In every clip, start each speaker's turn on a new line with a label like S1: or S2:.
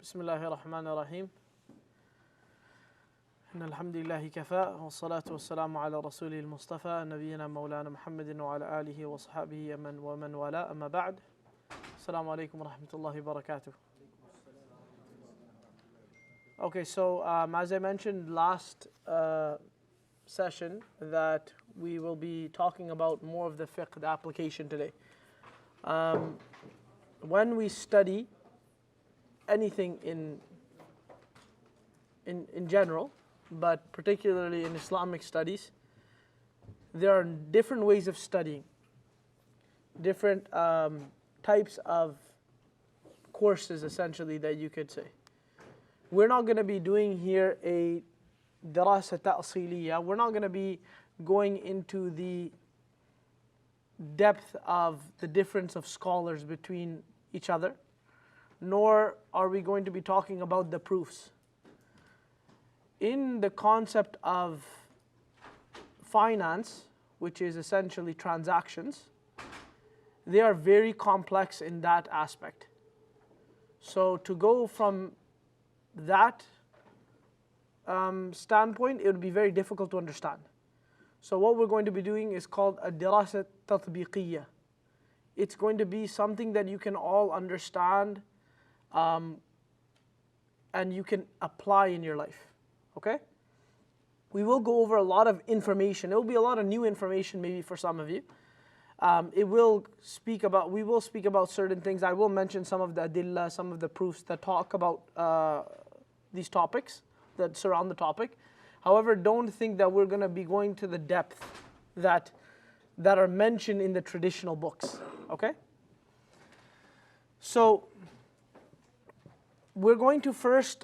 S1: Bismillahi Rahmani Rahim. Alhamdulillahi kafa, wa salatu wa salamu ala rasulil Mustafa, Nabiyyina Mawlana Muhammadin wa ala alihi wa sahbihi wa man wala, amma ba'd. Assalamu Alaykum wa Rahmatullahi wa Barakatuh. Okay, so as I mentioned last session, that we will be talking about more of the fiqh, the application today. When we study anything in general, but particularly in Islamic studies, there are different ways of studying, different types of courses essentially that you could say. We're not going to be doing here a dirasa ta'asiliya. We're not going to be going into the depth of the difference of scholars between each other, nor are we going to be talking about the proofs. In the concept of finance, which is essentially transactions, they are very complex in that aspect. So to go from that standpoint, it would be very difficult to understand. So what we're going to be doing is called a dirasa tatbiqiyya. It's going to be something that you can all understand and you can apply in your life. Okay? We will go over a lot of information. It will be a lot of new information maybe for some of you. We will speak about certain things. I will mention some of the adillah, some of the proofs that talk about these topics, that surround the topic. However, don't think that we're going to be going to the depth that are mentioned in the traditional books. Okay? So we're going to first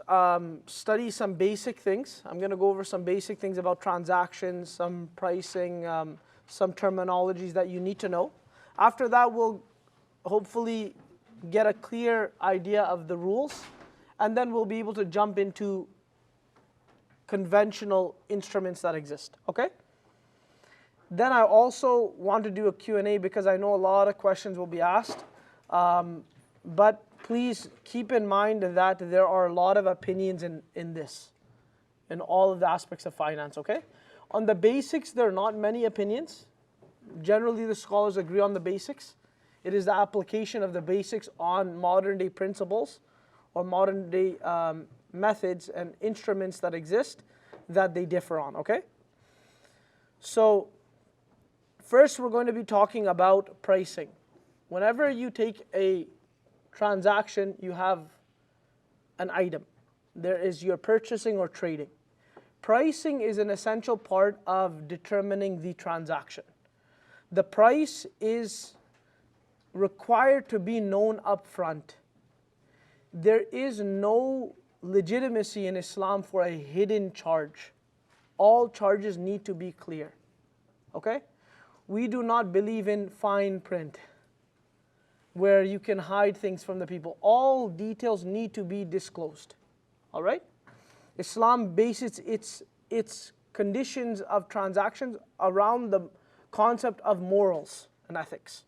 S1: study some basic things. I'm going to go over some basic things about transactions, some pricing, some terminologies that you need to know. After that, we'll hopefully get a clear idea of the rules, and then we'll be able to jump into conventional instruments that exist. Okay? Then I also want to do a Q&A because I know a lot of questions will be asked. But please keep in mind that there are a lot of opinions in this, in all of the aspects of finance, okay? On the basics, there are not many opinions. Generally, the scholars agree on the basics. It is the application of the basics on modern day principles or modern day methods and instruments that exist that they differ on, okay? So first, we're going to be talking about pricing. Whenever you take a transaction, you have an item. There is your purchasing or trading. Pricing is an essential part of determining the transaction. The price is required to be known up front. There is no legitimacy in Islam for a hidden charge. All charges need to be clear. Okay? We do not believe in fine print, where you can hide things from the people. All details need to be disclosed. All right? Islam bases its conditions of transactions around the concept of morals and ethics.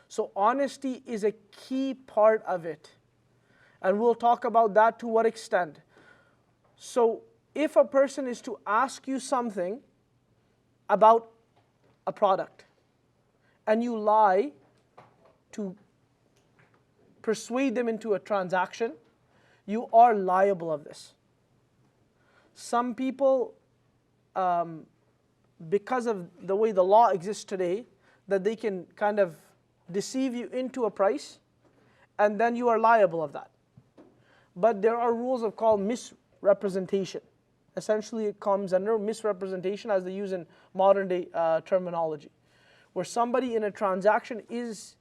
S1: So honesty is a key part of it. And we'll talk about that to what extent. So if a person is to ask you something about a product and you lie to persuade them into a transaction, you are liable of this. Some people, because of the way the law exists today, that they can kind of deceive you into a price, and then you are liable of that. But there are rules of called misrepresentation. Essentially, it comes under misrepresentation as they use in modern day terminology, where somebody in a transaction is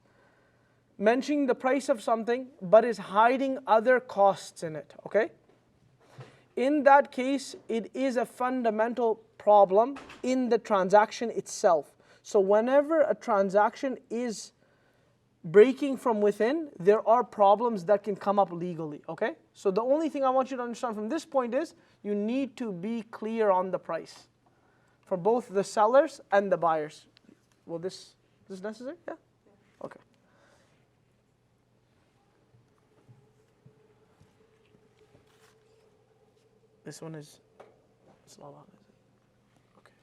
S1: mentioning the price of something, but is hiding other costs in it, okay? In that case, it is a fundamental problem in the transaction itself. So whenever a transaction is breaking from within, there are problems that can come up legally, okay? So the only thing I want you to understand from this point is, you need to be clear on the price for both the sellers and the buyers. Well, this is necessary? Yeah? Okay. This one is, it's not on, is it? Okay.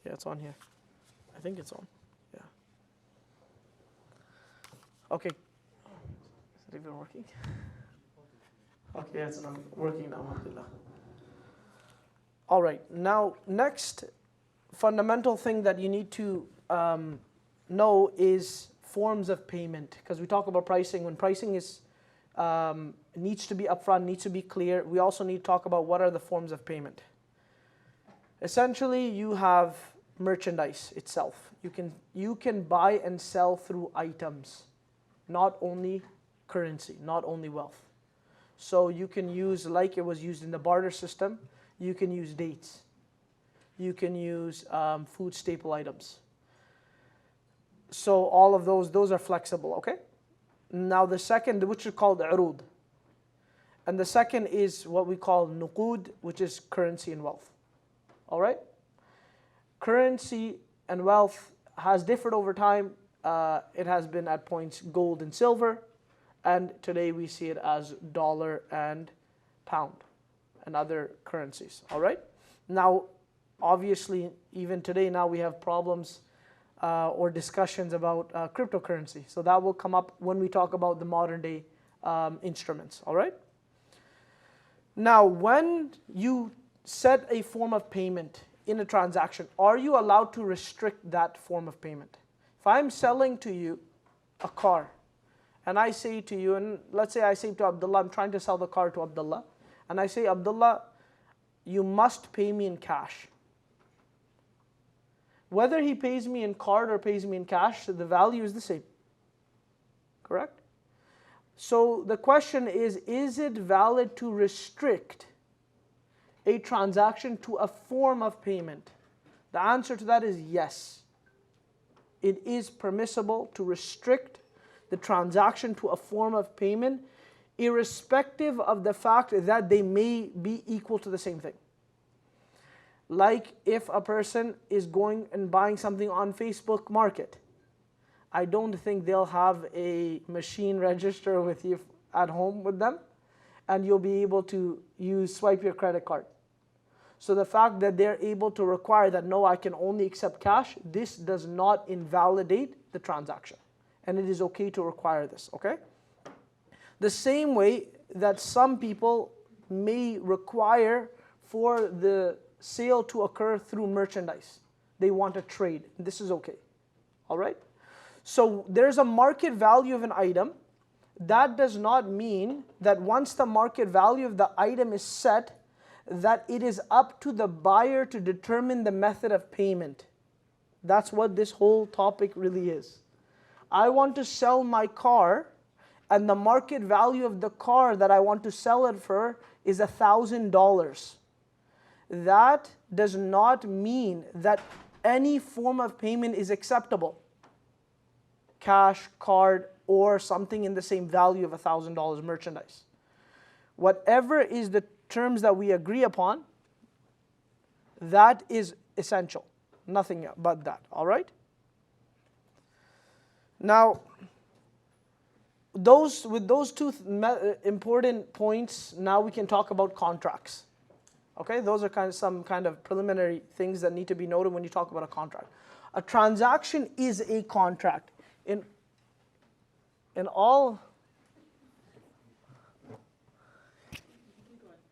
S1: Yeah, it's on here. I think it's on. Yeah. Okay. Is it even working? Okay, it's not working now, alhamdulillah. All right, now next fundamental thing that you need to know is forms of payment, because we talk about pricing. When pricing is needs to be upfront, needs to be clear, we also need to talk about what are the forms of payment. Essentially, you have merchandise itself. You can buy and sell through items, not only currency, not only wealth. So you can use, like it was used in the barter system, you can use dates. You can use food staple items. So all of those are flexible, okay? Now the second, which is called urud. And the second is what we call nuqud, which is currency and wealth. All right? Currency and wealth has differed over time. It has been at points gold and silver, and today we see it as dollar and pound and other currencies. All right? Now, obviously, even today now we have problems or discussions about cryptocurrency. So that will come up when we talk about the modern day instruments. All right? Now, when you set a form of payment in a transaction, are you allowed to restrict that form of payment? If I'm selling to you a car, and I say to you, and let's say I say to Abdullah, I'm trying to sell the car to Abdullah, and I say, Abdullah, you must pay me in cash. Whether he pays me in card or pays me in cash, the value is the same. Correct? So the question is it valid to restrict a transaction to a form of payment? The answer to that is yes. It is permissible to restrict the transaction to a form of payment, irrespective of the fact that they may be equal to the same thing. Like if a person is going and buying something on Facebook Market, I don't think they'll have a machine register with you at home with them, and you'll be able to swipe your credit card. So the fact that they're able to require that, no, I can only accept cash, this does not invalidate the transaction. And it is okay to require this, okay? The same way that some people may require for the sale to occur through merchandise. They want a trade. This is okay. All right? So there's a market value of an item. That does not mean that once the market value of the item is set, that it is up to the buyer to determine the method of payment. That's what this whole topic really is. I want to sell my car, and the market value of the car that I want to sell it for is $1,000. That does not mean that any form of payment is acceptable. Cash, card, or something in the same value of $1,000 merchandise. Whatever is the terms that we agree upon, that is essential. Nothing but that, all right? Now, with those two important points, now we can talk about contracts. Okay, those are some kind of preliminary things that need to be noted when you talk about a contract. A transaction is a contract. In all,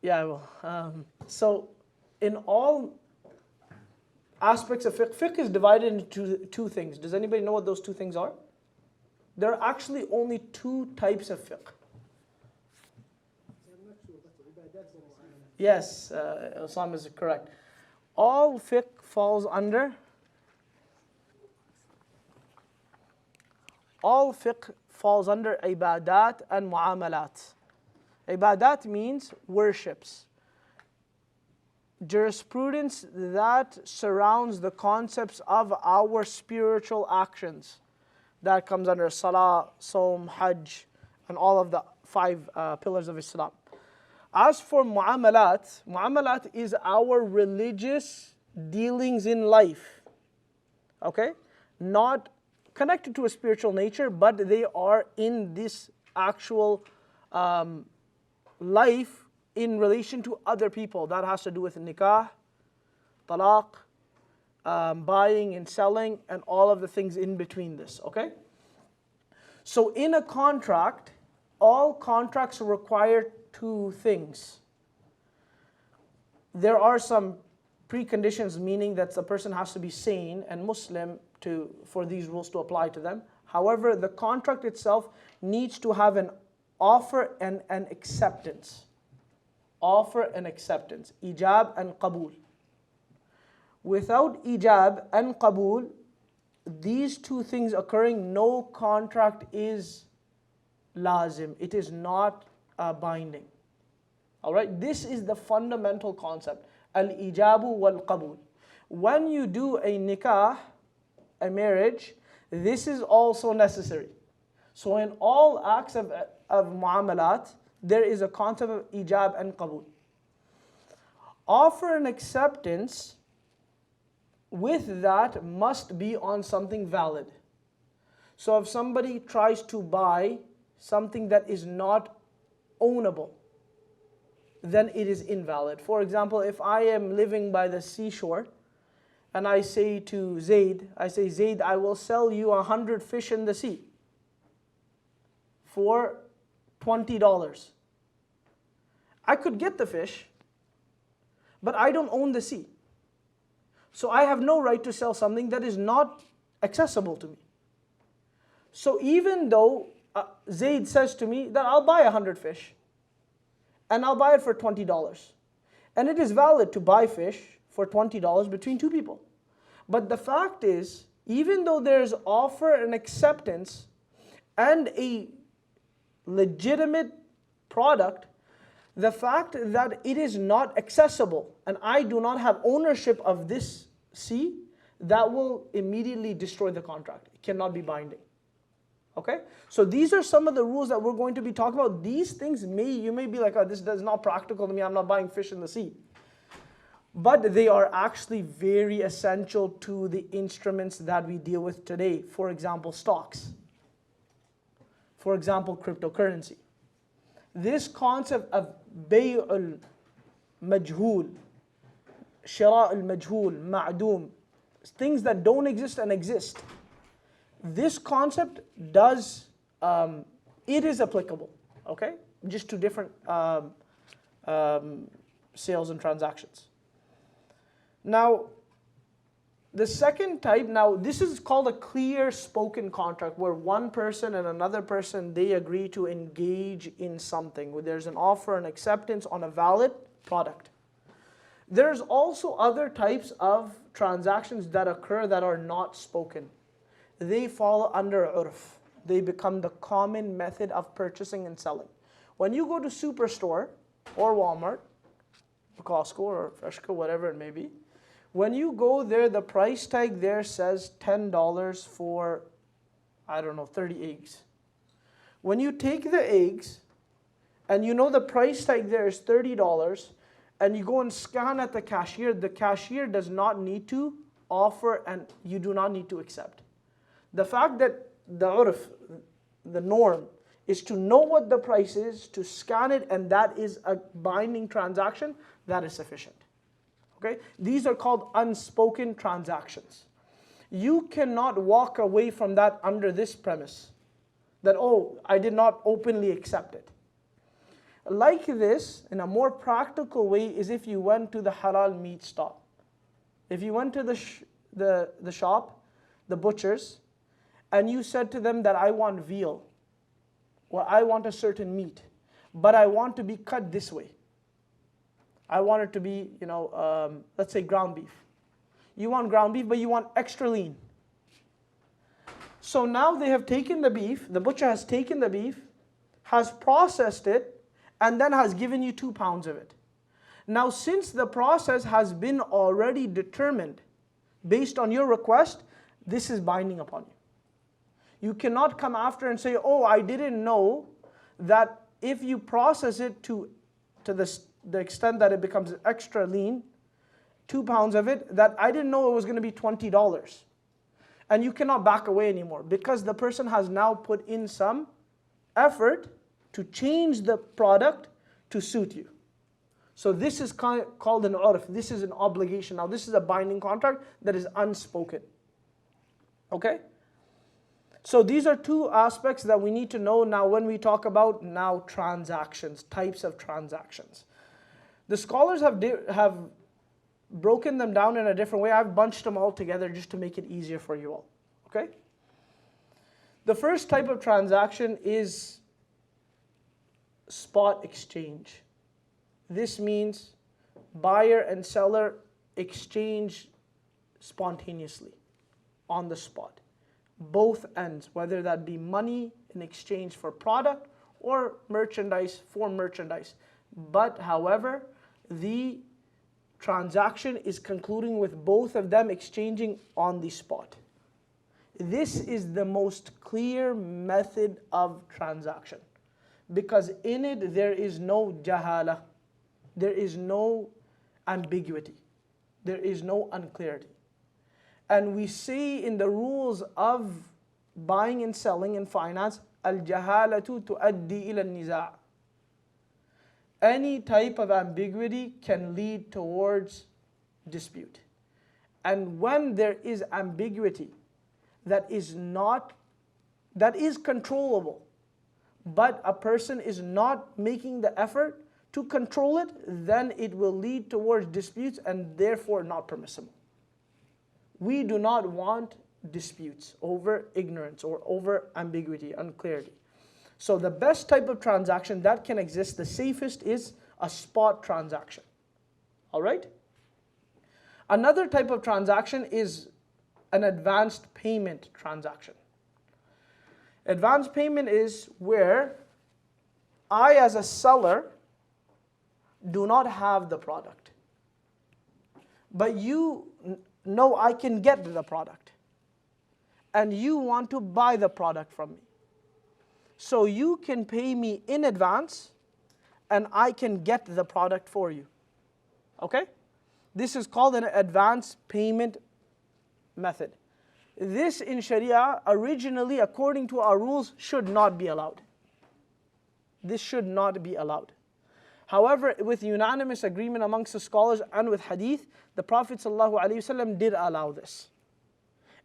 S1: yeah, I will. So, in all aspects of fiqh is divided into two things. Does anybody know what those two things are? There are actually only two types of fiqh. Yes, Osam is correct. All fiqh falls under ibadat and muamalat. Ibadat means worships. Jurisprudence that surrounds the concepts of our spiritual actions. That comes under Salah, Sawm, Hajj, and all of the 5 pillars of Islam. As for muamalat is our religious dealings in life. Okay? Not connected to a spiritual nature, but they are in this actual life in relation to other people. That has to do with nikah, talaq, buying and selling, and all of the things in between this, okay? So in a contract, all contracts require two things. There are some preconditions, meaning that the person has to be sane and Muslim for these rules to apply to them. However, the contract itself needs to have an offer and an acceptance. Offer and acceptance. Ijab and qabul. Without ijab and qabul, these two things occurring, no contract is lazim. It is not binding. Alright, this is the fundamental concept. Al-ijabu wal-qabul. When you do a nikah, a marriage, this is also necessary. So in all acts of muamalat, there is a concept of ijab and qabul. Offer and acceptance with that must be on something valid. So if somebody tries to buy something that is not ownable, then it is invalid. For example, if I am living by the seashore and I say to Zaid, Zaid, I will sell you 100 fish in the sea for $20. I could get the fish, but I don't own the sea. So I have no right to sell something that is not accessible to me. So even though Zaid says to me that I'll buy 100 fish, and I'll buy it for $20. And it is valid to buy fish for $20 between two people. But the fact is, even though there's offer and acceptance and a legitimate product, the fact that it is not accessible and I do not have ownership of this sea, that will immediately destroy the contract. It cannot be binding. Okay, so these are some of the rules that we're going to be talking about. These things you may be like, oh, this is not practical to me, I'm not buying fish in the sea. But they are actually very essential to the instruments that we deal with today. For example, stocks. For example, cryptocurrency. This concept of bay' al-majhul, shira' al-majhul, ma'doom, things that don't exist and exist. This concept it is applicable, okay? Just to different sales and transactions. Now, the second type, now this is called a clear spoken contract, where one person and another person, they agree to engage in something, where there's an offer and acceptance on a valid product. There's also other types of transactions that occur that are not spoken. They fall under urf. They become the common method of purchasing and selling. When you go to Superstore or Walmart, or Costco or Freshco, whatever it may be, when you go there, the price tag there says $10 for, 30 eggs. When you take the eggs, and you know the price tag there is $30, and you go and scan at the cashier does not need to offer and you do not need to accept. The fact that the urf, the norm, is to know what the price is, to scan it, and that is a binding transaction, that is sufficient. Okay? These are called unspoken transactions. You cannot walk away from that under this premise, that, oh, I did not openly accept it. Like this, in a more practical way, is if you went to the halal meat stall. If you went to the shop, the butcher's, and you said to them that I want veal, or I want a certain meat, but I want to be cut this way. I want it to be, let's say ground beef. You want ground beef, but you want extra lean. So now they have taken the beef, the butcher has taken the beef, has processed it, and then has given you 2 pounds of it. Now, since the process has been already determined based on your request, this is binding upon you. You cannot come after and say, oh, I didn't know that if you process it to the extent that it becomes extra lean, 2 pounds of it, that I didn't know it was going to be $20. And you cannot back away anymore, because the person has now put in some effort to change the product to suit you. So this is called an urf. This is an obligation. Now this is a binding contract that is unspoken. Okay? So these are two aspects that we need to know now when we talk about now transactions, types of transactions. The scholars have broken them down in a different way. I've bunched them all together just to make it easier for you all. Okay? The first type of transaction is spot exchange. This means buyer and seller exchange spontaneously on the spot. Both ends, whether that be money in exchange for product or merchandise for merchandise. But however, the transaction is concluding with both of them exchanging on the spot. This is the most clear method of transaction because in it there is no jahala, there is no ambiguity, there is no unclarity. And we see in the rules of buying and selling in finance, al-jahalatu tuaddi ila al-niza'. Any type of ambiguity can lead towards dispute. And when there is ambiguity that is controllable, but a person is not making the effort to control it, then it will lead towards disputes and therefore not permissible. We do not want disputes over ignorance or over ambiguity, unclarity. So the best type of transaction that can exist, the safest, is a spot transaction. All right? Another type of transaction is an advanced payment transaction. Advanced payment is where I, as a seller, do not have the product, but you know I can get the product, and you want to buy the product from me. So you can pay me in advance, and I can get the product for you. Okay? This is called an advance payment method. This in Sharia, originally, according to our rules, should not be allowed. This should not be allowed. However, with unanimous agreement amongst the scholars and with hadith, the Prophet ﷺ did allow this.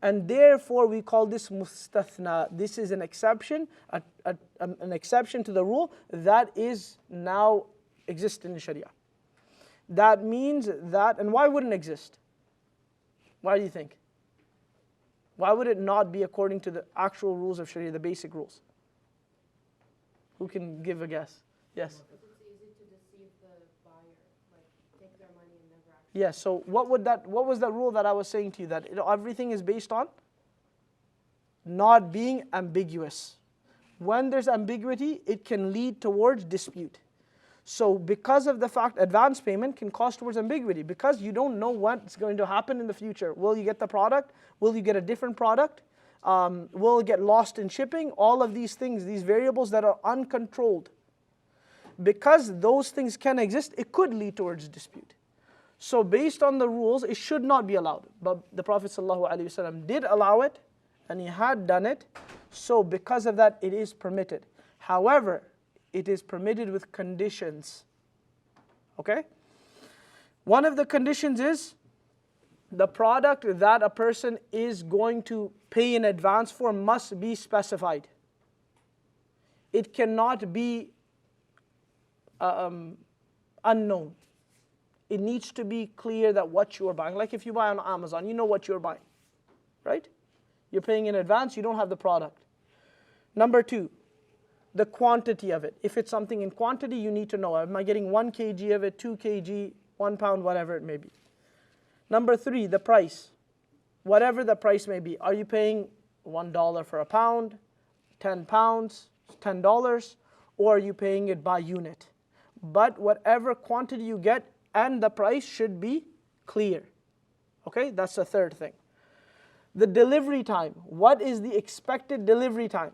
S1: And therefore we call this mustathna. This is an exception, an exception to the rule that is now existing in Sharia. That means that, and why wouldn't it exist? Why do you think? Why would it not be according to the actual rules of Sharia, the basic rules? Who can give a guess? Yes? Yes, so what was that rule that I was saying to you, that everything is based on not being ambiguous. When there's ambiguity, it can lead towards dispute. So because of the fact advance payment can cause towards ambiguity, because you don't know what's going to happen in the future. Will you get the product? Will you get a different product? Will it get lost in shipping? All of these things, these variables that are uncontrolled. Because those things can exist, it could lead towards dispute. So based on the rules, it should not be allowed. But the Prophet ﷺ did allow it, and he had done it. So because of that, it is permitted. However, it is permitted with conditions. Okay? One of the conditions is the product that a person is going to pay in advance for must be specified. It cannot be unknown. It needs to be clear that what you are buying. Like if you buy on Amazon, you know what you're buying, right? You're paying in advance, you don't have the product. Number two, the quantity of it. If it's something in quantity, you need to know. Am I getting 1 kg of it, 2 kg, 1 pound, whatever it may be. Number three, the price. Whatever the price may be. Are you paying $1 for a pound, 10 pounds, $10, or are you paying it by unit? But whatever quantity you get, and the price should be clear. Okay, that's the third thing. The delivery time. What is the expected delivery time?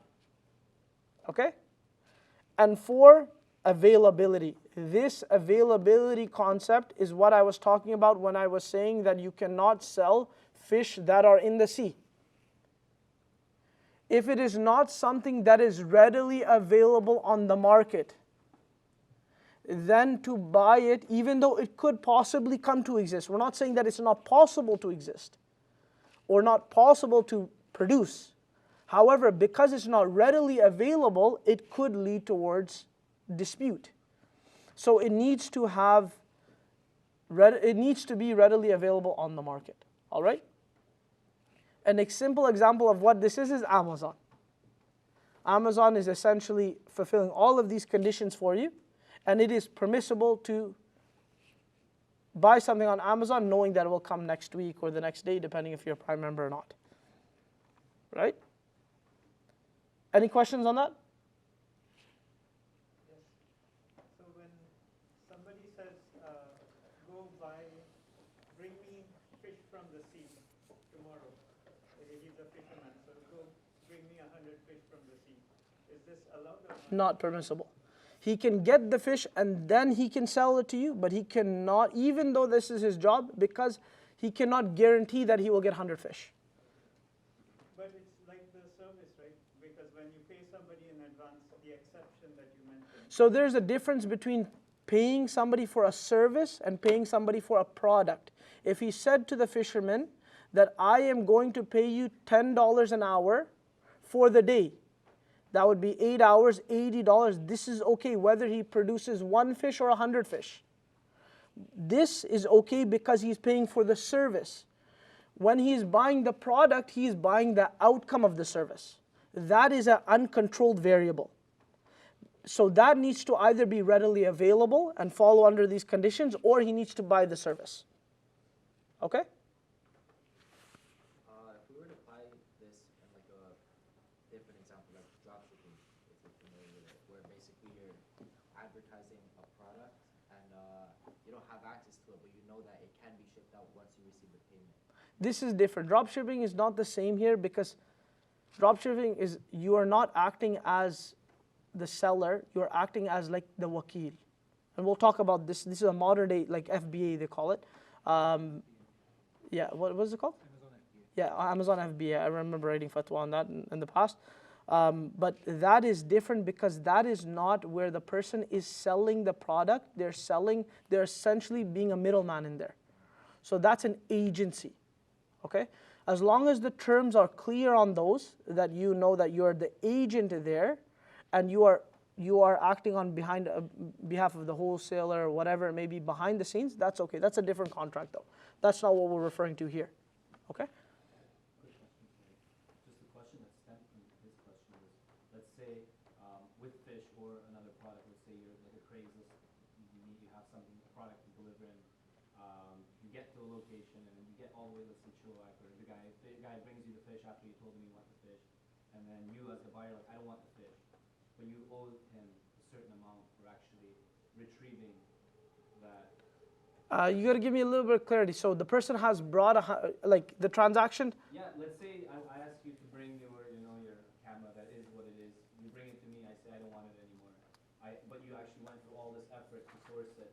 S1: Okay? And four, availability. This availability concept is what I was talking about when I was saying that you cannot sell fish that are in the sea. If it is not something that is readily available on the market, then to buy it, even though it could possibly come to exist. We're not saying that it's not possible to exist or not possible to produce. However, because it's not readily available, it could lead towards dispute. So it needs to be readily available on the market. All right? A simple example of what this is Amazon. Amazon is essentially fulfilling all of these conditions for you, and it is permissible to buy something on Amazon knowing that it will come next week or the next day, depending if you're a Prime member or not. Right? Any questions on that?
S2: Yes. So when somebody says, bring me fish from the sea tomorrow, he's a fisherman, so go bring me 100 fish from the sea. Is this allowed or not?
S1: Not permissible. He can get the fish and then he can sell it to you, but he cannot, even though this is his job, because he cannot guarantee that he will get 100 fish.
S2: But it's like the service, right? Because when you pay somebody in advance, the exception that you mentioned.
S1: So there's a difference between paying somebody for a service and paying somebody for a product. If he said to the fisherman that I am going to pay you $10 an hour for the day, that would be 8 hours, $80. This is okay whether he produces 1 fish or 100 fish. This is okay because he's paying for the service. When he's buying the product, he's buying the outcome of the service. That is an uncontrolled variable. So that needs to either be readily available and follow under these conditions, or he needs to buy the service. Okay?
S3: If we were to apply this in like a different example, like dropshipping, if you're familiar with it, where basically you're advertising a product and you don't have access to it, but you know that it can be shipped out once you receive the payment.
S1: This is different. Dropshipping is not the same here, because dropshipping is you are not acting as the seller, you're acting as like the wakil. And we'll talk about this. This is a modern day, like FBA they call it. Yeah, what was it called?
S4: Amazon FBA.
S1: Yeah, Amazon FBA. I remember writing fatwa on that in the past. But that is different because that is not where the person is selling the product. They're essentially being a middleman in there. So that's an agency. Okay? As long as the terms are clear on those, that you know that you're the agent there, and you are acting on behalf of the wholesaler or whatever it may be behind the scenes, that's okay. That's a different contract though. That's not what we're referring to here. Okay?
S4: Quick question for you. Just a question that stemmed from his question is, let's say with fish or another product, let's say you're like a Craigslist, you have something, a product to deliver in, you get to a location and you get all the way, let's say Chilliwack, or the guy brings you the fish after you told him you want the fish, and then you as the buyer like, I don't want the fish, but you owe him a certain amount for actually retrieving that.
S1: You got to give me a little bit of clarity. So the person has brought like the transaction.
S4: Yeah, let's say I ask you to bring your camera that is what it is. You bring it to me. I say I don't want it anymore. But you actually went through all this effort to source it,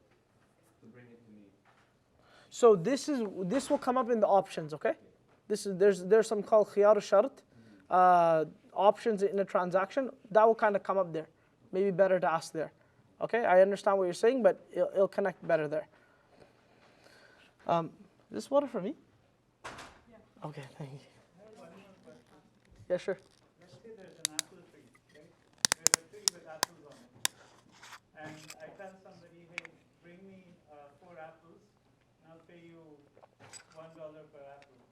S4: to bring it to me.
S1: So this will come up in the options. Okay. There's some called khiyar shart, options in a transaction that will kind of come up there. Maybe better to ask there. Okay. I understand what you're saying, but it'll connect better there. Is this water for me? Yeah. Okay, thank you. Yeah, sure.
S2: Let's say there's an apple tree, right? There's a tree with apples on it. And I tell somebody, hey, bring me 4 apples, and I'll pay you $1 per apple.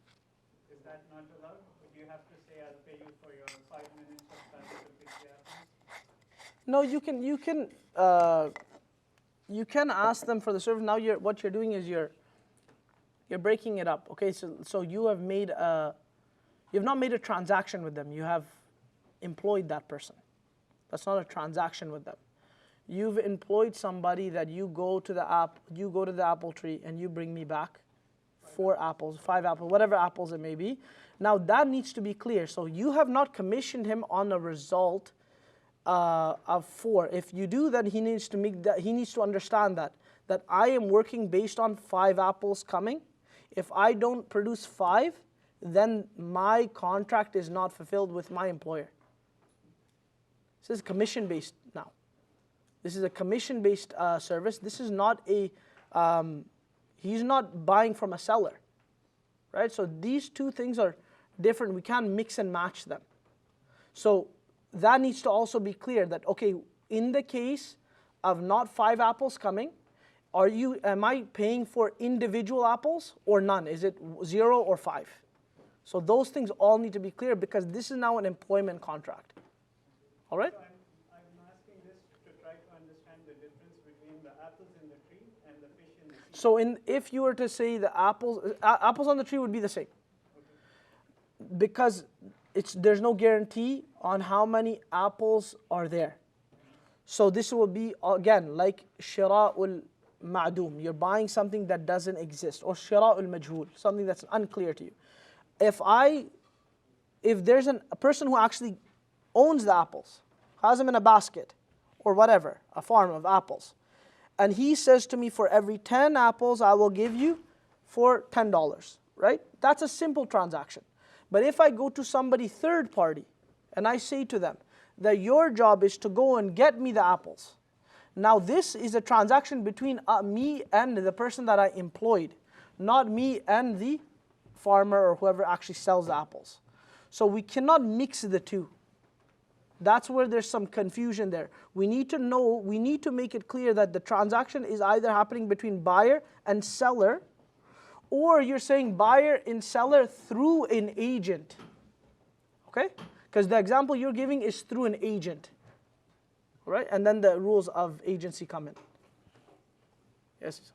S2: Is that not allowed? Would you have to say, I'll pay you for your 5 minutes of time to pick the apples?
S1: No, you can ask them for the service. Now what you're doing is you're breaking it up. Okay, so you have not made a transaction with them. You have employed that person. That's not a transaction with them. You've employed somebody that you go to the apple tree and you bring me back 4 apples, 5 apples, whatever apples it may be. Now that needs to be clear. So you have not commissioned him on a result of 4. If you do, then he needs to understand that I am working based on 5 apples coming. If I don't produce 5, then my contract is not fulfilled with my employer. This is commission based now. This is a commission-based service. This is not a, he's not buying from a seller, right? So these two things are different. We can't mix and match them. So that needs to also be clear that, okay, in the case of not 5 apples coming, am I paying for individual apples or none? Is it 0 or 5? So those things all need to be clear because this is now an employment contract. All right?
S2: So I'm asking this to try to understand the difference between the apples in the tree and the fish in the sea.
S1: So if you were to say the apples on the tree would be the same. Because there's no guarantee on how many apples are there. So this will be, again, like shira'ul ma'doom. You're buying something that doesn't exist. Or shira'ul majhul, something that's unclear to you. If there's a person who actually owns the apples, has them in a basket, or whatever, a farm of apples, and he says to me, for every 10 apples, I will give you for $10, right? That's a simple transaction. But if I go to somebody third party, and I say to them that your job is to go and get me the apples. Now this is a transaction between me and the person that I employed, not me and the farmer or whoever actually sells the apples. So we cannot mix the two. That's where there's some confusion there. We need to make it clear that the transaction is either happening between buyer and seller, or you're saying buyer and seller through an agent. Okay? Because the example you're giving is through an agent. Right? And then the rules of agency come in. Yes?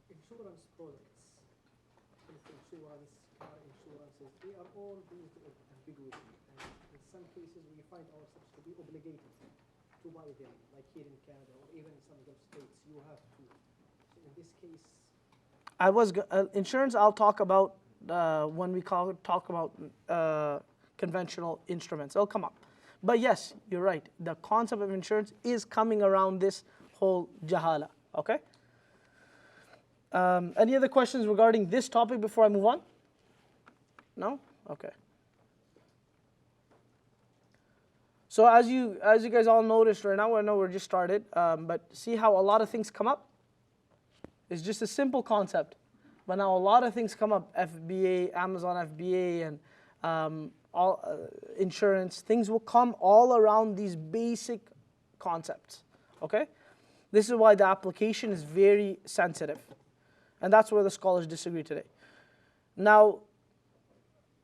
S5: Insurance products, health insurance, car insurances, they are all based on ambiguity. And in some cases, we find ourselves to be obligated to buy them, like here in Canada or even some other states, you have to. So in this case,
S1: insurance I'll talk about when we talk about conventional instruments. It'll come up. But yes, you're right. The concept of insurance is coming around this whole jahala. Okay? Any other questions regarding this topic before I move on? No? Okay. So as you guys all noticed right now, I know we're just started, but see how a lot of things come up? It's just a simple concept. But now a lot of things come up, FBA, Amazon FBA, and insurance. Things will come all around these basic concepts, okay? This is why the application is very sensitive. And that's where the scholars disagree today. Now,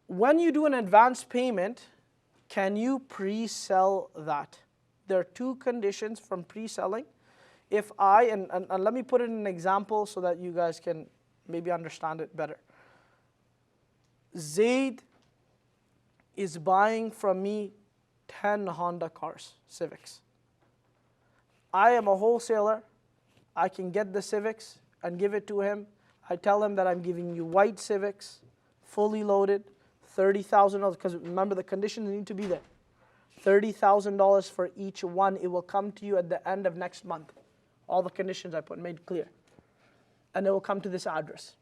S1: when you do an advance payment, can you pre-sell that? There are 2 conditions from pre-selling. If and let me put it in an example so that you guys can maybe understand it better. Zaid is buying from me 10 Honda cars, Civics. I am a wholesaler. I can get the Civics and give it to him. I tell him that I'm giving you white Civics, fully loaded, $30,000, because remember the conditions need to be there. $30,000 for each one. It will come to you at the end of next month. All the conditions I made clear. And it will come to this address.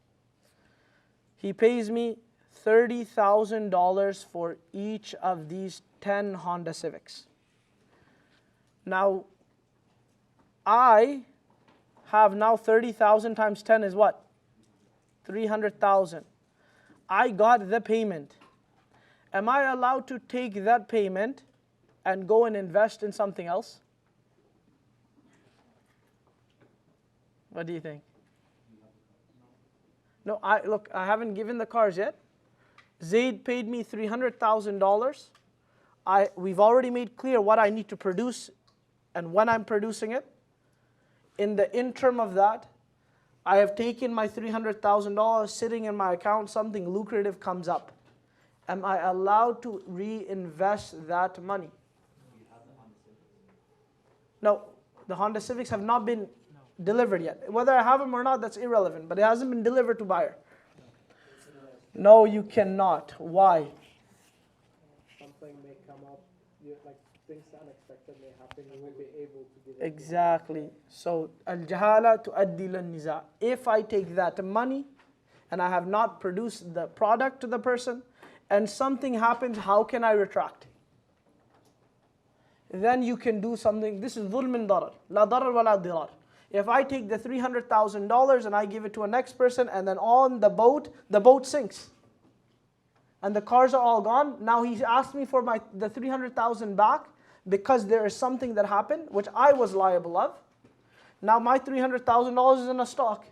S1: He pays me $30,000 for each of these 10 Honda Civics. Now, I have now 30,000 times 10 is what? 300,000. I got the payment. Am I allowed to take that payment and go and invest in something else? What do you think? No, look, I haven't given the cars yet. Zaid paid me $300,000. We've already made clear what I need to produce and when I'm producing it. In the interim of that, I have taken my $300,000 sitting in my account, something lucrative comes up. Am I allowed to reinvest that money? No, the Honda Civics have not been delivered yet. Whether I have them or not, that's irrelevant, but it hasn't been delivered to buyer. No, you cannot. Why?
S5: something may come up, like things unexpected may happen, you won't be able to give it.
S1: Exactly. So, al-jahala tuaddi lin-niza. If I take that money and I have not produced the product to the person and something happens, how can I retract? then you can do something. This is dhulm min darar. La darar wa la dirar. If I take the $300,000 and I give it to a next person, and then on the boat sinks. And the cars are all gone. Now he's asked me for the 300,000 back because there is something that happened which I was liable of. Now my $300,000 is in a stock.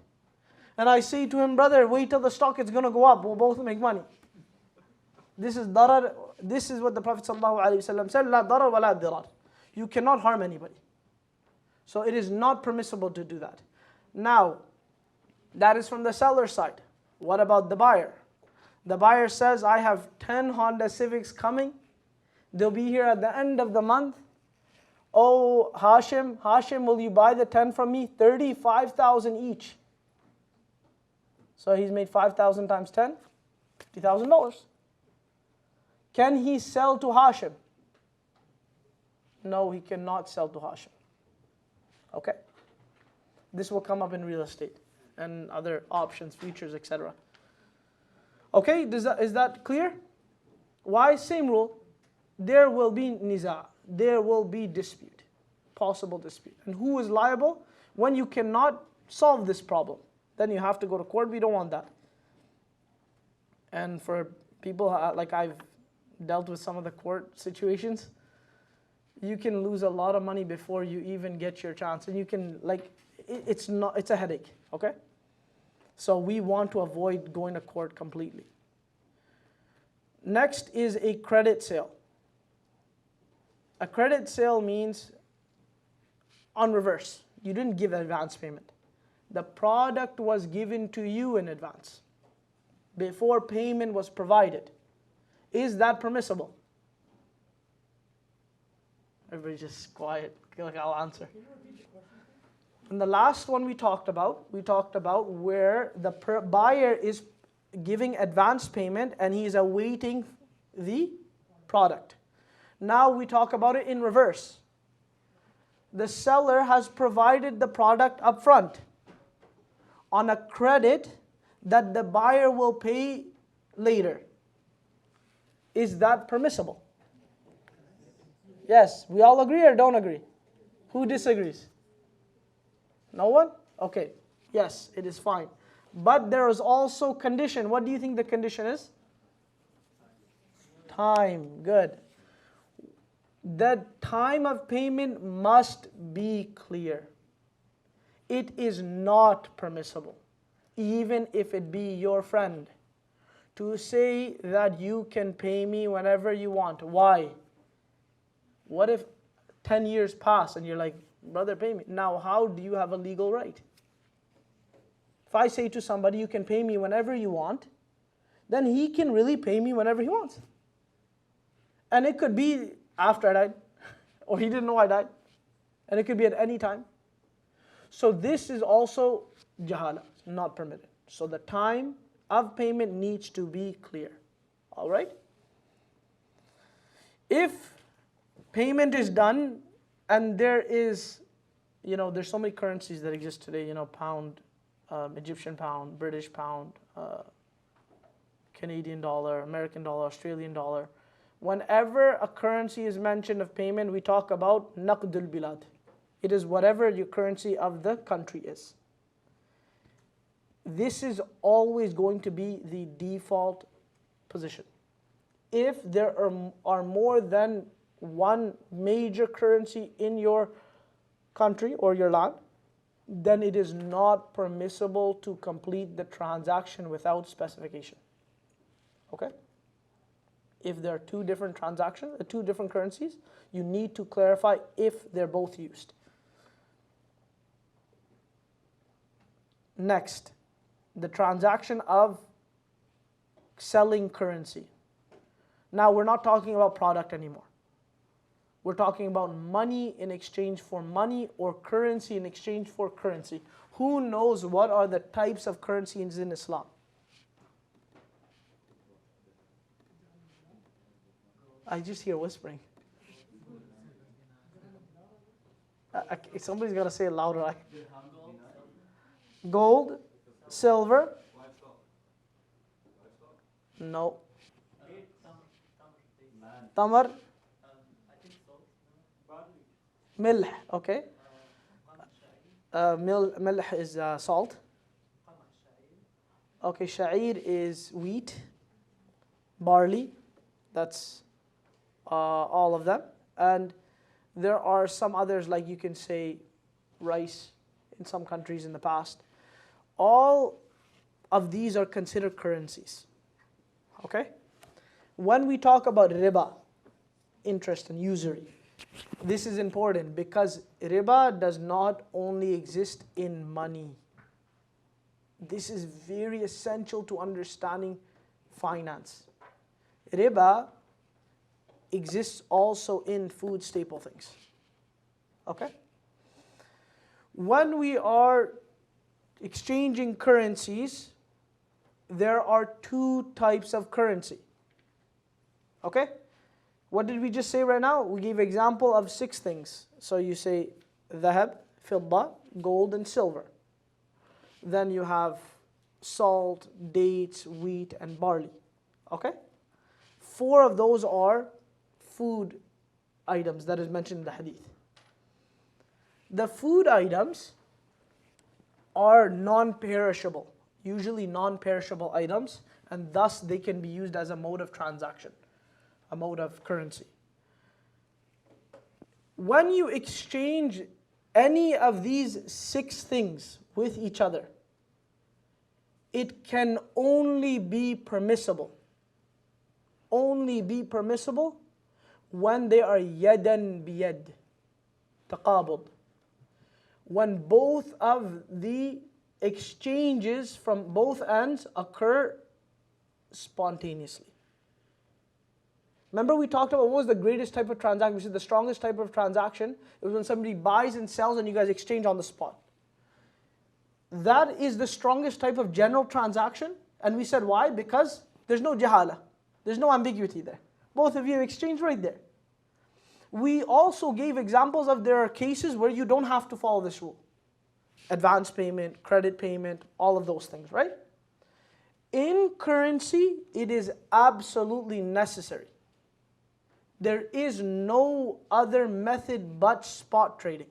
S1: And I say to him, brother, wait till the stock is going to go up. We'll both make money. This is darar. This is what the Prophet ﷺ said, La darar wa la dirar. You cannot harm anybody. So it is not permissible to do that. Now, that is from the seller side. What about the buyer? The buyer says, I have 10 Honda Civics coming. They'll be here at the end of the month. Oh, Hashim, will you buy the 10 from me? 35,000 each. So he's made 5,000 times 10, $50,000. Can he sell to Hashim? No, he cannot sell to Hashim. Okay? This will come up in real estate and other options, futures, etc. Okay, is that clear? Why? Same rule. There will be niza. There will be dispute. Possible dispute. And who is liable? When you cannot solve this problem, then you have to go to court. We don't want that. And for people, like I've dealt with some of the court situations, you can lose a lot of money before you even get your chance. And you can, it's a headache, okay? So we want to avoid going to court completely. Next is a credit sale. A credit sale means on reverse. You didn't give advance payment. The product was given to you in advance before payment was provided. Is that permissible? Everybody just quiet. Like I'll answer. And the last one we talked about where the buyer is giving advance payment and he is awaiting the product. Now we talk about it in reverse. The seller has provided the product up front on a credit that the buyer will pay later. Is that permissible? Yes, we all agree or don't agree? Who disagrees? No one? Okay, yes, it is fine. But there is also condition. What do you think the condition is? Time, good. The time of payment must be clear. It is not permissible, even if it be your friend, to say that you can pay me whenever you want. Why? What if 10 years pass and you're like, brother, pay me. Now, how do you have a legal right? If I say to somebody, you can pay me whenever you want, then he can really pay me whenever he wants. And it could be after I died, or he didn't know I died. And it could be at any time. So this is also jahala, not permitted. So the time of payment needs to be clear. All right? If payment is done and there is, there's so many currencies that exist today, pound, Egyptian pound, British pound, Canadian dollar, American dollar, Australian dollar. Whenever a currency is mentioned of payment, we talk about naqdul bilad. It is whatever your currency of the country is. This is always going to be the default position. If there are more than one major currency in your country or your land, then it is not permissible to complete the transaction without specification. Okay? If there are two different transactions, two different currencies, you need to clarify if they're both used. Next, the transaction of selling currency. Now we're not talking about product anymore. We're talking about money in exchange for money or currency in exchange for currency. Who knows what are the types of currencies in Islam? I just hear whispering. Somebody's got to say it louder. Gold, silver. No. Tamar. Milh, okay. Milh is salt. Okay, sha'ir is wheat, barley, that's all of them. And there are some others, like you can say rice in some countries in the past. All of these are considered currencies. Okay? When we talk about riba, interest and usury, this is important because riba does not only exist in money. This is very essential to understanding finance. Riba exists also in food staple things. Okay? When we are exchanging currencies, there are two types of currency. Okay? What did we just say right now? We gave example of 6 things. So you say dhahab, fidda, gold and silver. Then you have salt, dates, wheat and barley. Okay? 4 of those are food items that is mentioned in the hadith. The food items are non-perishable, usually non-perishable items, and thus they can be used as a mode of transaction, a mode of currency. When you exchange any of these 6 things with each other, it can only be permissible when they are yadan biyad, taqabud. When both of the exchanges from both ends occur spontaneously. Remember we talked about what was the greatest type of transaction? We said the strongest type of transaction, it was when somebody buys and sells and you guys exchange on the spot. That is the strongest type of general transaction. And we said why? Because there's no jahala. There's no ambiguity there. Both of you exchange right there. We also gave examples of there are cases where you don't have to follow this rule. Advance payment, credit payment, all of those things, right? In currency, it is absolutely necessary. There is no other method but spot trading.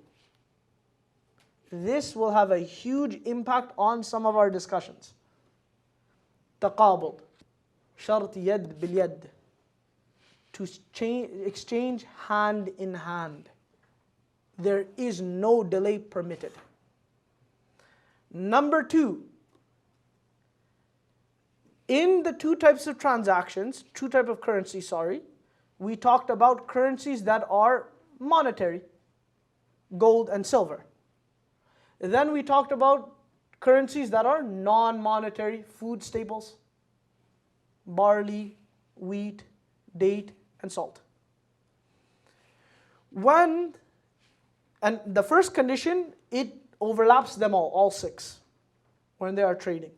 S1: This will have a huge impact on some of our discussions. Taqabud, shart yad bil yad, to exchange hand in hand. There is no delay permitted. Number 2, in the 2 types of transactions, 2 types of currency, we talked about currencies that are monetary, gold and silver. Then we talked about currencies that are non-monetary, food staples, barley, wheat, date, and salt. And the first condition, it overlaps them all 6, when they are trading.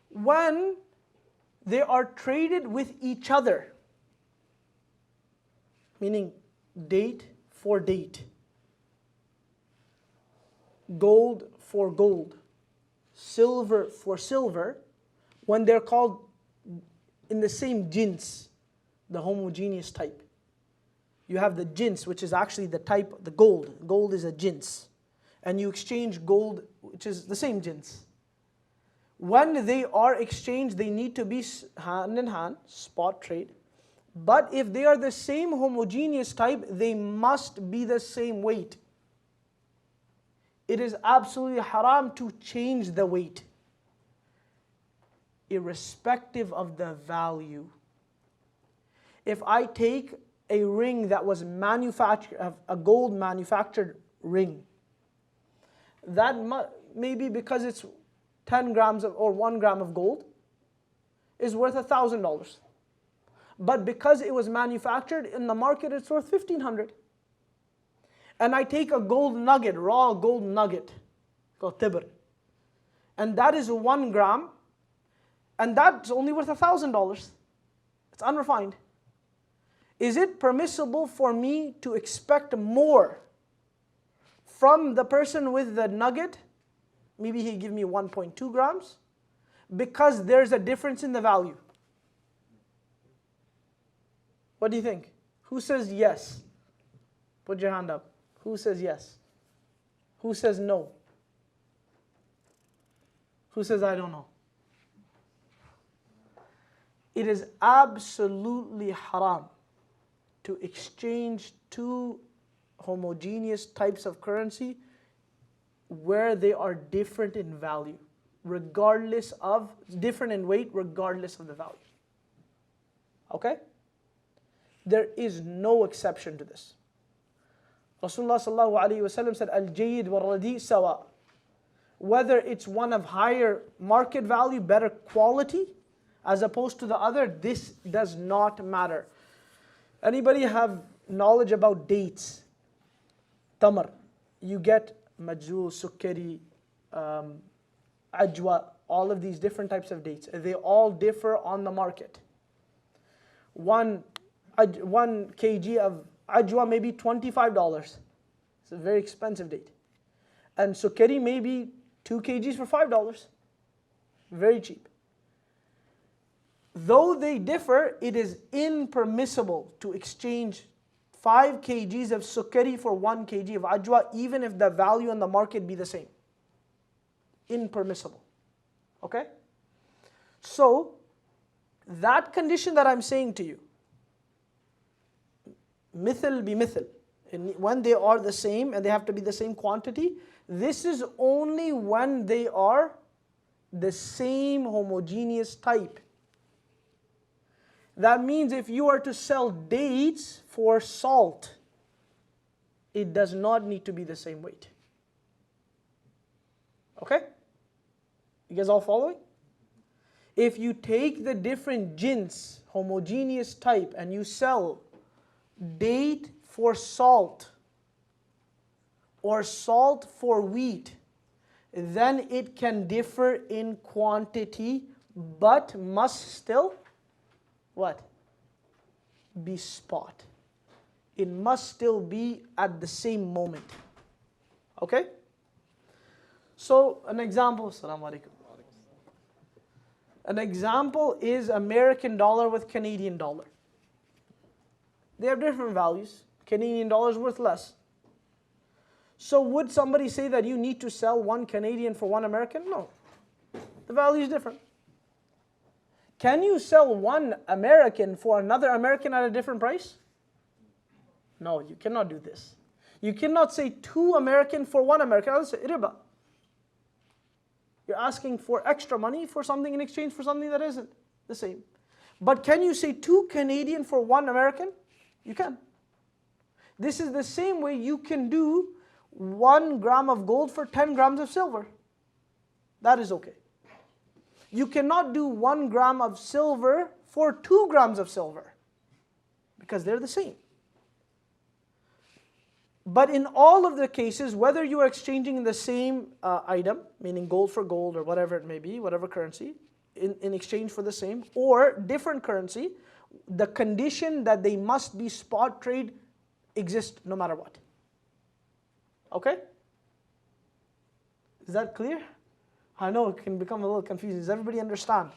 S1: When they are traded with each other, meaning date for date, gold for gold, silver for silver, when they're called in the same jins, the homogeneous type. You have the jins, which is actually the type, the gold. Gold is a jins. And you exchange gold, which is the same jins. When they are exchanged, they need to be hand in hand, spot trade. But if they are the same homogeneous type, they must be the same weight. It is absolutely haram to change the weight, irrespective of the value. If I take a ring that was manufactured, a gold manufactured ring, that maybe because it's 10 grams or 1 gram of gold is worth $1,000. But because it was manufactured in the market, it's worth $1,500. And I take a gold nugget, raw gold nugget, called tibr, and that is 1 gram, and that's only worth $1,000. It's unrefined. Is it permissible for me to expect more from the person with the nugget? Maybe he give me 1.2 grams, because there's a difference in the value. What do you think? Who says yes? Put your hand up. Who says yes? Who says no? Who says I don't know? It is absolutely haram to exchange two homogeneous types of currency where they are different in value, regardless of, different in weight, regardless of the value. Okay? There is no exception to this. Rasulullah sallallahu alayhi wa sallam said, Al-Jayyid wal-Radi sawa. Whether it's one of higher market value, better quality, as opposed to the other, this does not matter. Anybody have knowledge about dates? Tamar. You get majzul, sukkari, ajwa, all of these different types of dates. They all differ on the market. 1 kg of ajwa may be $25. It's a very expensive date. And sukkari may be 2 kgs for $5. Very cheap. Though they differ, it is impermissible to exchange 5 kgs of sukkari for 1 kg of ajwa, even if the value on the market be the same. Impermissible. Okay? So, that condition that I'm saying to you, mithil bi mithil, when they are the same and they have to be the same quantity, this is only when they are the same homogeneous type. That means if you are to sell dates for salt, it does not need to be the same weight. Okay? You guys all following? If you take the different jins, homogeneous type, and you sell date for salt or salt for wheat, then it can differ in quantity, but must still what? Be spot. It must still be at the same moment. Okay? So an example, Assalamu Alaykum. An example is American dollar with Canadian dollar. They have different values. Canadian dollar is worth less. So would somebody say that you need to sell 1 Canadian for 1 American? No. The value is different. Can you sell 1 American for another American at a different price? No, you cannot do this. You cannot say 2 American for 1 American. That's riba. You're asking for extra money for something in exchange for something that isn't the same. But can you say 2 Canadian for 1 American? You can. This is the same way you can do 1 gram of gold for 10 grams of silver. That is okay. You cannot do 1 gram of silver for 2 grams of silver, because they're the same. But in all of the cases, whether you are exchanging the same item, meaning gold for gold or whatever it may be, whatever currency, in exchange for the same, or different currency, the condition that they must be spot trade exists no matter what. Okay? Is that clear? I know it can become a little confusing. Does everybody understand?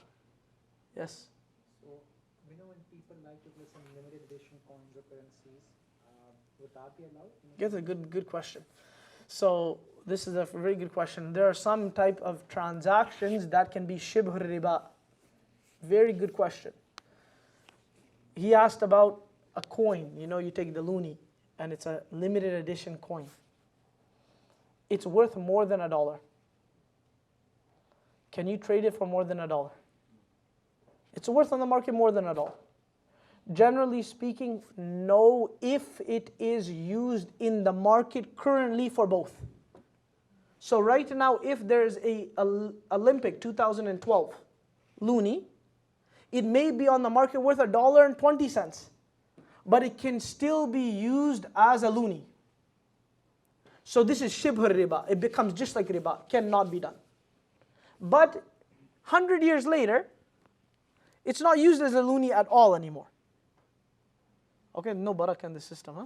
S1: Yes?
S5: So, we know when people like to play some limited edition coins or currencies, would that be allowed?
S1: That's a good question. So, this is a very good question. There are some type of transactions that can be shibh riba. Very good question. He asked about a coin. You know, you take the loonie, and it's a limited edition coin. It's worth more than $1. Can you trade it for more than $1? It's worth on the market more than $1. Generally speaking, no, if it is used in the market currently for both. So right now, if there's a Olympic 2012 loonie, it may be on the market worth $1.20, but it can still be used as a loonie. So this is shibh riba. It becomes just like riba, cannot be done. But 100 years later, it's not used as a loonie at all anymore. Okay, no barakah in the system, huh?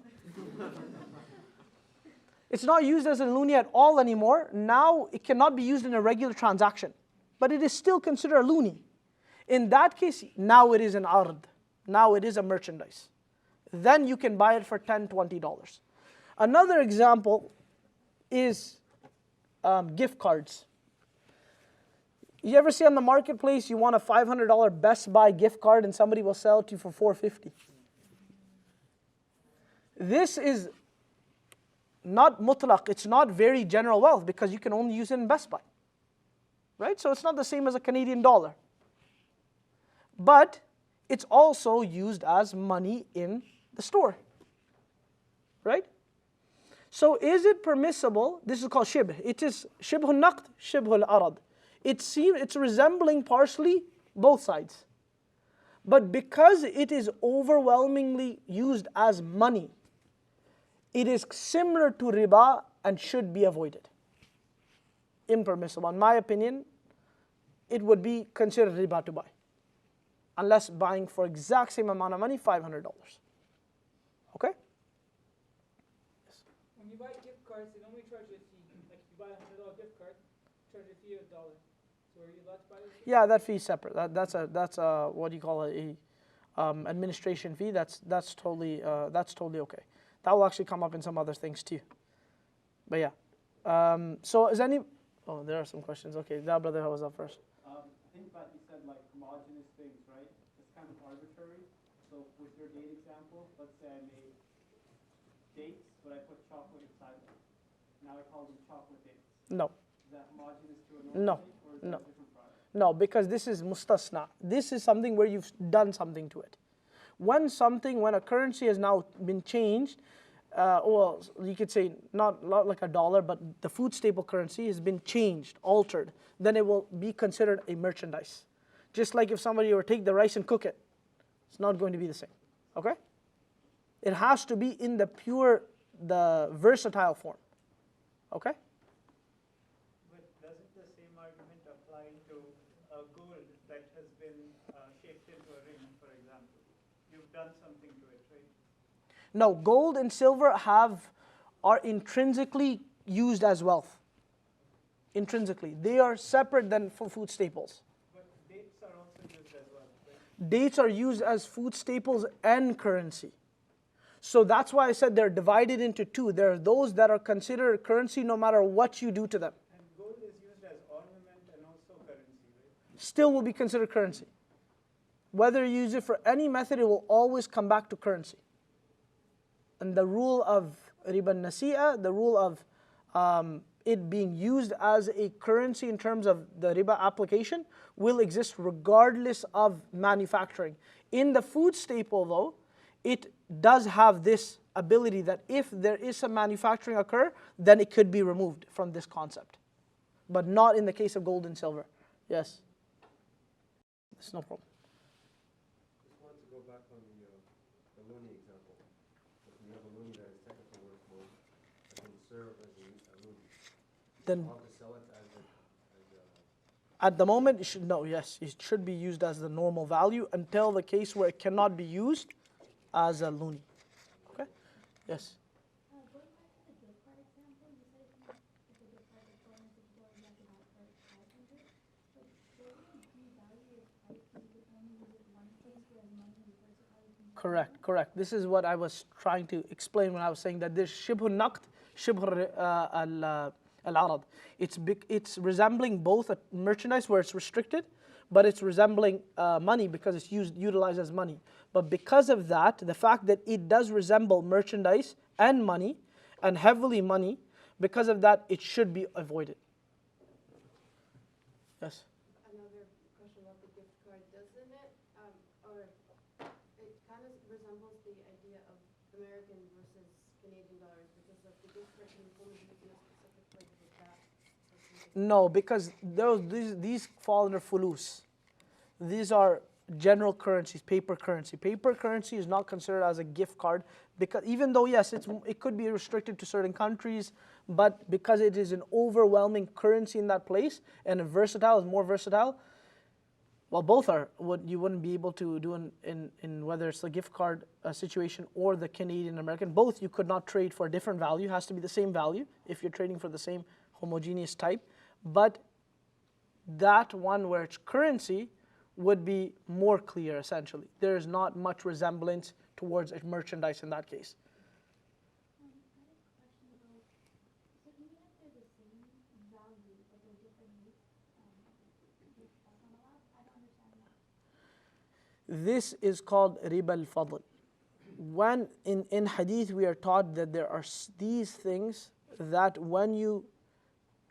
S1: It's not used as a loonie at all anymore. Now it cannot be used in a regular transaction, but it is still considered a loonie. In that case, now it is an ard. Now it is a merchandise. Then you can buy it for $10, $20. Another example is gift cards. You ever see on the marketplace you want a $500 Best Buy gift card and somebody will sell it to you for $450? This is not mutlaq, it's not very general wealth because you can only use it in Best Buy. Right? So it's not the same as a Canadian dollar. But it's also used as money in the store. Right? So is it permissible, this is called shibh, it is shibhul naqd, shibhul arad. It's resembling partially both sides. But because it is overwhelmingly used as money, it is similar to riba and should be avoided. Impermissible. In my opinion, it would be considered riba to buy. Unless buying for exact same amount of money, $500. Okay?
S6: When you buy gift cards, they normally charge you a fee. Like if you buy a $100 gift card, charge a fee of $1. So are you allowed to buy this?
S1: Yeah, that fee is separate. That's a what do you call it? Administration fee. That's totally okay. That will actually come up in some other things too. But yeah. So is any? Oh, there are some questions. Okay, that brother was up first.
S2: I think that you said like homogeneous things, right? It's kind of arbitrary. So with your date example, let's say I made dates, but I put chocolate inside them. Now I call them chocolate dates.
S1: No.
S2: Is that homogeneous to a normal date, or is that a different product?
S1: No, because this is mustasna. This is something where you've done something to it. When a currency has now been changed, well, you could say not like a dollar, but the food staple currency has been changed, altered, then it will be considered a merchandise. Just like if somebody were to take the rice and cook it, it's not going to be the same. Okay? It has to be in the versatile form. Okay?
S2: But doesn't the same argument apply to gold that has been shaped into a ring, for example? You've done something to it, right?
S1: No, gold and silver are intrinsically used as wealth. Intrinsically. They are separate than for food staples.
S2: But dates are also used as well, right?
S1: Dates are used as food staples and currency. So that's why I said they're divided into two. There are those that are considered currency no matter what you do to them.
S2: And gold is used as ornament and also currency, right?
S1: Still will be considered currency. Whether you use it for any method, it will always come back to currency. And the rule of riba nasi'a, the rule of it being used as a currency in terms of the riba application, will exist regardless of manufacturing. In the food staple though, it does have this ability that if there is some manufacturing occur, then it could be removed from this concept. But not in the case of gold and silver. Yes? It's no problem.
S7: Just wanted to go back on the loonie example. If you have a loonie that is technically worth more, that can serve as a loonie.
S1: Then
S7: I'll just sell it as a
S1: at the moment, it should be used as the normal value until the case where it cannot be used as a loonie. Okay? Yes?
S8: Going back to the gift card example, you said if a gift card is $450, you have to buy it for $500. But shouldn't it devalue its price because you can only use it one place, whereas money is versatile?
S1: Correct. This is what I was trying to explain when I was saying that there's shibhu naqd, shibhu al-arad. It's resembling both a merchandise where it's restricted, but it's resembling money because it's utilized as money. But because of that, the fact that it does resemble merchandise and money, and heavily money, because of that, it should be avoided. Yes?
S9: Another question about the gift card, doesn't it, or it kind of resembles the idea of American versus Canadian dollars because of the gift card can only be used in a specific place with that.
S1: No, because these fall under fulus. These are general currencies, paper currency. Paper currency is not considered as a gift card because even though yes, it could be restricted to certain countries, but because it is an overwhelming currency in that place and more versatile. Well, both are what you wouldn't be able to do in whether it's a gift card situation or the Canadian American. Both you could not trade for a different value. It has to be the same value if you're trading for the same homogeneous type. But that one where it's currency would be more clear essentially. There is not much resemblance towards a merchandise in that case. This is called riba al-fadl. When in hadith we are taught that there are these things that when you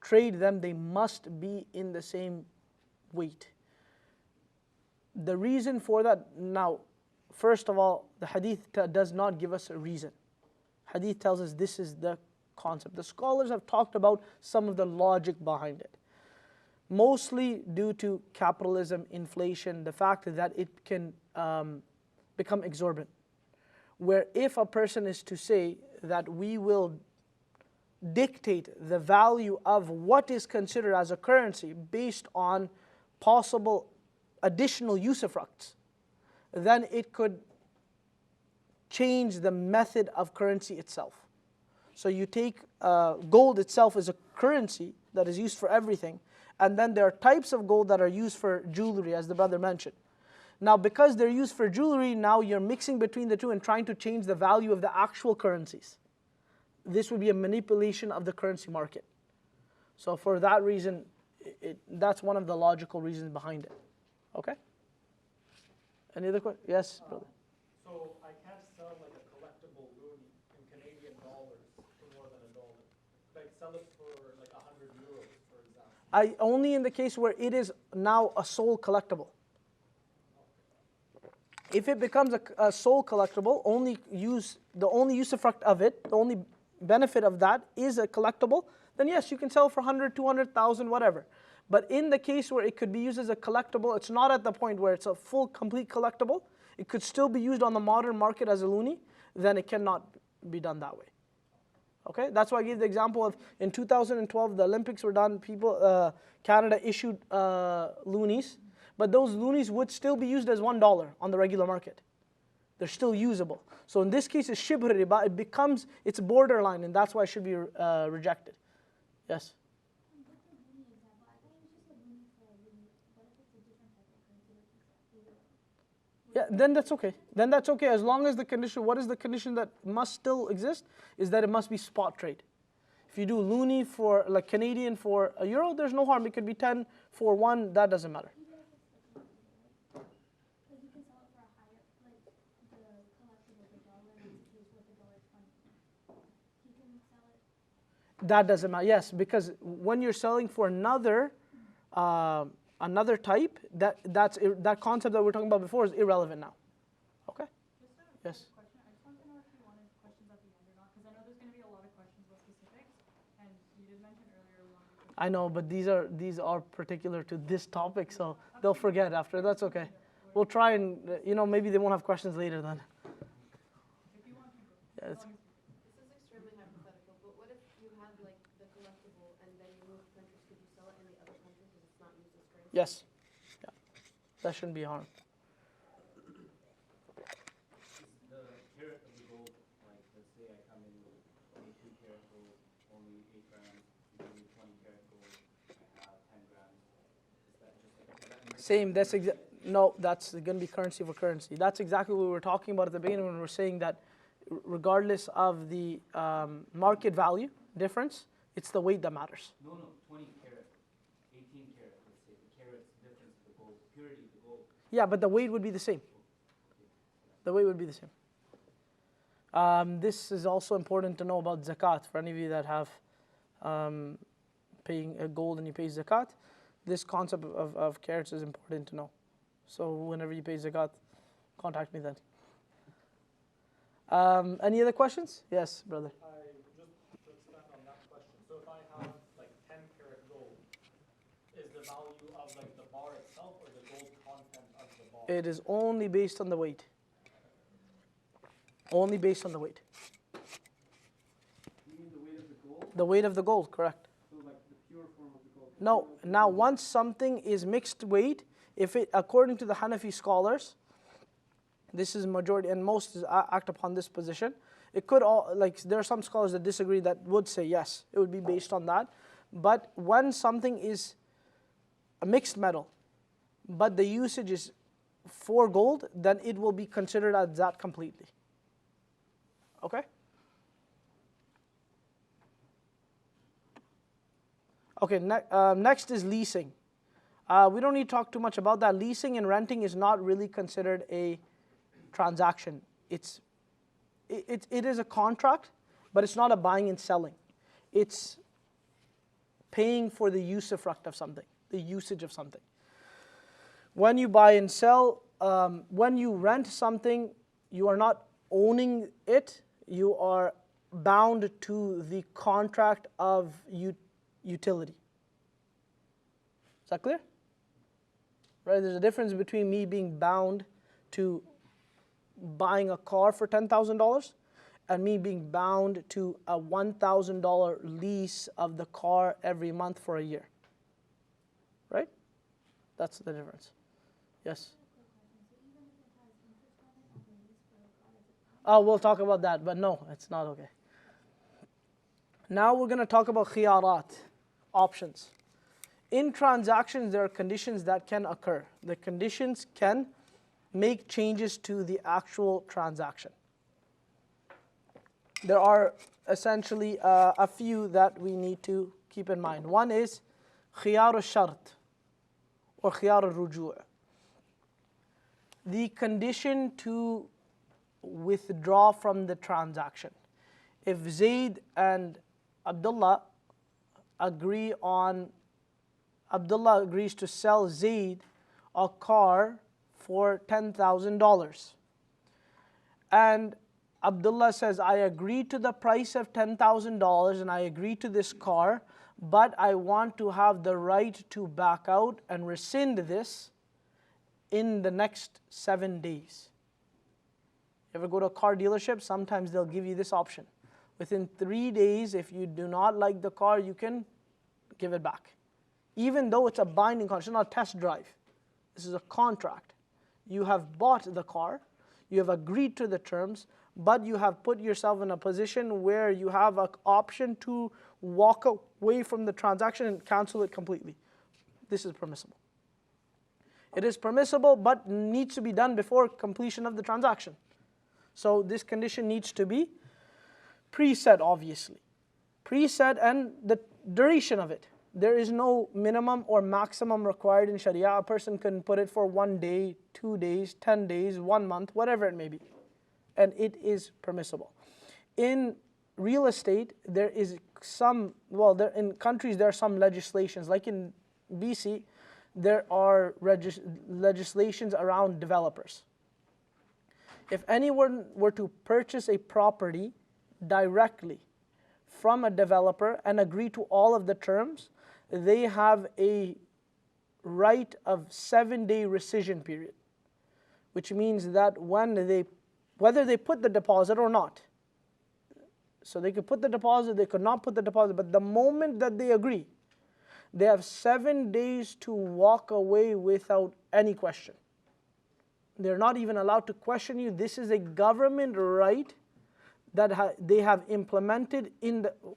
S1: trade them, they must be in the same weight. The reason for that, now, first of all, the hadith does not give us a reason. Hadith tells us this is the concept. The scholars have talked about some of the logic behind it. Mostly due to capitalism, inflation, the fact that it can become exorbitant. Where if a person is to say that we will dictate the value of what is considered as a currency based on possible additional usufructs, then it could change the method of currency itself. So you take gold itself as a currency that is used for everything, and then there are types of gold that are used for jewelry, as the brother mentioned. Now because they're used for jewelry, now you're mixing between the two and trying to change the value of the actual currencies. This would be a manipulation of the currency market. So for that reason, that's one of the logical reasons behind it. Okay? Any other questions? Yes, brother.
S10: So I can't sell like a collectible loonie in Canadian dollars for more than $1. Could I sell it for like 100 euros, for example?
S1: Only in the case where it is now a sole collectible. If it becomes a sole collectible, the only usufruct of it, the only benefit of that is a collectible, then yes, you can sell for 100, 200,000, whatever. But in the case where it could be used as a collectible, it's not at the point where it's a full, complete collectible. It could still be used on the modern market as a loonie, then it cannot be done that way. Okay, that's why I gave the example of in 2012, the Olympics were done, Canada issued loonies, but those loonies would still be used as $1 on the regular market. They're still usable. So in this case, it's shibh riba, it's borderline, and that's why it should be rejected. Yes? Yeah, then that's okay. Then that's okay as long as the condition, what is the condition that must still exist, is that it must be spot trade. If you do loonie for, like Canadian for €1, there's no harm. It could be 10 for 1, that doesn't matter. That doesn't matter, yes, because when you're selling for another type, that concept that we were talking about before is irrelevant now. Okay? Yes.
S11: I just want to know if you wanted questions at the end or not, because I know there's going to be a lot of questions about specifics, and you did mention earlier we wanted to.
S1: I know, but these are particular to this topic, so they'll forget after. That's okay. We'll try and maybe they won't have questions later then.
S11: If you want to go.
S1: Yeah,
S9: This is extremely hypothetical, but what if you had like the collectible and then you move countries? Could you sell it in the other countries if it's not used as currency?
S1: yes. Yeah. That shouldn't be harm.
S4: The carat of the gold, like let's say I come in with 22 karat gold, only 8 grams, you give me 20 karat gold, I have 10 grams. Is that just like
S1: Same, no, that's going to be currency for currency. That's exactly what we were talking about at the beginning when we were saying that regardless of the market value difference, it's the weight that matters.
S4: No, 20 karat, 18 karat, let's say, the carat's difference of the gold, purity of the gold.
S1: Yeah, but the weight would be the same. The weight would be the same. This is also important to know about zakat. For any of you that have paying gold and you pay zakat, this concept of carats is important to know. So whenever you pay zakat, contact me then. Any other questions? Yes, brother.
S10: Just to expand on that question. So if I have like 10 karat gold, is the value of like the bar itself or the gold content of the bar?
S1: It is only based on the weight. Only based on the weight.
S7: You mean the weight of the gold?
S1: The weight of the gold, correct.
S7: So like the pure form of the gold?
S1: No, now once something is mixed weight, if it, according to the Hanafi scholars, this is majority and most act upon this position. It could there are some scholars that disagree that would say yes, it would be based on that. But when something is a mixed metal, but the usage is for gold, then it will be considered as that completely. Okay? Okay, next is leasing. We don't need to talk too much about that. Leasing and renting is not really considered a transaction. It is a contract, but it's not a buying and selling. It's paying for the usufruct of something, the usage of something. When you buy and sell, when you rent something, you are not owning it, you are bound to the contract of utility. Is that clear? Right, there's a difference between me being bound to buying a car for $10,000 and me being bound to a $1,000 lease of the car every month for a year. Right? That's the difference. Yes? Oh, we'll talk about that, but no, it's not okay. Now we're going to talk about khiyarat, options. In transactions, there are conditions that can occur. The conditions can make changes to the actual transaction. There are essentially a few that we need to keep in mind. One is khiyar al-shart or khiyar al-ruju'. The condition to withdraw from the transaction. If Zayd and Abdullah agrees to sell Zayd a car for $10,000. And Abdullah says, I agree to the price of $10,000 and I agree to this car, but I want to have the right to back out and rescind this in the next 7 days. You ever go to a car dealership? Sometimes they'll give you this option. Within 3 days, if you do not like the car, you can give it back. Even though it's a binding contract, it's not a test drive. This is a contract. You have bought the car, you have agreed to the terms, but you have put yourself in a position where you have an option to walk away from the transaction and cancel it completely. This is permissible. It is permissible, but needs to be done before completion of the transaction. So this condition needs to be preset, obviously. Preset and the duration of it. There is no minimum or maximum required in Sharia. A person can put it for 1 day, 2 days, 10 days, 1 month, whatever it may be. And it is permissible. In real estate, there is some, in countries there are some legislations. Like in BC, there are legislations around developers. If anyone were to purchase a property directly from a developer and agree to all of the terms, they have a right of 7-day rescission period, which means that whether they put the deposit or not, so they could put the deposit, they could not put the deposit, but the moment that they agree, they have 7 days to walk away without any question. They're not even allowed to question you. This is a government right that they have implemented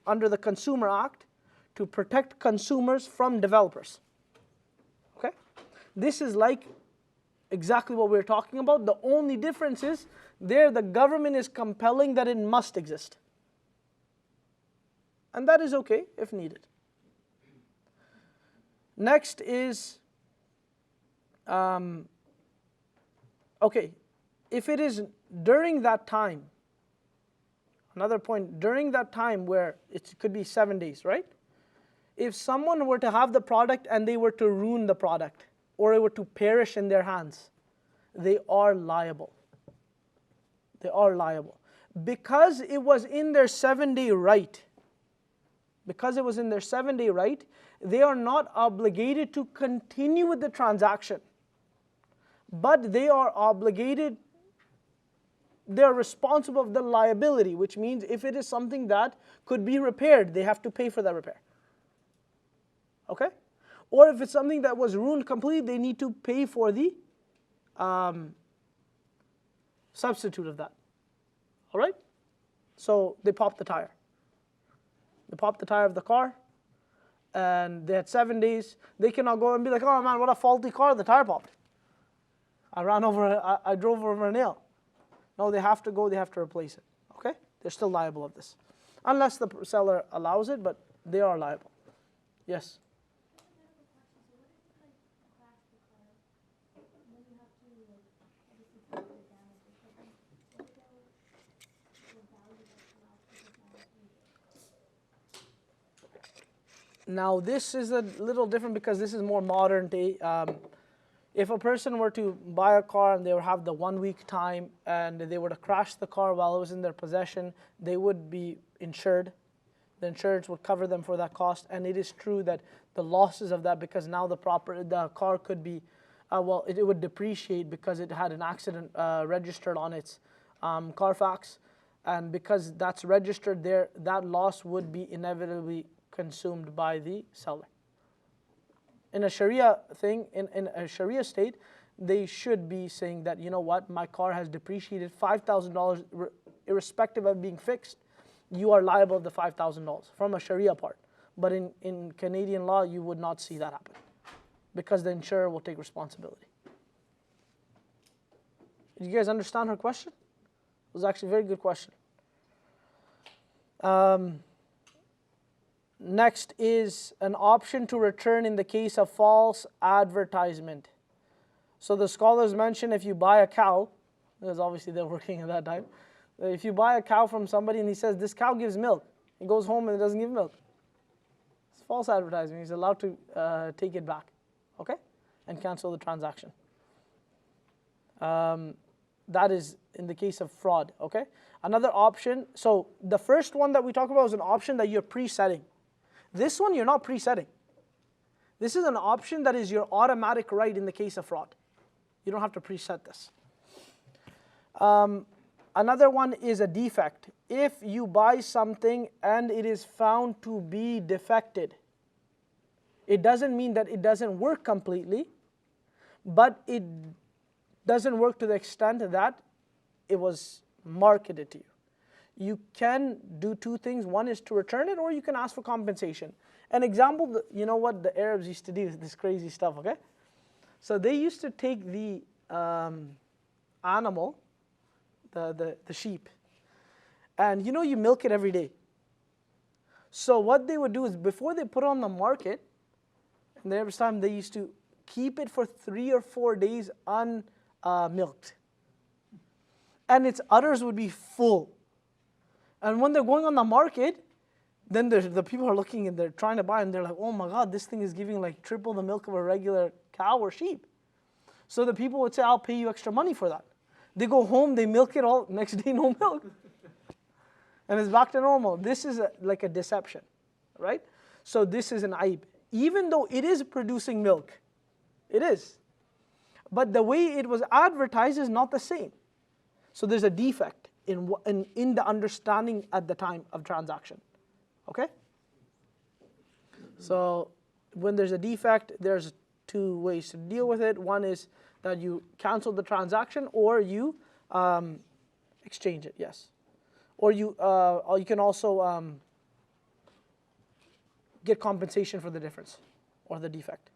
S1: under the Consumer Act to protect consumers from developers. Okay? This is like exactly what we're talking about. The only difference is there the government is compelling that it must exist. And that is okay if needed. Next is, okay, if it is during that time, another point, during that time where it could be 7 days, right? If someone were to have the product and they were to ruin the product or it were to perish in their hands, they are liable. They are liable. Because it was in their 7-day right, they are not obligated to continue with the transaction. But they are obligated, they are responsible for the liability, which means if it is something that could be repaired, they have to pay for that repair. Okay? Or if it's something that was ruined completely, they need to pay for the substitute of that. All right? So they popped the tire. They popped the tire of the car, and they had 7 days. They cannot go and be like, oh man, what a faulty car, the tire popped. I drove over a nail. No, they have to go, they have to replace it. Okay? They're still liable of this. Unless the seller allows it, but they are liable. Yes? Now this is a little different because this is more modern day. If a person were to buy a car and they would have the 1 week time and they were to crash the car while it was in their possession, they would be insured. The insurance would cover them for that cost. And it is true that the losses of that, because now the car could be, it would depreciate because it had an accident registered on its Carfax. And because that's registered there, that loss would be inevitably consumed by the seller. In a Sharia thing, in a Sharia state, they should be saying that, you know what, my car has depreciated $5,000 irrespective of being fixed. You are liable of the $5,000 from a Sharia part. But in Canadian law, you would not see that happen because the insurer will take responsibility. Did you guys understand her question? It was actually a very good question. Next is an option to return in the case of false advertisement. So the scholars mention if you buy a cow, because obviously they're working at that time, if you buy a cow from somebody and he says, this cow gives milk, he goes home and it doesn't give milk. It's false advertising. He's allowed to take it back, okay, and cancel the transaction. That is in the case of fraud, okay? Another option, so the first one that we talked about was an option that you're pre-setting. This one you're not pre-setting. This is an option that is your automatic right in the case of fraud. You don't have to preset this. Another one is a defect. If you buy something and it is found to be defected, it doesn't mean that it doesn't work completely, but it doesn't work to the extent that it was marketed to you. You can do two things. One is to return it, or you can ask for compensation. An example, you know what the Arabs used to do, this crazy stuff, okay? So they used to take the animal, the sheep, and you know you milk it every day. So what they would do is before they put it on the market, in the Arabs' time, they used to keep it for 3 or 4 days unmilked. And its udders would be full. And when they're going on the market, then the people are looking and they're trying to buy and they're like, oh my God, this thing is giving like triple the milk of a regular cow or sheep. So the people would say, I'll pay you extra money for that. They go home, they milk it all, next day no milk. And it's back to normal. This is like a deception, right? So this is an aib. Even though it is producing milk, it is. But the way it was advertised is not the same. So there's a defect in the understanding at the time of transaction. Okay? So when there's a defect, there's two ways to deal with it. One is that you cancel the transaction, or you exchange it, yes. Or you can also get compensation for the difference or the defect.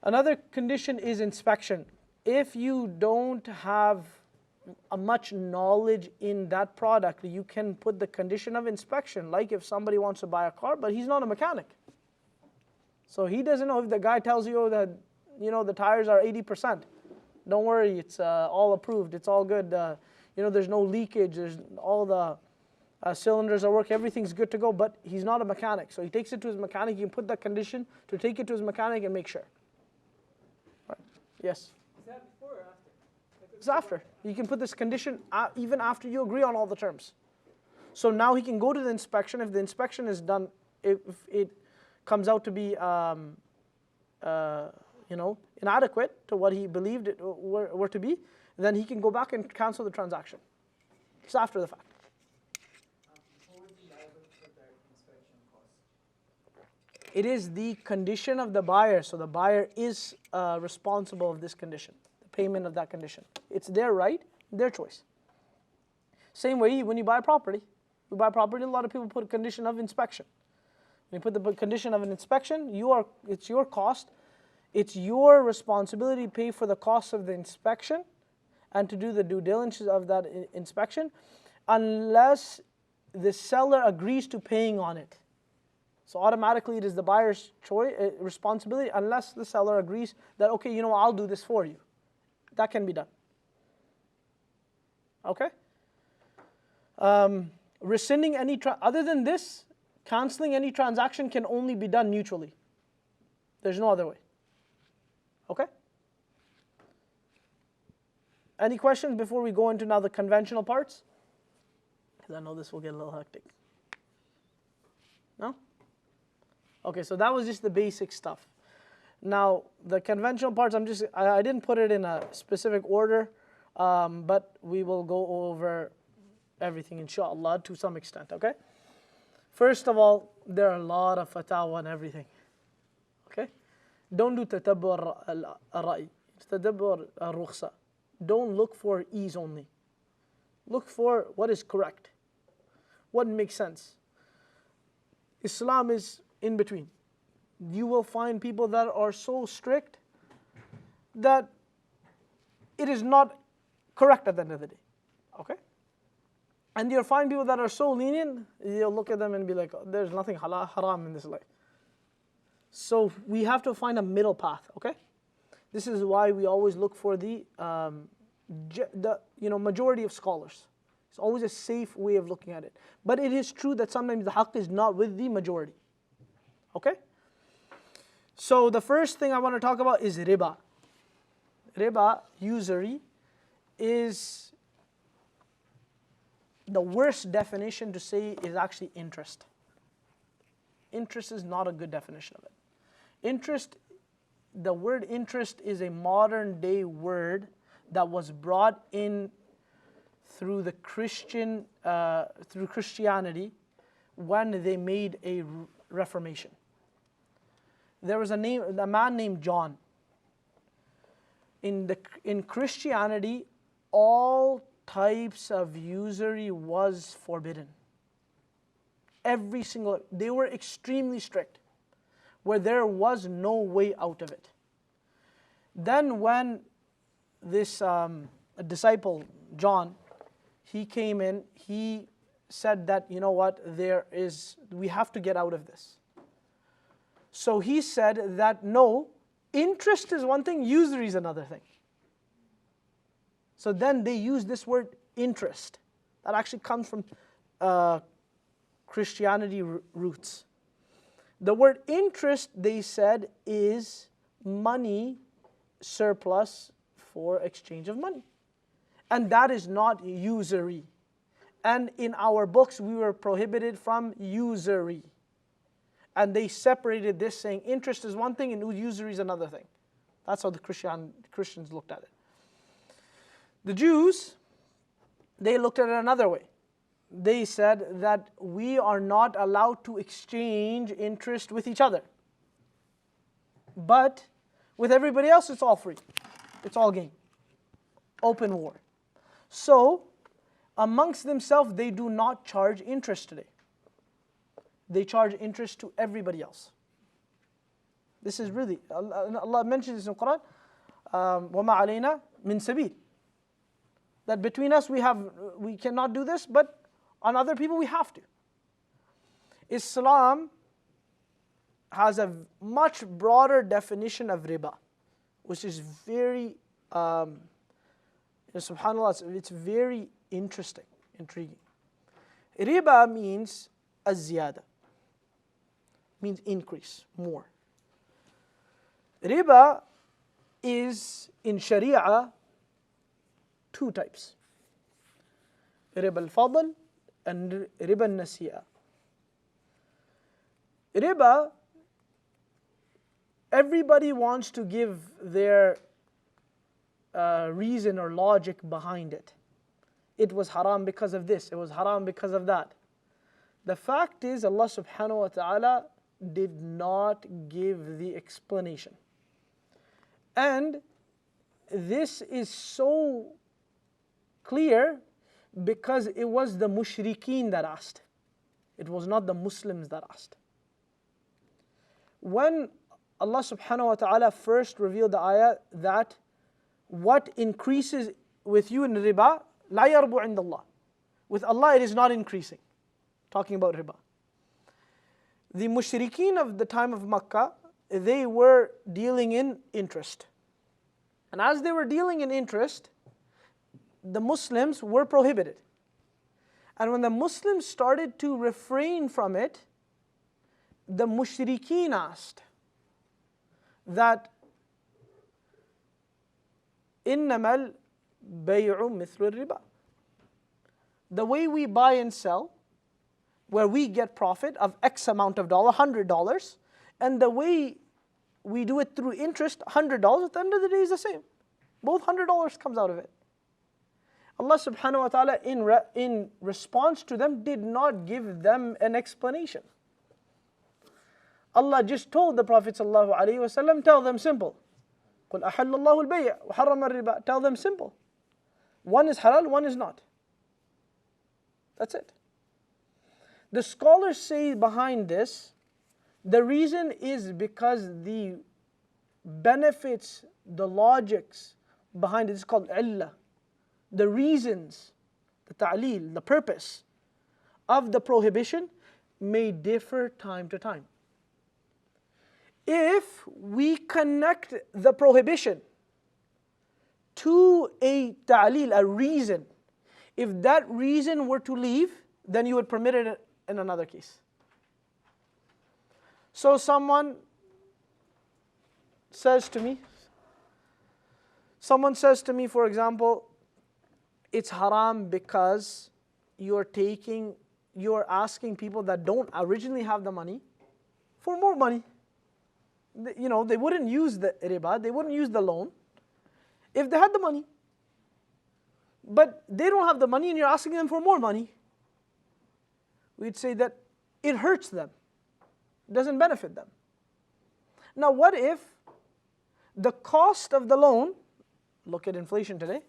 S1: Another condition is inspection. If you don't have much knowledge in that product, you can put the condition of inspection, like if somebody wants to buy a car, but he's not a mechanic. So he doesn't know. If the guy tells you that, you know, the tires are 80%, don't worry, it's all approved, it's all good, you know, there's no leakage, there's all the cylinders are working, everything's good to go, but he's not a mechanic. So he takes it to his mechanic, you can put that condition to take it to his mechanic and make sure. Right. Yes?
S6: Is that before or after?
S1: It's after. You can put this condition even after you agree on all the terms. So now he can go to the inspection. If the inspection is done, if it comes out to be you know, inadequate to what he believed it were to be, then he can go back and cancel the transaction. It's after the fact.
S6: What would be liable for that inspection cost?
S1: It is the condition of the buyer. So the buyer is responsible of this condition, the payment of that condition. It's their right, their choice. Same way when you buy property. We buy property, a lot of people put a condition of inspection. When you put the condition of an inspection, it's your cost. It's your responsibility to pay for the cost of the inspection and to do the due diligence of that inspection, unless the seller agrees to paying on it. So automatically it is the buyer's choice, responsibility, unless the seller agrees that, okay, you know, I'll do this for you. That can be done. Okay? Rescinding any, other than this, Canceling any transaction can only be done mutually. There's no other way. Okay? Any questions before we go into now the conventional parts? Because I know this will get a little hectic. No? Okay, so that was just the basic stuff. Now, the conventional parts, I didn't put it in a specific order, but we will go over everything, inshallah, to some extent, okay? First of all, there are a lot of fatawa and everything, okay? Don't do tatabbu al-ra'i, tatabbu al-rukhsa. Don't look for ease only. Look for what is correct, what makes sense. Islam is in between. You will find people that are so strict that it is not correct at the end of the day, okay? And you'll find people that are so lenient, you'll look at them and be like, oh, there's nothing halal, haram in this life. So we have to find a middle path, okay? This is why we always look for the majority of scholars. It's always a safe way of looking at it. But it is true that sometimes the haqq is not with the majority, okay? So the first thing I want to talk about is riba. Riba, usury, is the worst definition to say is actually interest. Interest is not a good definition of it. Interest, the word interest is a modern day word that was brought in through the through Christianity when they made a reformation. There was a man named John. In Christianity, all types of usury was forbidden. Every single, they were extremely strict, where there was no way out of it. Then when this disciple, John, he came in, he said that, you know what, we have to get out of this. So he said that no, interest is one thing, usury is another thing. So then they use this word interest. That actually comes from Christianity roots. The word interest, they said, is money surplus for exchange of money. And that is not usury. And in our books, we were prohibited from usury. And they separated this, saying interest is one thing and usury is another thing. That's how the Christians looked at it. The Jews, they looked at it another way. They said that we are not allowed to exchange interest with each other. But with everybody else, it's all free. It's all game. Open war. So, amongst themselves, they do not charge interest today. They charge interest to everybody else. This is really, Allah mentions this in the Quran, وَمَا عَلَيْنَا مِن سَبِيلٍ. That between us we cannot do this, but on other people we have to. Islam has a much broader definition of riba, which is very, subhanAllah, it's very interesting, intriguing. Riba means az-ziyada, means increase, more. Riba is, in Sharia, two types. Riba al-fadl and riba al-nasi'a. Riba, everybody wants to give their reason or logic behind it. It was haram because of this, it was haram because of that. The fact is, Allah subhanahu wa ta'ala did not give the explanation. And this is so clear because it was the mushrikeen that asked. It was not the Muslims that asked. When Allah subhanahu wa ta'ala first revealed the ayah that what increases with you in riba, la yarbu inda Allah. With Allah it is not increasing. Talking about riba. The mushrikeen of the time of Makkah, they were dealing in interest. And as they were dealing in interest, the Muslims were prohibited. And when the Muslims started to refrain from it, the mushrikeen asked that إِنَّمَا الْبَيْعُ مِثْلُ الرِّبَى. The way we buy and sell, where we get profit of X amount of dollar, $100, and the way we do it through interest, $100, at the end of the day is the same. Both $100 comes out of it. Allah subhanahu wa ta'ala in response to them did not give them an explanation. Allah just told the Prophet sallallahu alaihi wasallam, tell them simple. قُلْ أَحَلَّ اللَّهُ الْبَيْعَ وَحَرَّمَ الرِّبَى. Tell them simple. One is halal, one is not. That's it. The scholars say behind this, the reason is because the benefits, the logics behind it is called illah. The reasons, the ta'leel, the purpose of the prohibition may differ time to time. If we connect the prohibition to a ta'leel, a reason, if that reason were to leave, then you would permit it in another case. So someone says to me, for example, it's haram because you're asking people that don't originally have the money for more money. You know, they wouldn't use the riba, they wouldn't use the loan if they had the money. But they don't have the money and you're asking them for more money. We'd say that it hurts them, doesn't benefit them. Now what if the cost of the loan, look at inflation today,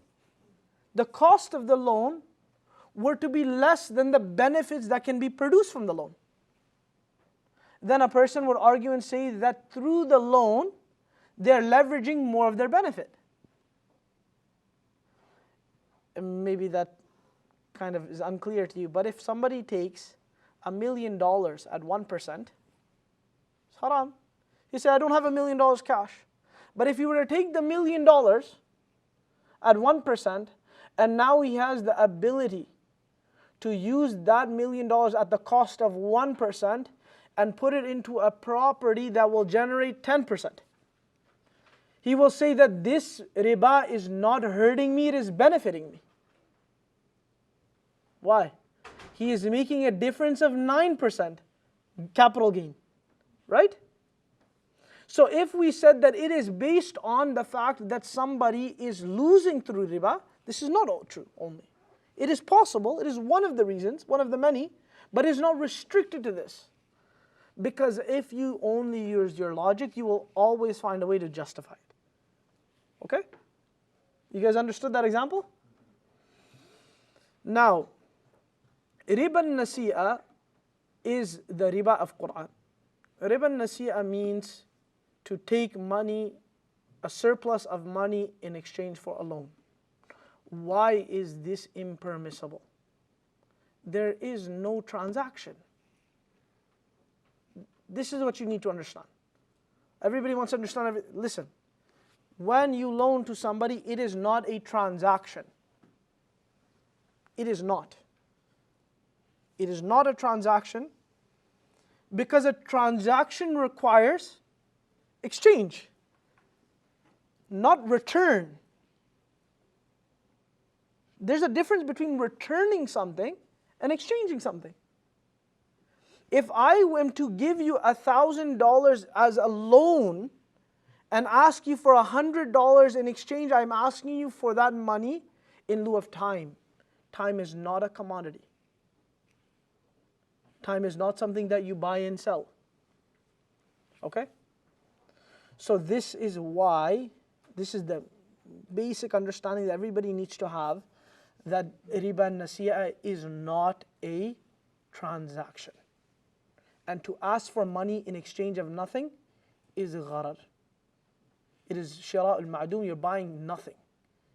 S1: the cost of the loan were to be less than the benefits that can be produced from the loan? Then a person would argue and say that through the loan, they're leveraging more of their benefit. And maybe that kind of is unclear to you, but if somebody takes $1 million at 1%, it's haram. You say, I don't have $1 million cash. But if you were to take the $1 million at 1%, and now he has the ability to use that $1 million at the cost of 1% and put it into a property that will generate 10%. He will say that this riba is not hurting me, it is benefiting me. Why? He is making a difference of 9% capital gain, right? So if we said that it is based on the fact that somebody is losing through riba, this is not all true only. It is possible, it is one of the reasons, one of the many, but it is not restricted to this. Because if you only use your logic, you will always find a way to justify it. Okay? You guys understood that example? Now, riba nasi'a is the riba of Quran. Riba nasi'a means to take money, a surplus of money in exchange for a loan. Why is this impermissible? There is no transaction. This is what you need to understand. Everybody wants to understand. Listen, when you loan to somebody, it is not a transaction. It is not. It is not a transaction because a transaction requires exchange, not return. There's a difference between returning something and exchanging something. If I am to give you $1,000 as a loan and ask you for $100 in exchange, I'm asking you for that money in lieu of time. Time is not a commodity. Time is not something that you buy and sell. Okay? So this is why, this is the basic understanding that everybody needs to have, that riba nasi'a is not a transaction. And to ask for money in exchange of nothing is gharar. It is shira al-ma'dum, you're buying nothing.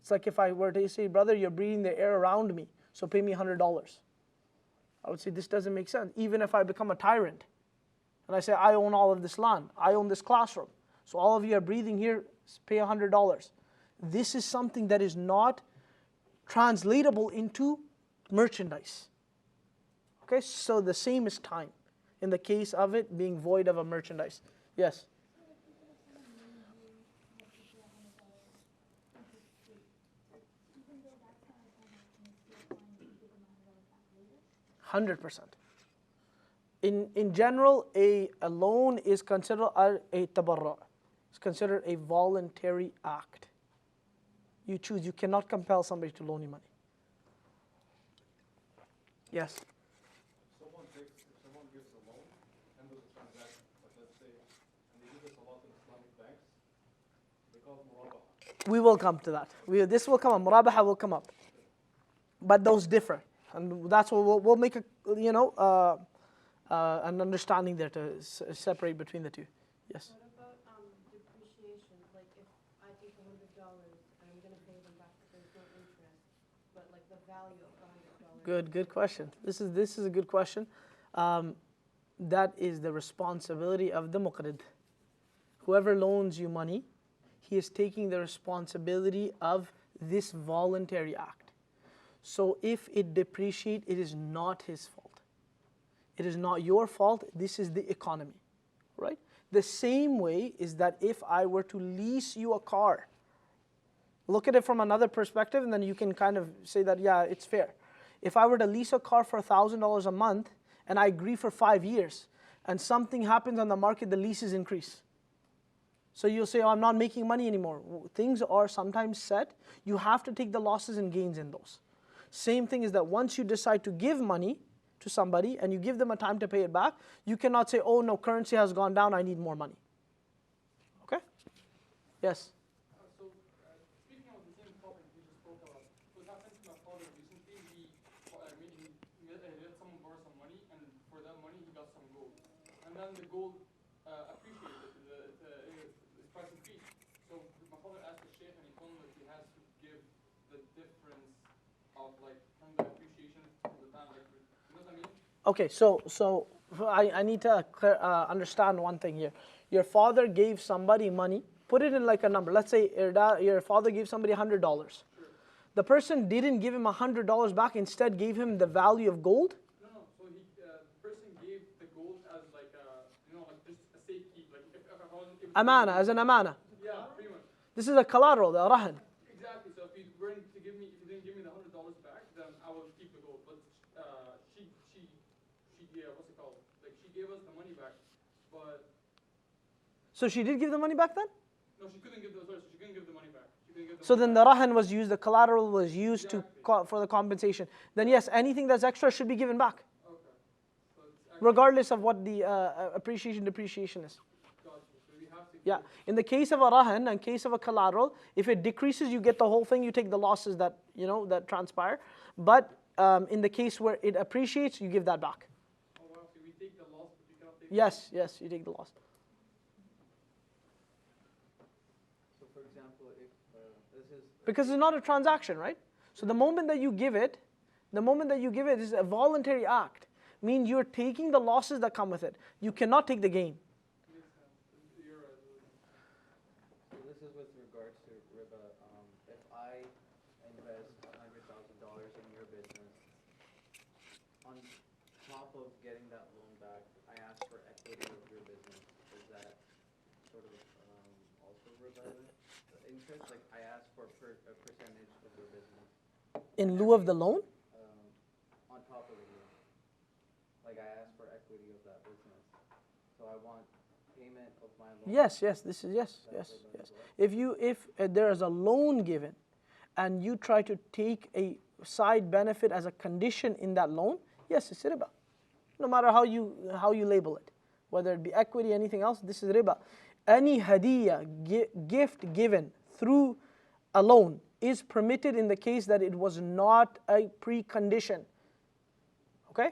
S1: It's like if I were to say, brother, you're breathing the air around me, so pay me $100. I would say, this doesn't make sense. Even if I become a tyrant, and I say, I own all of this land, I own this classroom, so all of you are breathing here, pay $100. This is something that is not translatable into merchandise. Okay, so the same is time. in the case of it being void of a merchandise. Yes?
S8: Even though that's not a transaction, it's still fine if you give them $100 back later?
S1: 100%. In general, a loan is considered a tabarra'. It's considered a voluntary act. You choose. You cannot compel somebody to loan you money. Yes?
S7: If someone gives a loan and there's a transaction, like let's say, and they do this a lot in Islamic banks, they call it murabaha.
S1: We will come to that. This will come up. Murabaha will come up. But those differ. And that's what we'll make an understanding there to separate between the two. Yes?
S9: What about depreciation? Like if I take $100 and I'm going to pay them back, but there's no interest, but like the value of the $100.
S1: Good question. This is a good question. That is the responsibility of the muqrid. Whoever loans you money, he is taking the responsibility of this voluntary act. So if it depreciates, it is not his fault. It is not your fault. This is the economy, right? The same way is that if I were to lease you a car, look at it from another perspective, and then you can kind of say that, yeah, it's fair. If I were to lease a car for $1,000 a month, and I agree for 5 years, and something happens on the market, the leases increase. So you'll say, oh, I'm not making money anymore. Things are sometimes set. You have to take the losses and gains in those. Same thing is that once you decide to give money to somebody and you give them a time to pay it back, you cannot say, oh no, currency has gone down, I need more money. Okay? Yes?
S12: So, speaking of the same topic we just spoke about, what happened to my father recently, he let someone borrow some money, and for that money he got some gold. And then the gold appreciated, its price increased. So my father asked the sheikh, and he told him that he has to give the difference of like from the appreciation to the time, like, you know what I mean?
S1: Okay, so I need to understand one thing here. Your father gave somebody money, put it in like a number. Let's say your father gave somebody $100.
S12: Sure.
S1: The person didn't give him $100 back, instead gave him the value of gold.
S12: No. So the person gave the gold as like like just a safekeep. Like if I wasn't able to
S1: Amana, as an amana.
S12: Yeah, pretty much.
S1: This is a collateral, the rahan.
S12: Exactly. So if you weren't to give me, if you didn't give me the $100 back, then I will keep the gold. But she what's it called? Like she gave us the money back, but
S1: So she did give the money back then?
S12: no, she couldn't give the money back. She couldn't give the
S1: So
S12: money
S1: then the
S12: back.
S1: rahan was used, the collateral was used for the compensation. Then yes, anything that's extra should be given back,
S12: Okay. So it's actually
S1: regardless of what the depreciation is.
S12: got you. So we have to.
S1: Yeah, in the case of a rahan and case of a collateral, if it decreases, you get the whole thing. You take the losses that that transpire. But in the case where it appreciates, you give that back.
S12: Oh wow. So we take the loss, but you cannot take.
S1: Yes, you take the loss.
S3: So for example, if this is
S1: Because it's not a transaction, right? So the moment that you give it is a voluntary act. Means you're taking the losses that come with it. You cannot take the gain.
S12: Makes sense. You're right.
S3: So this is with regards to riba. If I invest $100,000 in your business, on top of getting that loan back, I ask for equity of your business. Is that sort of also riba? The interest, like I ask for a percentage of your business
S1: In lieu of the loan?
S3: on top of the loan. Like I ask for equity of that business. So I want payment of my loan.
S1: Yes. This is yes. If there is a loan given, and you try to take a side benefit as a condition in that loan, yes, it's riba. No matter how you label it, whether it be equity, anything else, this is riba. Any hadiyah, gift given through a loan is permitted in the case that it was not a precondition. Okay?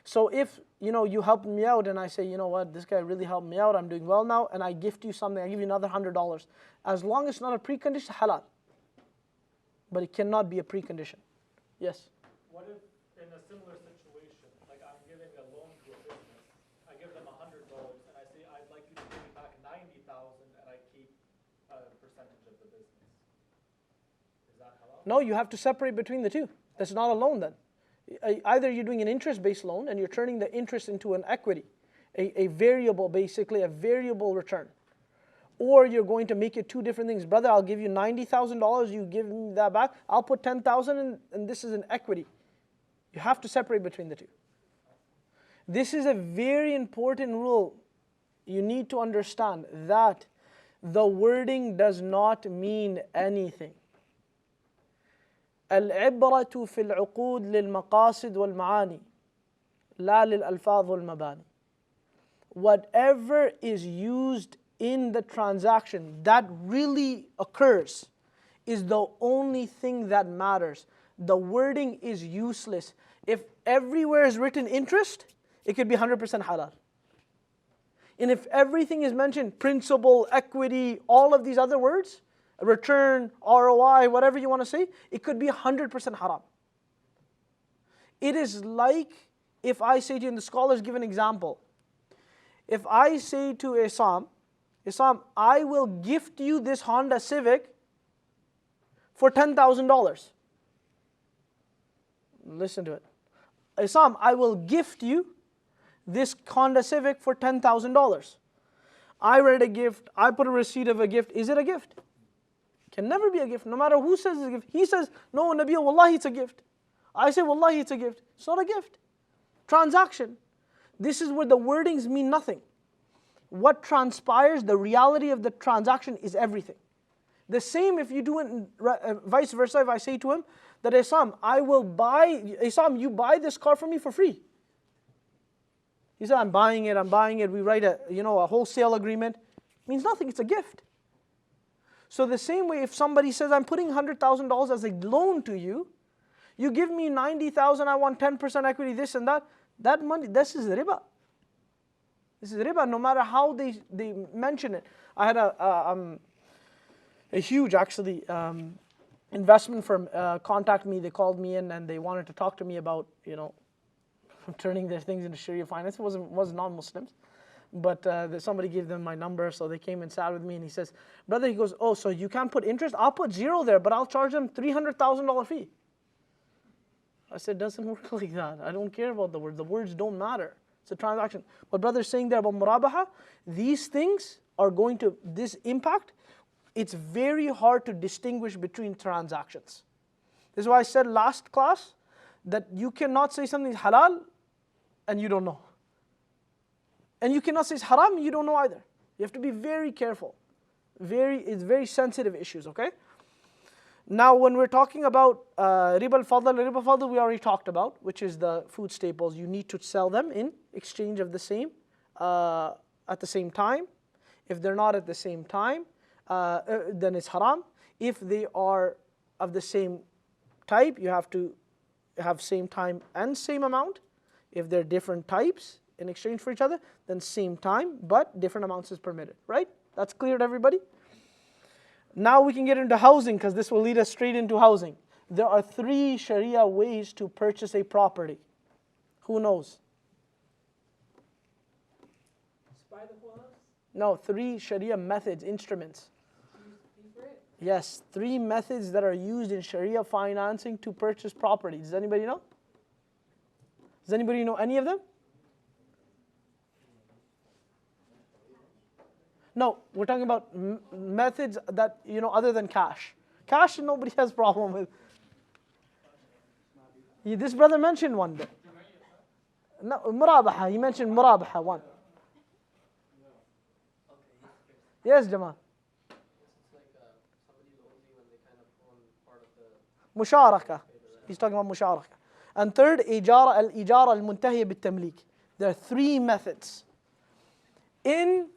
S1: So if you helped me out and I say, you know what, this guy really helped me out, I'm doing well now, and I gift you something, I give you another $100. As long as it's not a precondition, halal. But it cannot be a precondition. Yes?
S10: What if in a similar situation, like I'm giving a loan to a business, I give them $100 and I say I'd like you to give me back $90,000 and I keep a percentage of the business. Is that halal?
S1: No, you have to separate between the two. That's not a loan then. Either you're doing an interest-based loan and you're turning the interest into an equity, a variable, basically a variable return. Or you're going to make it two different things. Brother, I'll give you $90,000, you give me that back. I'll put 10,000 and this is an equity. You have to separate between the two. This is a very important rule. You need to understand that the wording does not mean anything. العبرة في العقود للمقاصد والمعاني لا للألفاظ والمباني. Whatever is used in the transaction that really occurs is the only thing that matters. The wording is useless. If everywhere is written interest, it could be 100% halal. And if everything is mentioned, principal, equity, all of these other words, return, ROI, whatever you want to say, it could be 100% haram. It is like if I say to you, and the scholars give an example, if I say to Aasim, I will gift you this Honda Civic for $10,000. Listen to it. Aasim, I will gift you this Honda Civic for $10,000. I read a gift, I put a receipt of a gift. Is it a gift? Can never be a gift, no matter who says it's a gift. He says, no, Nabil, wallahi it's a gift. I say, wallahi it's a gift. It's not a gift. Transaction. This is where the wordings mean nothing. What transpires, the reality of the transaction is everything. The same if you do it vice versa, if I say to him that Aasim, you buy this car for me for free. He said, I'm buying it. We write a wholesale agreement. It means nothing, it's a gift. So the same way, if somebody says, I'm putting $100,000 as a loan to you, you give me 90,000, I want 10% equity, this and that money, this is riba. This is riba, no matter how they mention it. I had a huge, actually, investment firm contact me. They called me in and they wanted to talk to me about, turning their things into Sharia finance. It was non-Muslims. But somebody gave them my number, so they came and sat with me, and he says, brother, he goes, oh, so you can't put interest? I'll put zero there, but I'll charge them $300,000 fee. I said, it doesn't work like that. I don't care about the words. The words don't matter. It's a transaction. What brother's saying there about murabaha, these things are going to, this impact, it's very hard to distinguish between transactions. This is why I said last class that you cannot say something is halal and you don't know. And you cannot say it's haram, you don't know either. You have to be very careful. It's very sensitive issues, okay? Now when we're talking about riba al-fadl, we already talked about, which is the food staples. You need to sell them in exchange of the same, at the same time. If they're not at the same time, then it's haram. If they are of the same type, you have to have same time and same amount. If they're different types, in exchange for each other, then same time, but different amounts is permitted, right? That's clear to everybody? Now we can get into housing, because this will lead us straight into housing. There are 3 Sharia ways to purchase a property. Who knows?
S6: Just buy the whole house?
S1: No, 3 Sharia methods, instruments.
S6: Pay for it?
S1: Yes, 3 methods that are used in Sharia financing to purchase property. Does anybody know? Does anybody know any of them? No, we're talking about methods that, other than cash. Cash, nobody has problem with. This brother mentioned one day. No, murabaha, he mentioned murabaha, one. Yes, Jamal. Musharaka. He's talking about musharaka. And third, al-ijara al-muntahiya bit-tamlik. There are 3 methods. In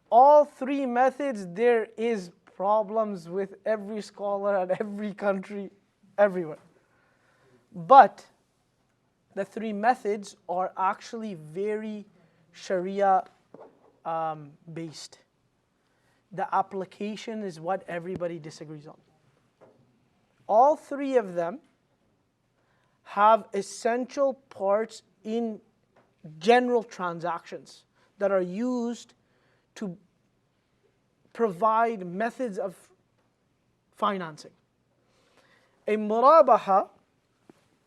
S1: all 3 methods, there is problems with every scholar and every country, everywhere. But the 3 methods are actually very Sharia based. The application is what everybody disagrees on. All 3 of them have essential parts in general transactions that are used to provide methods of financing. A murabaha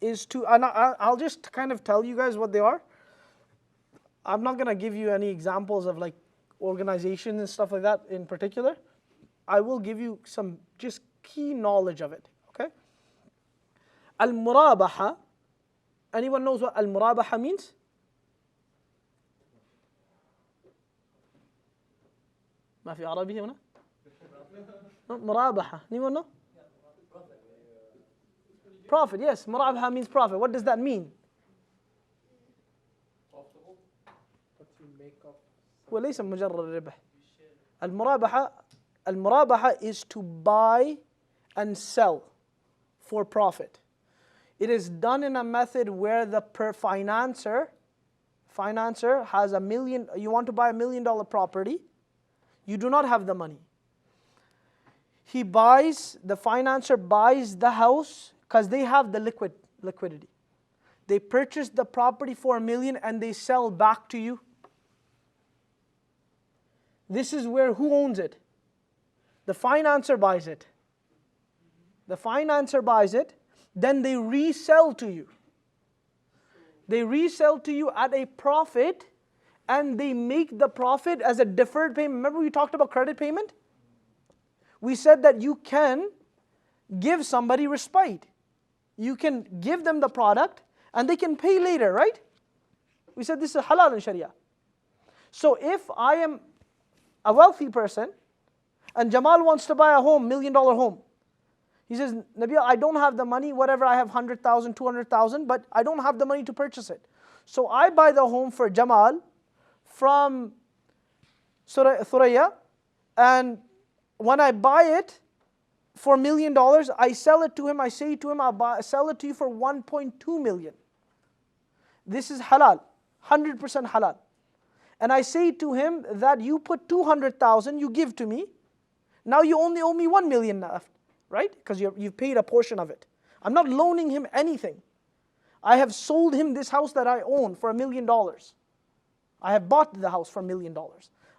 S1: is to, and I'll just kind of tell you guys what they are. I'm not going to give you any examples of like organizations and stuff like that in particular. I will give you some just key knowledge of it, okay? Al-murabaha. Anyone knows what al-murabaha means? ما في عربي هنا؟ مرابحة. Anyone know? Profit, yes. Murabaha means profit. What does that mean?
S5: What you make up.
S1: وليس مجرد الربح. المرابحة is to buy and sell for profit. It is done in a method where the financer has $1 million. You want to buy $1 million property. You do not have the money. The financer buys the house because they have the liquidity. They purchase the property for $1 million and they sell back to you. This is where who owns it? The financer buys it. The financer buys it, then they resell to you. They resell to you at a profit, and they make the profit as a deferred payment. Remember we talked about credit payment? We said that you can give somebody respite. You can give them the product and they can pay later, right? We said this is halal in Sharia. So if I am a wealthy person and Jamal wants to buy a home, $1 million home. He says, Nabil, I don't have the money, whatever, I have 100,000, 200,000, but I don't have the money to purchase it. So I buy the home for Jamal from Thuraya, and when I buy it for $1 million, I sell it to him, I say to him, I'll sell it to you for 1.2 million. This is halal, 100% halal. And I say to him that you put 200,000, you give to me, now you only owe me 1 million left, right? Because you've paid a portion of it. I'm not loaning him anything. I have sold him this house that I own for $1 million. I have bought the house for $1 million.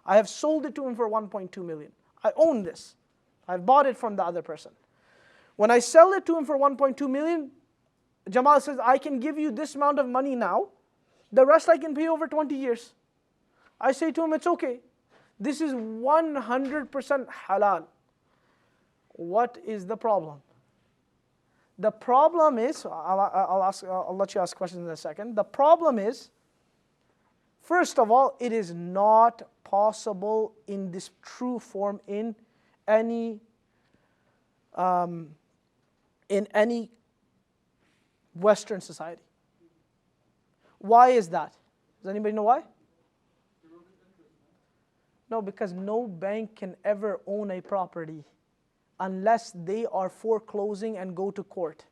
S1: I have sold it to him for 1.2 million. I own this. I've bought it from the other person. When I sell it to him for 1.2 million, Jamal says, I can give you this amount of money now. The rest I can pay over 20 years. I say to him, it's okay. This is 100% halal. What is the problem? The problem is, I'll let you ask questions in a second. The problem is, first of all, it is not possible in this true form in any Western society. Why is that? Does anybody know why? No, because no bank can ever own a property unless they are foreclosing and go to court.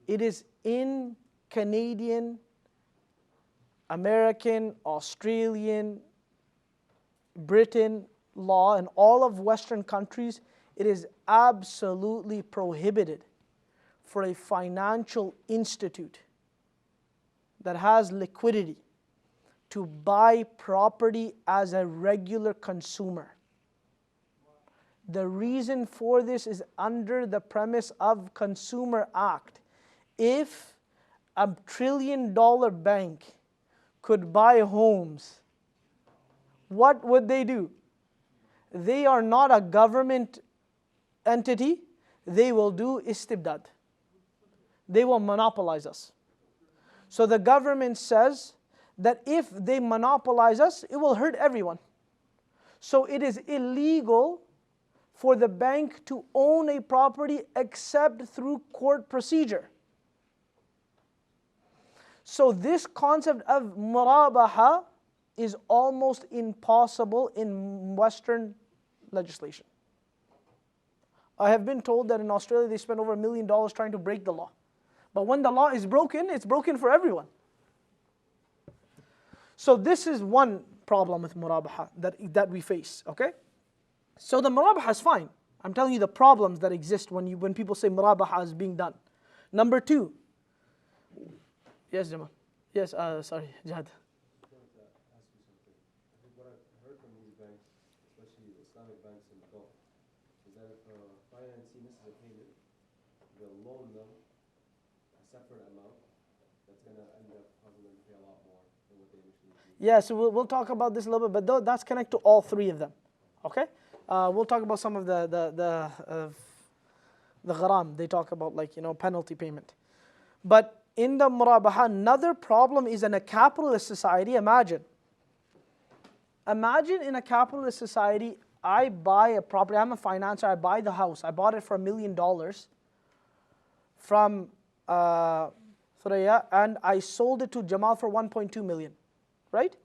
S1: It is in Canadian, American, Australian, Britain law, and all of Western countries, it is absolutely prohibited for a financial institute that has liquidity to buy property as a regular consumer. The reason for this is under the premise of Consumer Act. If $1 trillion bank could buy homes, what would they do? They are not a government entity. They will do istibdad. They will monopolize us. So the government says that if they monopolize us, it will hurt everyone. So it is illegal for the bank to own a property except through court procedure. So this concept of murabaha is almost impossible in Western legislation. I have been told that in Australia they spend over $1 million trying to break the law. But when the law is broken, it's broken for everyone. So this is one problem with murabaha that we face, okay? So the murabaha is fine. I'm telling you the problems that exist when people say murabaha is being done. Number two. Yes, Jamal. Yes, sorry, Jihad.
S13: I wanted to ask you something. I think what I've heard from these banks, especially Islamic banks in the Gulf, is that if a financee misses a payment, they'll loan them a separate amount that's going to end up causing them to pay a lot more than what they initially agreed.
S1: Yeah, so we'll talk about this a little bit, but that's connected to all three of them. Okay, we'll talk about some of the gharam. They talk about, like, penalty payment. But in the murabaha, another problem is in a capitalist society. Imagine in a capitalist society, I buy a property. I'm a financer. I buy the house. I bought it for $1 million from Thuraya, and I sold it to Jamal for 1.2 million, right?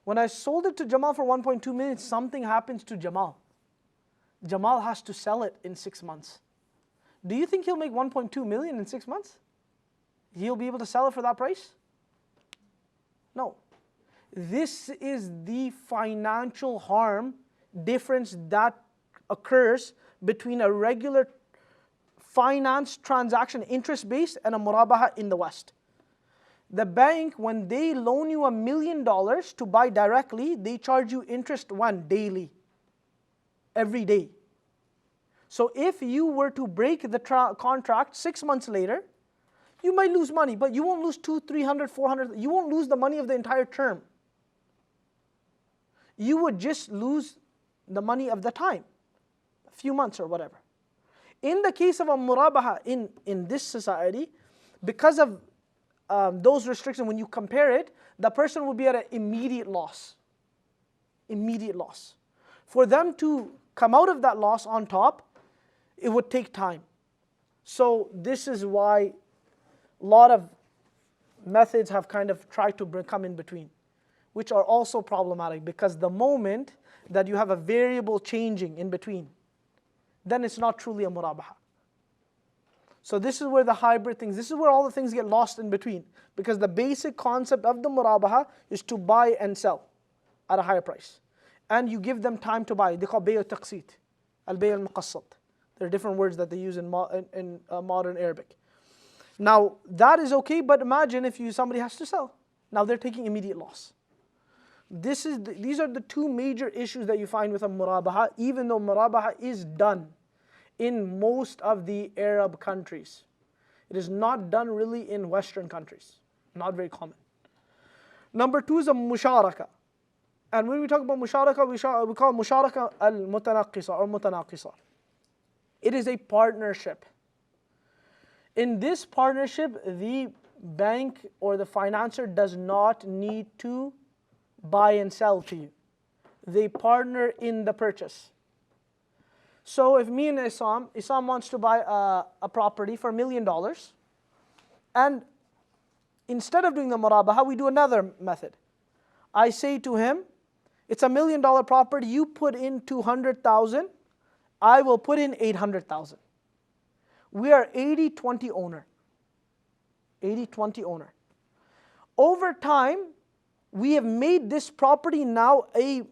S1: When I sold it to Jamal for 1.2 million, something happens to Jamal. Jamal has to sell it in 6 months. Do you think he'll make 1.2 million in 6 months? He'll be able to sell it for that price? No. This is the financial harm difference that occurs between a regular finance transaction, interest-based, and a murabaha in the West. The bank, when they loan you $1 million to buy directly, they charge you interest daily, every day. So if you were to break the contract 6 months later, you might lose money, but you won't lose 200, 300, 400. You won't lose the money of the entire term. You would just lose the money of the time, a few months or whatever. In the case of a murabaha in this society, because of those restrictions, when you compare it, the person will be at an immediate loss. Immediate loss. For them to come out of that loss on top, it would take time. So this is why a lot of methods have kind of tried to come in between, which are also problematic, because the moment that you have a variable changing in between, then it's not truly a murabaha. So this is where the hybrid things, this is where all the things get lost in between, because the basic concept of the murabaha is to buy and sell at a higher price. And you give them time to buy. They call bay al-taqsit, al-bay al-muqassat. There are different words that they use in modern Arabic. Now, that is okay, but imagine if somebody has to sell. Now they're taking immediate loss. These are the two major issues that you find with a murabaha, even though murabaha is done in most of the Arab countries. It is not done really in Western countries. Not very common. Number two is a musharaka. And when we talk about musharaka, we call musharaka al-mutanaqisa or mutanaqisa. It is a partnership. In this partnership, the bank or the financer does not need to buy and sell to you. They partner in the purchase. So if me and Isam wants to buy a property for $1 million, and instead of doing the murabaha, we do another method. I say to him, it's $1 million property, you put in 200,000, I will put in 800,000. We are 80-20 owner. 80-20 owner. Over time, we have made this property now a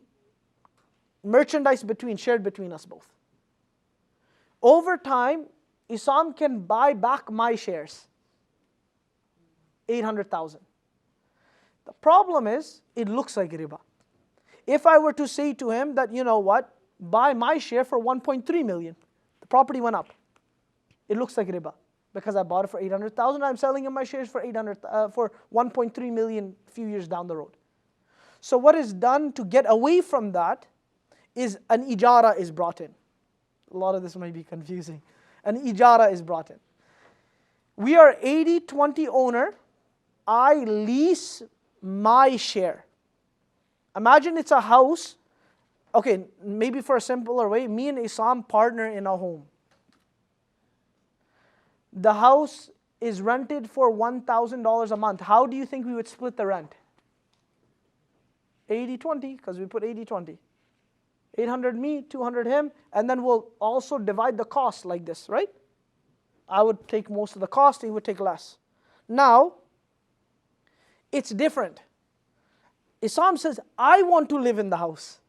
S1: merchandise shared between us both. Over time, Isam can buy back my shares, 800,000. The problem is, it looks like riba. If I were to say to him that, you know what, buy my share for 1.3 million, the property went up. It looks like riba, because I bought it for 800,000, I'm selling him my shares for 1.3 million a few years down the road. So what is done to get away from that is an ijara is brought in. A lot of this might be confusing. An ijara is brought in. We are 80-20 owner. I lease my share. Imagine it's a house. Okay, maybe for a simpler way, me and Isam partner in a home. The house is rented for $1,000 a month. How do you think we would split the rent? 80-20, because we put 80-20. 800 me, 200 him, and then we'll also divide the cost like this, right? I would take most of the cost, he would take less. Now, it's different. Isam says, I want to live in the house.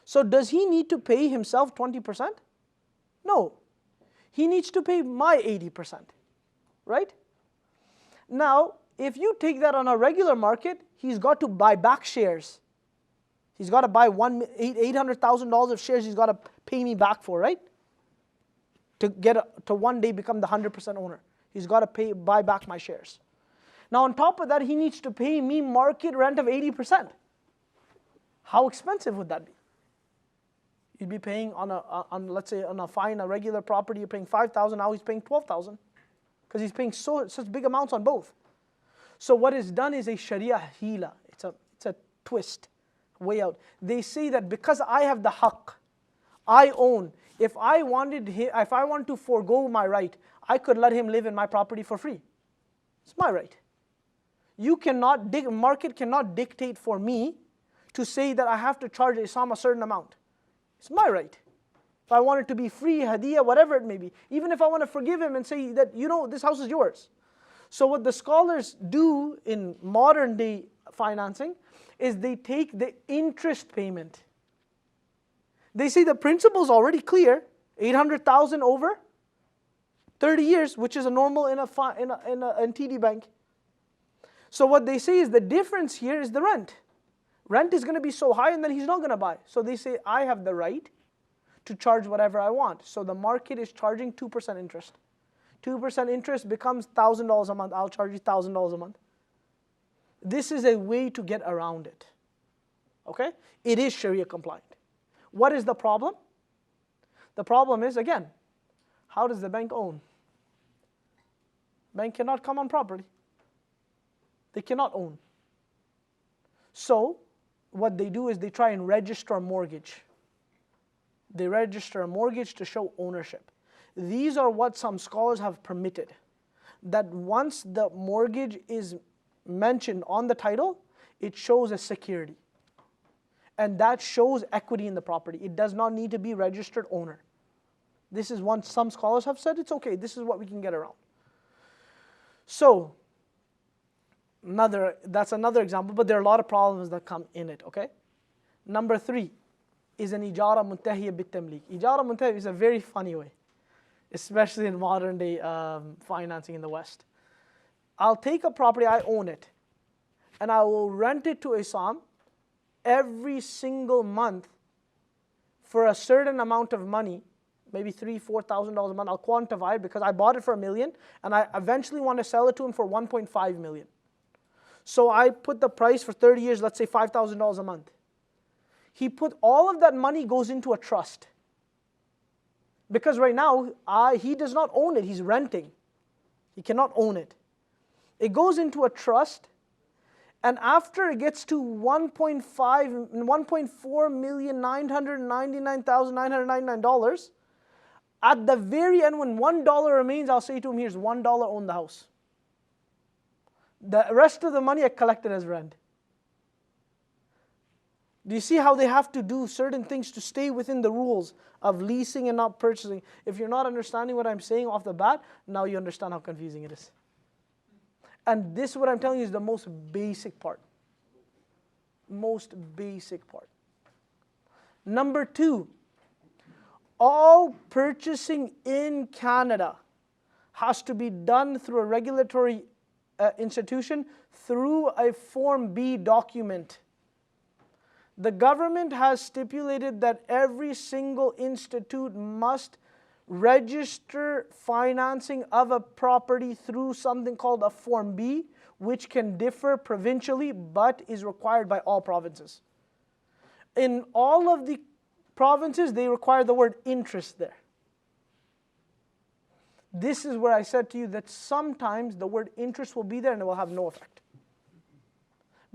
S1: So does he need to pay himself 20%? No. He needs to pay my 80%, right? Now, if you take that on a regular market, he's got to buy back shares. He's got to buy $800,000 of shares he's got to pay me back for, right? To one day become the 100% owner. He's got to buy back my shares. Now on top of that, he needs to pay me market rent of 80%. How expensive would that be? You'd be paying let's say on a regular property, you're paying 5,000, now he's paying 12,000. Because he's paying such big amounts on both. So what is done is a Sharia hila. It's a twist, way out. They say that because I have the haqq, I own. If I want to forego my right, I could let him live in my property for free. It's my right. Market cannot dictate for me to say that I have to charge Isam a certain amount. It's my right. If I want it to be free, hadiyah, whatever it may be. Even if I want to forgive him and say that, this house is yours. So what the scholars do in modern day financing is they take the interest payment. They say the principle is already clear, 800,000 over 30 years, which is a normal in TD bank. So what they say is the difference here is the rent. Rent is going to be so high and then he's not going to buy. So they say, I have the right to charge whatever I want. So the market is charging 2% interest. 2% interest becomes $1,000 a month. I'll charge you $1,000 a month. This is a way to get around it. Okay? It is Sharia compliant. What is the problem? The problem is, again, how does the bank own? Bank cannot come on property. They cannot own. So what they do is they try and register a mortgage. They register a mortgage to show ownership. These are what some scholars have permitted. That once the mortgage is mentioned on the title, it shows a security. And that shows equity in the property. It does not need to be registered owner. This is one some scholars have said it's okay. This is what we can get around. So, that's another example, but there are a lot of problems that come in it, okay? Number 3 is an ijara muntahiya bit-tamlik. Ijara muntahiya is a very funny way, especially in modern day financing in the West. I'll take a property, I own it, and I will rent it to Isam every single month for a certain amount of money, maybe $3,000-4,000 a month. I'll quantify it because I bought it for $1 million and I eventually want to sell it to him for $1.5 million. So I put the price for 30 years, let's say $5,000 a month. He put all of that money goes into a trust. Because right now, he does not own it, he's renting. He cannot own it. It goes into a trust, and after it gets to $1.4,999,999, at the very end, when $1 remains, I'll say to him, here's $1, own the house. The rest of the money I collected as rent. Do you see how they have to do certain things to stay within the rules of leasing and not purchasing? If you're not understanding what I'm saying off the bat, now you understand how confusing it is. And this, what I'm telling you, is the most basic part. Most basic part. Number 2, all purchasing in Canada has to be done through a regulatory institution through a Form B document. The government has stipulated that every single institute must register financing of a property through something called a Form B, which can differ provincially but is required by all provinces. In all of the provinces, they require the word interest there. This is where I said to you that sometimes the word interest will be there and it will have no effect.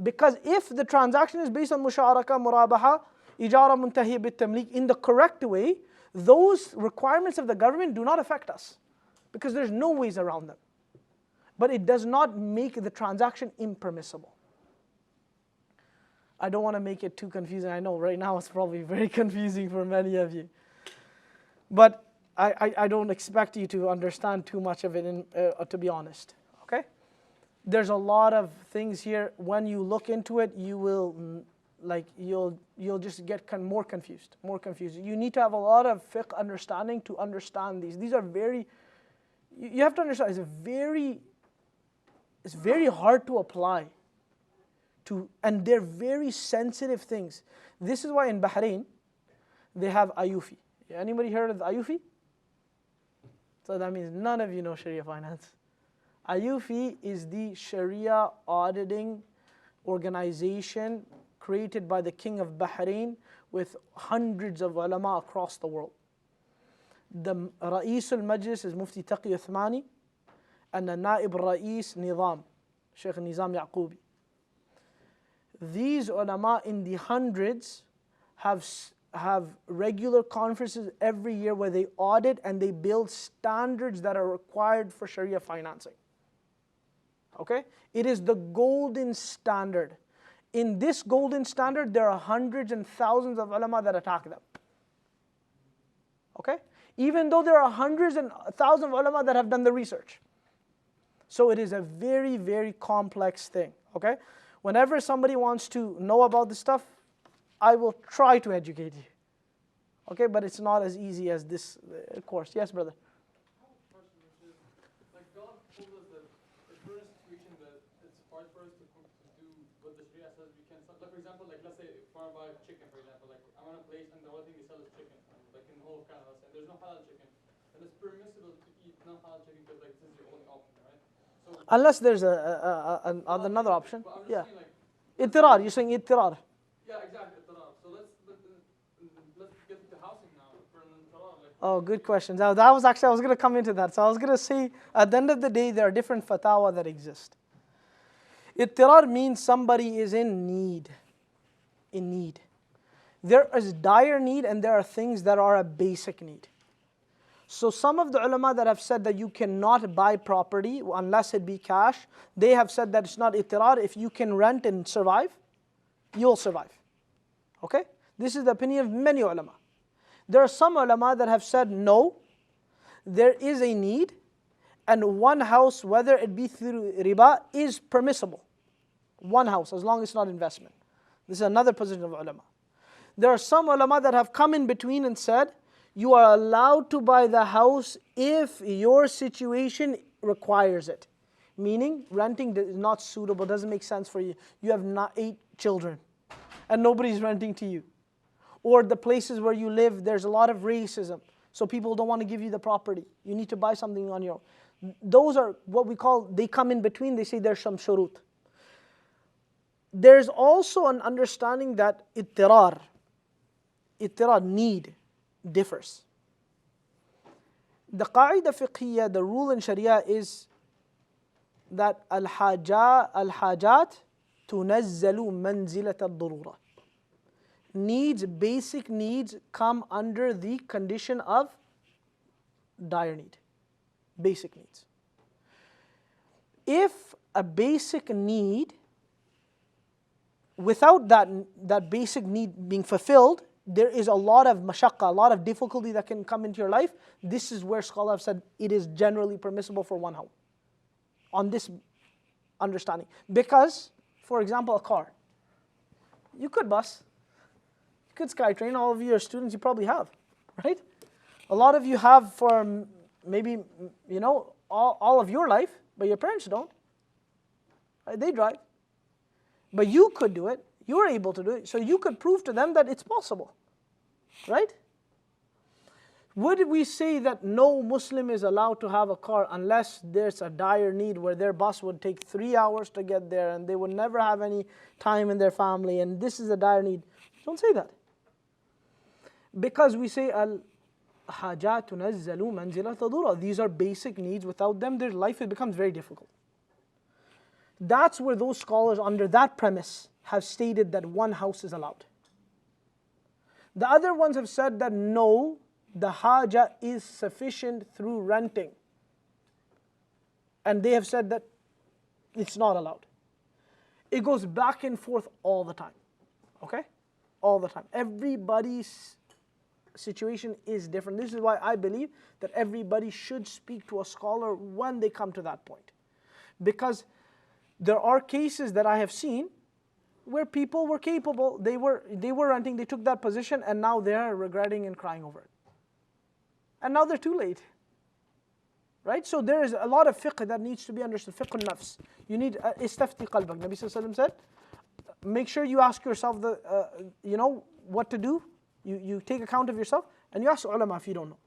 S1: Because if the transaction is based on musharaka, murabaha, ijara muntahiya bit-tamlik in the correct way, those requirements of the government do not affect us because there's no ways around them. But it does not make the transaction impermissible. I don't want to make it too confusing. I know right now it's probably very confusing for many of you. But I don't expect you to understand too much of it, to be honest. Okay? There's a lot of things here. When you look into it, you will, you'll just get more confused. You need to have a lot of fiqh understanding to understand these. These are very, you have to understand, it's very hard to apply. And they're very sensitive things. This is why in Bahrain, they have ayufi. Anybody heard of the ayufi? So that means none of you know Sharia finance. Ayufi is the Sharia auditing organization created by the King of Bahrain with hundreds of ulama across the world. The Ra'is al-Majlis is Mufti Taqi Uthmani, and the Naib Ra'is Nizam, Sheikh Nizam Yaqubi. These ulama in the hundreds have regular conferences every year where they audit and they build standards that are required for Sharia financing. Okay? It is the golden standard. In this golden standard, there are hundreds and thousands of ulama that attack them. Okay? Even though there are hundreds and thousands of ulama that have done the research. So it is a very, very complex thing. Okay? Whenever somebody wants to know about this stuff, I will try to educate you. Okay, but it's not as easy as this course. Yes, brother?
S12: I have a question, which is, like God told us that if we're in a situation that it's hard for us to do what the Sharia says we can. Like for example, like let's say if I want to buy chicken, for example, like I'm on a place and the only thing they sell is chicken, like in the whole of Canada, and there's no halal chicken, and it's permissible to eat non-halal chicken because like this is the only option, right? So
S1: Unless there's another option.
S12: But I'm just
S1: Yeah.
S12: saying, like,
S1: Ittirar, you're saying ittirar.
S12: yeah, exactly. So let's get to housing now for an like,
S1: Oh, good question. That was actually, I was going to come into that. So I was going to say, at the end of the day, there are different fatwa that exist. Ittirar means somebody is in need. In need. There is dire need and there are things that are a basic need. So some of the ulama that have said that you cannot buy property unless it be cash, they have said that it's not ittirar. If you can rent and survive, you'll survive. Okay? This is the opinion of many ulama. There are some ulama that have said no, there is a need, and one house, whether it be through riba, is permissible. One house, as long as it's not investment. This is another position of ulama. There are some ulama that have come in between and said, you are allowed to buy the house if your situation requires it. Meaning, renting is not suitable, doesn't make sense for you. You have 8 children, and nobody's renting to you. Or the places where you live, there's a lot of racism, so people don't want to give you the property. You need to buy something on your own. Those are what we call, they come in between, they say there's some shurut. There's also an understanding that ittirar need, differs. The qaida fiqhiyya, the rule in Sharia is that al-hajat tunazzalu manzilat al-darura. Needs, basic needs come under the condition of dire need. Basic needs. If a basic need, without that basic need being fulfilled, there is a lot of mashaqqa, a lot of difficulty that can come into your life. This is where scholars have said it is generally permissible for one house. On this understanding. Because, for example, a car. You could bus. You could SkyTrain. All of you are students, you probably have. Right? A lot of you have for maybe, all of your life, but your parents don't. Right? They drive. But you could do it. You're able to do it. So you could prove to them that it's possible. Right? Would we say that no Muslim is allowed to have a car unless there's a dire need where their bus would take 3 hours to get there and they would never have any time in their family and this is a dire need? Don't say that. Because we say al-hajat tunazzalu manzilat al-darura. These are basic needs. Without them, their life becomes very difficult. That's where those scholars under that premise have stated that one house is allowed. The other ones have said that no, the haja is sufficient through renting. And they have said that it's not allowed. It goes back and forth all the time. Okay? All the time. Everybody's situation is different. This is why I believe that everybody should speak to a scholar when they come to that point. Because there are cases that I have seen where people were capable, they were renting, they took that position, and now they're regretting and crying over it. And now they're too late. Right? So there is a lot of fiqh that needs to be understood. Fiqh al-nafs. You need istafti qalbak. Nabi Sallallahu Alaihi Wasallam said, make sure you ask yourself what to do. You take account of yourself, and you ask ulama if you don't know.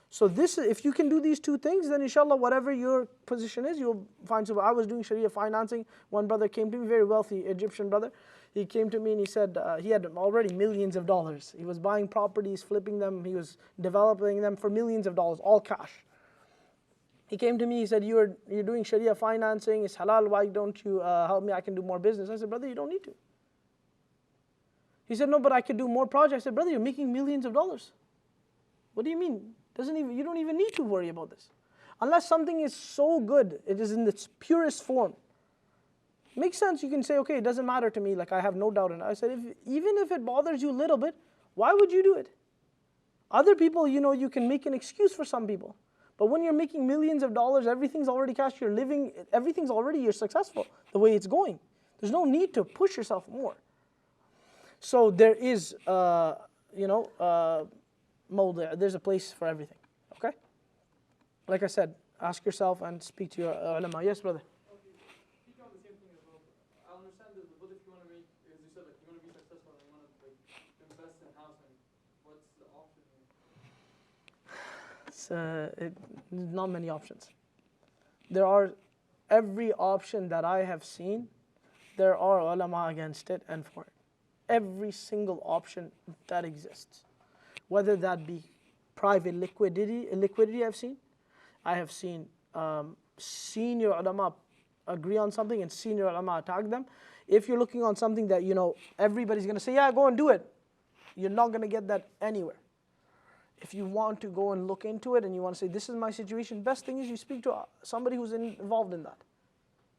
S1: So this, if you can do these two things, then inshallah, whatever your position is, you'll find. So I was doing Sharia financing. One brother came to me, very wealthy Egyptian brother. He came to me and he said he had already millions of dollars. He was buying properties, flipping them. He was developing them for millions of dollars, all cash. He came to me, he said, you're doing Sharia financing, it's halal, why don't you help me, I can do more business. I said, brother, you don't need to. He said, no, but I could do more projects. I said, brother, you're making millions of dollars. What do you mean? You don't even need to worry about this. Unless something is so good, it is in its purest form. Makes sense, you can say, okay, it doesn't matter to me, like I have no doubt in it. I said, even if it bothers you a little bit, why would you do it? Other people, you can make an excuse for some people. But when you're making millions of dollars, everything's already cash, you're living, you're successful the way it's going. There's no need to push yourself more. So there is, there's a place for everything, okay? Like I said, ask yourself and speak to your ulama. Yes, brother?
S12: Okay, speaking on the same thing as well, I understand this, but if you want to make, as you said, like, you want to be successful and you want to invest in housing, what's the option here?
S1: Not many options. There are, every option that I have seen, there are ulama against it and for it. Every single option that exists. Whether that be private liquidity I've seen. I have seen senior ulama agree on something and senior ulama attack them. If you're looking on something that, everybody's going to say, yeah, go and do it. You're not going to get that anywhere. If you want to go and look into it and you want to say, this is my situation, best thing is you speak to somebody who's involved in that.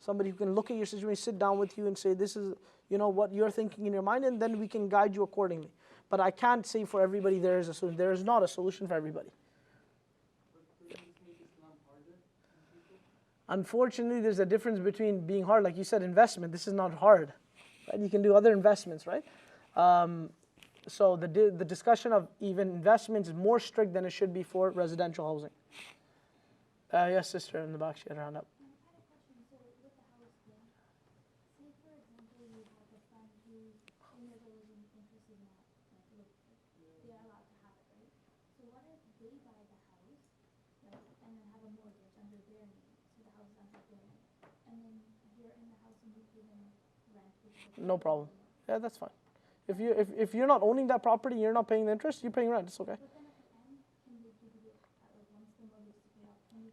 S1: Somebody who can look at your situation, sit down with you and say, this is, what you're thinking in your mind, and then we can guide you accordingly. But I can't say for everybody there is a solution. There is not a solution for everybody. Unfortunately, there's a difference between being hard, like you said, investment. This is not hard. Right? You can do other investments, right? So the discussion of even investments is more strict than it should be for residential housing. Yes, sister in the back, she had her hand up. No problem. Yeah, that's fine. If you're not owning that property, you're not paying the interest, you're paying rent, it's okay.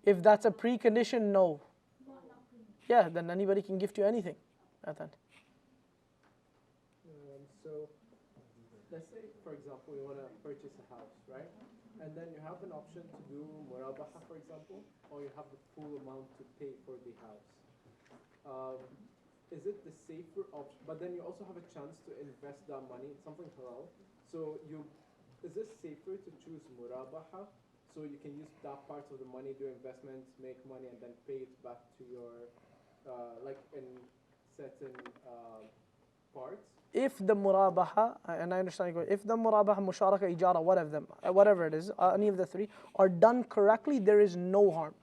S1: If that's a precondition, no. Yeah, then anybody can gift you anything at that.
S5: So, let's say, for example, you want to purchase a house, right? And then you have an option to do murabaha, for example, or you have the full amount to pay for the house. Is it the safer option? But then you also have a chance to invest that money in something halal. So is it safer to choose murabaha, so you can use that part of the money, do investments, make money, and then pay it back to your, like in certain parts?
S1: If the murabaha, and I understand, if the murabaha, musharaka, ijara, whatever it is, any of the three, are done correctly, there is no harm.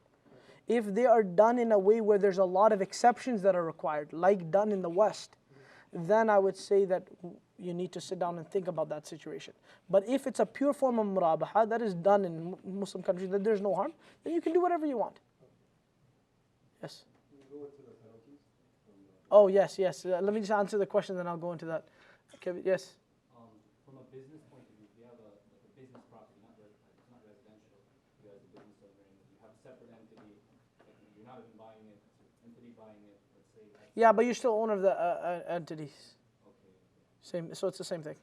S1: If they are done in a way where there's a lot of exceptions that are required, like done in the West, then I would say that you need to sit down and think about that situation. But if it's a pure form of murabaha that is done in Muslim countries, that there's no harm, then you can do whatever you want. Yes?
S13: Can you go into the penalties?
S1: Oh, yes. Let me just answer the question, then I'll go into that. Okay, yes?
S4: From a business point of view, if you have a business property, not residential, you as a business owner, and you have a separate entity, you're not even buying it, it's an entity buying it, let's say.
S1: Yeah, but you're still owner of the entities.
S4: Okay.
S1: Same. So it's the same thing.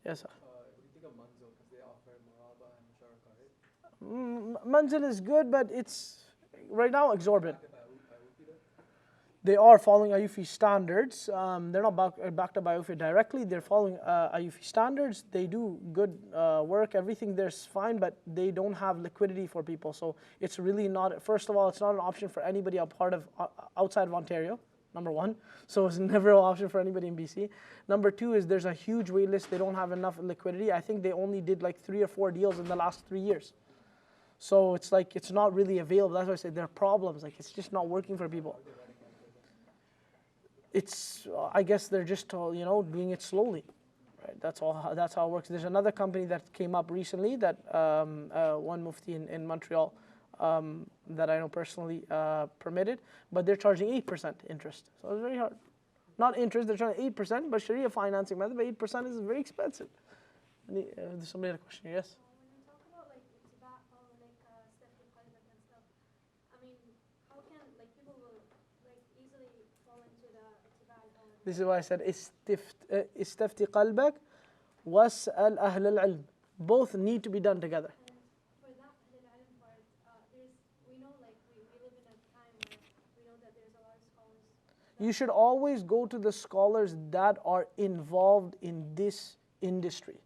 S1: Yes, sir.
S14: What do you think of manzil, because they offer muraba and musharaka, right?
S1: Manzil is good, but it's right now exorbitant. They are following Ayufi standards. They're not backed up by Ayufi directly. They're following Ayufi standards. They do good work. Everything there's fine, but they don't have liquidity for people. So it's really not. First of all, it's not an option for anybody outside of Ontario. Number one. So it's never an option for anybody in BC. Number two is there's a huge wait list. They don't have enough liquidity. I think they only did like 3 or 4 deals in the last 3 years. So it's like it's not really available. That's why I say there are problems. Like it's just not working for people. I guess they're just doing it slowly, Right, that's all. That's how it works. There's another company that came up recently that one mufti in Montreal that I know personally permitted, but they're charging 8% interest. So it's very hard. Not interest, they're charging 8%, but Sharia financing method, but 8% is very expensive. Somebody had a question, yes?
S8: When you talk about like ittiba or like stafti qalbak and stuff, I mean, how can like people will like easily fall into the ittiba or
S1: This is why I said istafti qalbak was'al ahl al-ilm. Both need to be done together.
S8: and for that al-ilm part, we know like we live in a time where we know that there's a lot of scholars.
S1: You should always go to the scholars that are involved in this industry.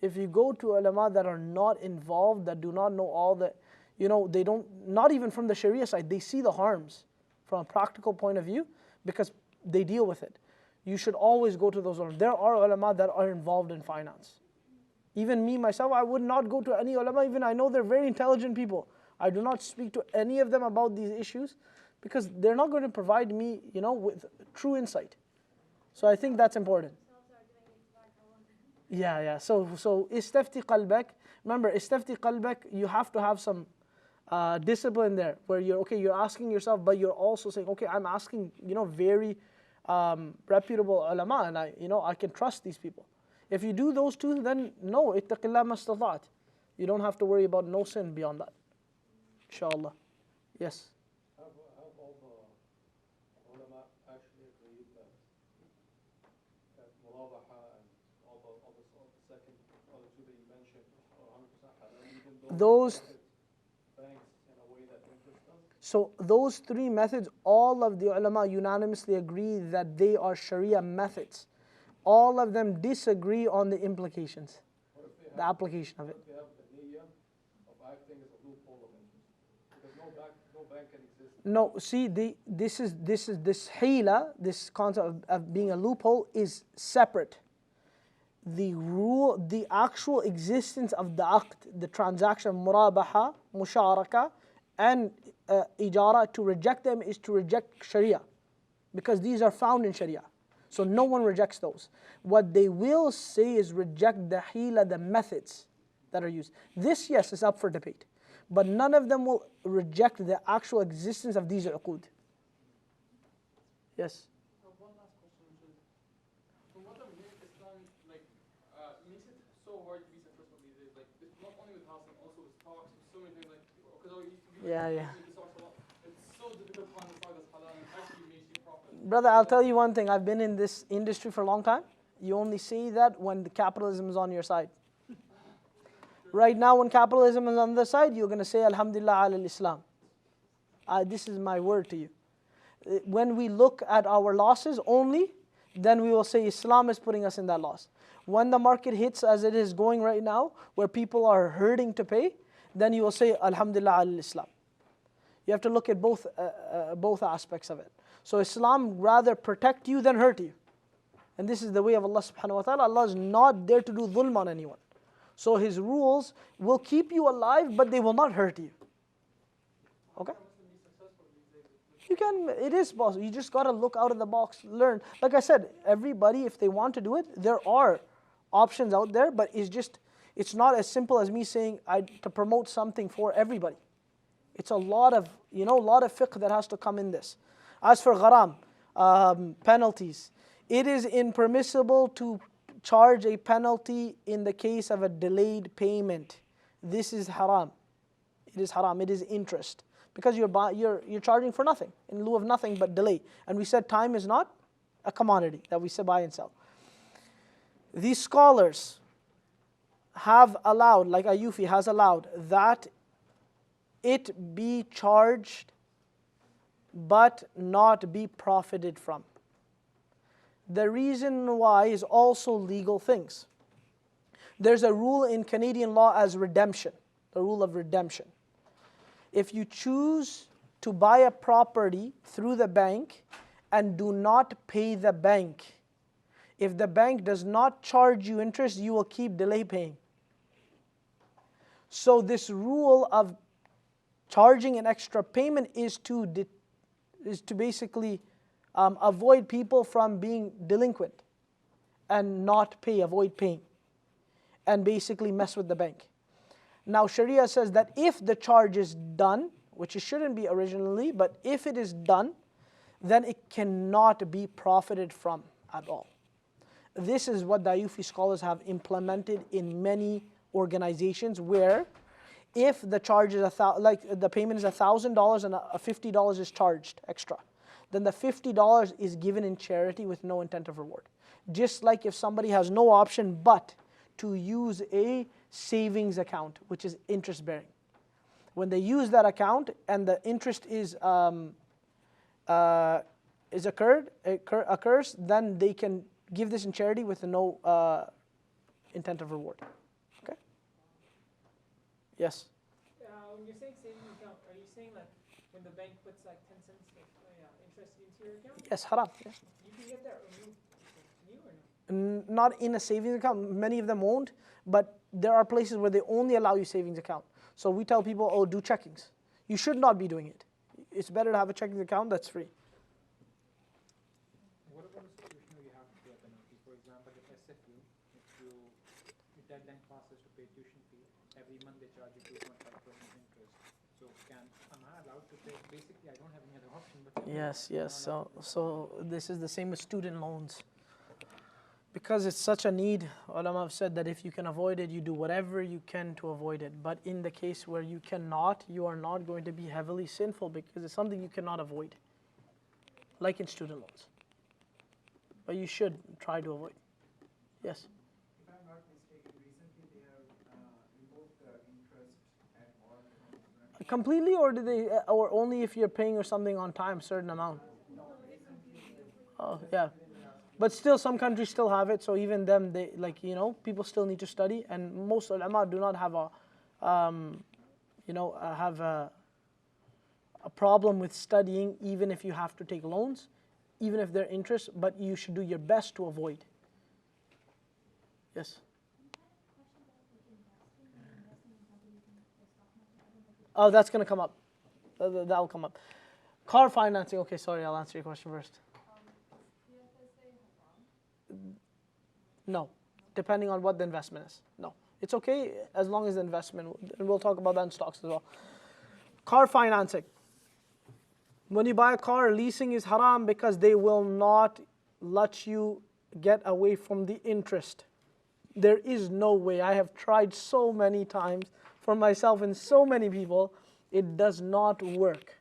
S1: If you go to ulama that are not involved, that do not know all the, they don't, not even from the Sharia side, they see the harms from a practical point of view because they deal with it. You should always go to those ulama. There are ulama that are involved in finance. Even me, myself, I would not go to any ulama, even I know they're very intelligent people. I do not speak to any of them about these issues because they're not going to provide me, with true insight. So I think that's important. Yeah. So istafti qalbak. Remember, istafti qalbak, you have to have some discipline there where you're asking yourself, but you're also saying, okay, I'm asking, very reputable ulama, and I can trust these people. If you do those two, then no, ittaqillah mastata'at. You don't have to worry about no sin beyond that. Inshallah. Yes.
S7: Have all the ulama actually agreed that murabaha and all the second other two that you mentioned are 100% halal, even though
S1: Those,
S7: banks in a way that interest them?
S1: so those three methods, all of the ulama unanimously agree that they are Sharia methods. All of them disagree on the implications, the application of it.
S7: What if they have the niyyah of acting as a loophole of interest? Because no bank can exist.
S1: No, see, this hila, this concept of being a loophole is separate. The actual existence of the aqd, the transaction, murabaha, musharaka, and ijara, to reject them is to reject Sharia, because these are found in Sharia. So no one rejects those. What they will say is reject the hila, the methods that are used. This, yes, is up for debate. But none of them will reject the actual existence of these uqud. Yes?
S12: One last question, which is, from what I'm hearing, Islam makes it so hard to be successful these days. Like, it's not only with housing, also with stocks, with so many things. Like, because
S1: Yeah.
S12: it's so difficult to find the stock that's halal and actually makes you profit.
S1: Brother, I'll tell you one thing. I've been in this industry for a long time. You only see that when the capitalism is on your side. Right now, when capitalism is on the side, you're going to say, Alhamdulillah ala Islam. This is my word to you. When we look at our losses only, then we will say Islam is putting us in that loss. When the market hits as it is going right now, where people are hurting to pay, then you will say, Alhamdulillah ala Islam. You have to look at both aspects of it. So Islam rather protect you than hurt you. And this is the way of Allah subhanahu wa ta'ala. Allah is not there to do dhulm on anyone. So His rules will keep you alive, but they will not hurt you. Okay? You can, it is possible. You just got to look out of the box, learn. Like I said, everybody, if they want to do it, there are options out there, but it's not as simple as me saying to promote something for everybody. It's a lot of fiqh that has to come in this. As for gharam, penalties, it is impermissible to charge a penalty in the case of a delayed payment. This is haram. It is haram. It is interest, because you're charging for nothing, in lieu of nothing but delay. And we said time is not a commodity that we say buy and sell. These scholars have allowed, like Ayufi has allowed, that it be charged but not be profited from. The reason why is also legal things. There's a rule in Canadian law as redemption, the rule of redemption. If you choose to buy a property through the bank and do not pay the bank, if the bank does not charge you interest, you will keep delay paying. So this rule of charging an extra payment is to basically avoid people from being delinquent and not pay, avoid paying, and basically mess with the bank. Now Sharia says that if the charge is done, which it shouldn't be originally, but if it is done, then it cannot be profited from at all. This is what the Ayufi scholars have implemented in many organizations, where if the charge is like the payment is $1,000 and $50 is charged extra, then the $50 is given in charity with no intent of reward. Just like if somebody has no option but to use a savings account, which is interest bearing. When they use that account and the interest occurs, then they can give this in charity with no intent of reward. Okay? Yes?
S6: When you're saying savings account, are you saying like when the bank puts like 10 cents interest into your account?
S1: Yes, haram. Yes.
S6: You can get that removed. Can you or no?
S1: Not in a savings account. Many of them won't, but there are places where they only allow you savings account. So we tell people, oh, do checkings. You should not be doing it. It's better to have a checking account that's free.
S15: What about a situation where you have to pay a penalty? For example, if SFU, your deadline passes to pay tuition fee, every month they charge you 2.5% interest. So am I allowed to pay? Basically, I don't have any other option. But
S1: Yes. So this is the same with student loans. Because it's such a need, ulama have said that if you can avoid it, you do whatever you can to avoid it. But in the case where you cannot, you are not going to be heavily sinful because it's something you cannot avoid. Like in student loans. But you should try to avoid. Yes?
S16: If I'm not mistaken, recently they have removed the interest at all.
S1: Completely, or do they, or only if you're paying or something on time, certain amount? Oh, yeah. But still, some countries still have it. So even them, they people still need to study, and most ulama do not have a problem with studying, even if you have to take loans, even if they're interest. But you should do your best to avoid. Yes. Oh, that's gonna come up. That'll come up. Car financing. Okay, sorry. I'll answer your question first. No, depending on what the investment is. No, it's okay as long as the investment, and we'll talk about that in stocks as well. Car financing. When you buy a car, leasing is haram because they will not let you get away from the interest. There is no way. I have tried so many times for myself and so many people. It does not work.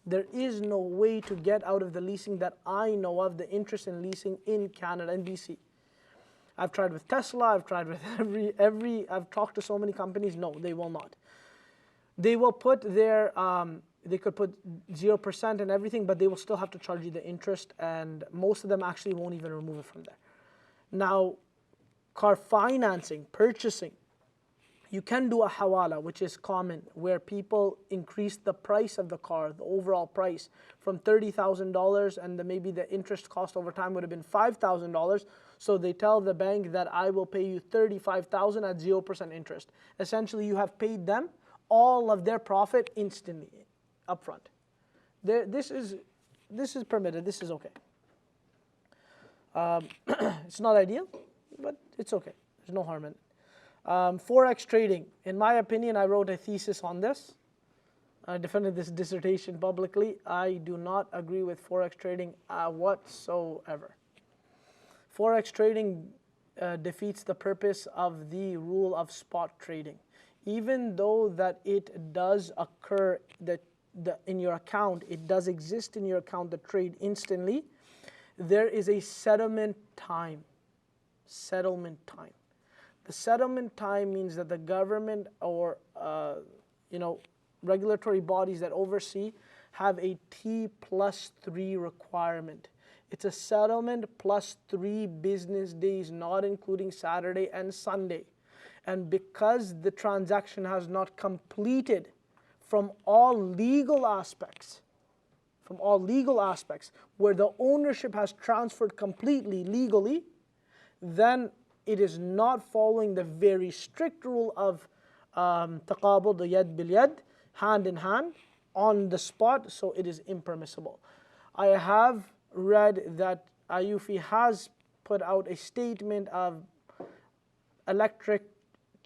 S1: There is no way to get out of the leasing that I know of, the interest in leasing in Canada and BC. I've tried with Tesla, I've tried with I've talked to so many companies. No, they will not. They will put their, they could put 0% and everything, but they will still have to charge you the interest, and most of them actually won't even remove it from there. Now, car financing, purchasing, you can do a hawala, which is common, where people increase the price of the car, the overall price, from $30,000, and maybe the interest cost over time would have been $5,000. So they tell the bank that I will pay you $35,000 at 0% interest. Essentially, you have paid them all of their profit instantly, upfront. This is permitted. This is okay. It's not ideal, but it's okay. There's no harm in it. Forex trading. In my opinion, I wrote a thesis on this. I defended this dissertation publicly. I do not agree with Forex trading whatsoever. Forex trading defeats the purpose of the rule of spot trading. Even though that it does occur, that in your account, it does exist in your account, the trade instantly, there is a settlement time. Settlement time. The settlement time means that the government or regulatory bodies that oversee have a T+3 requirement. It's a settlement plus 3 business days, not including Saturday and Sunday. And because the transaction has not completed from all legal aspects, where the ownership has transferred completely legally, then it is not following the very strict rule of taqabud yad bil yad, hand in hand, on the spot, so it is impermissible. I have read that Ayufi has put out a statement of electric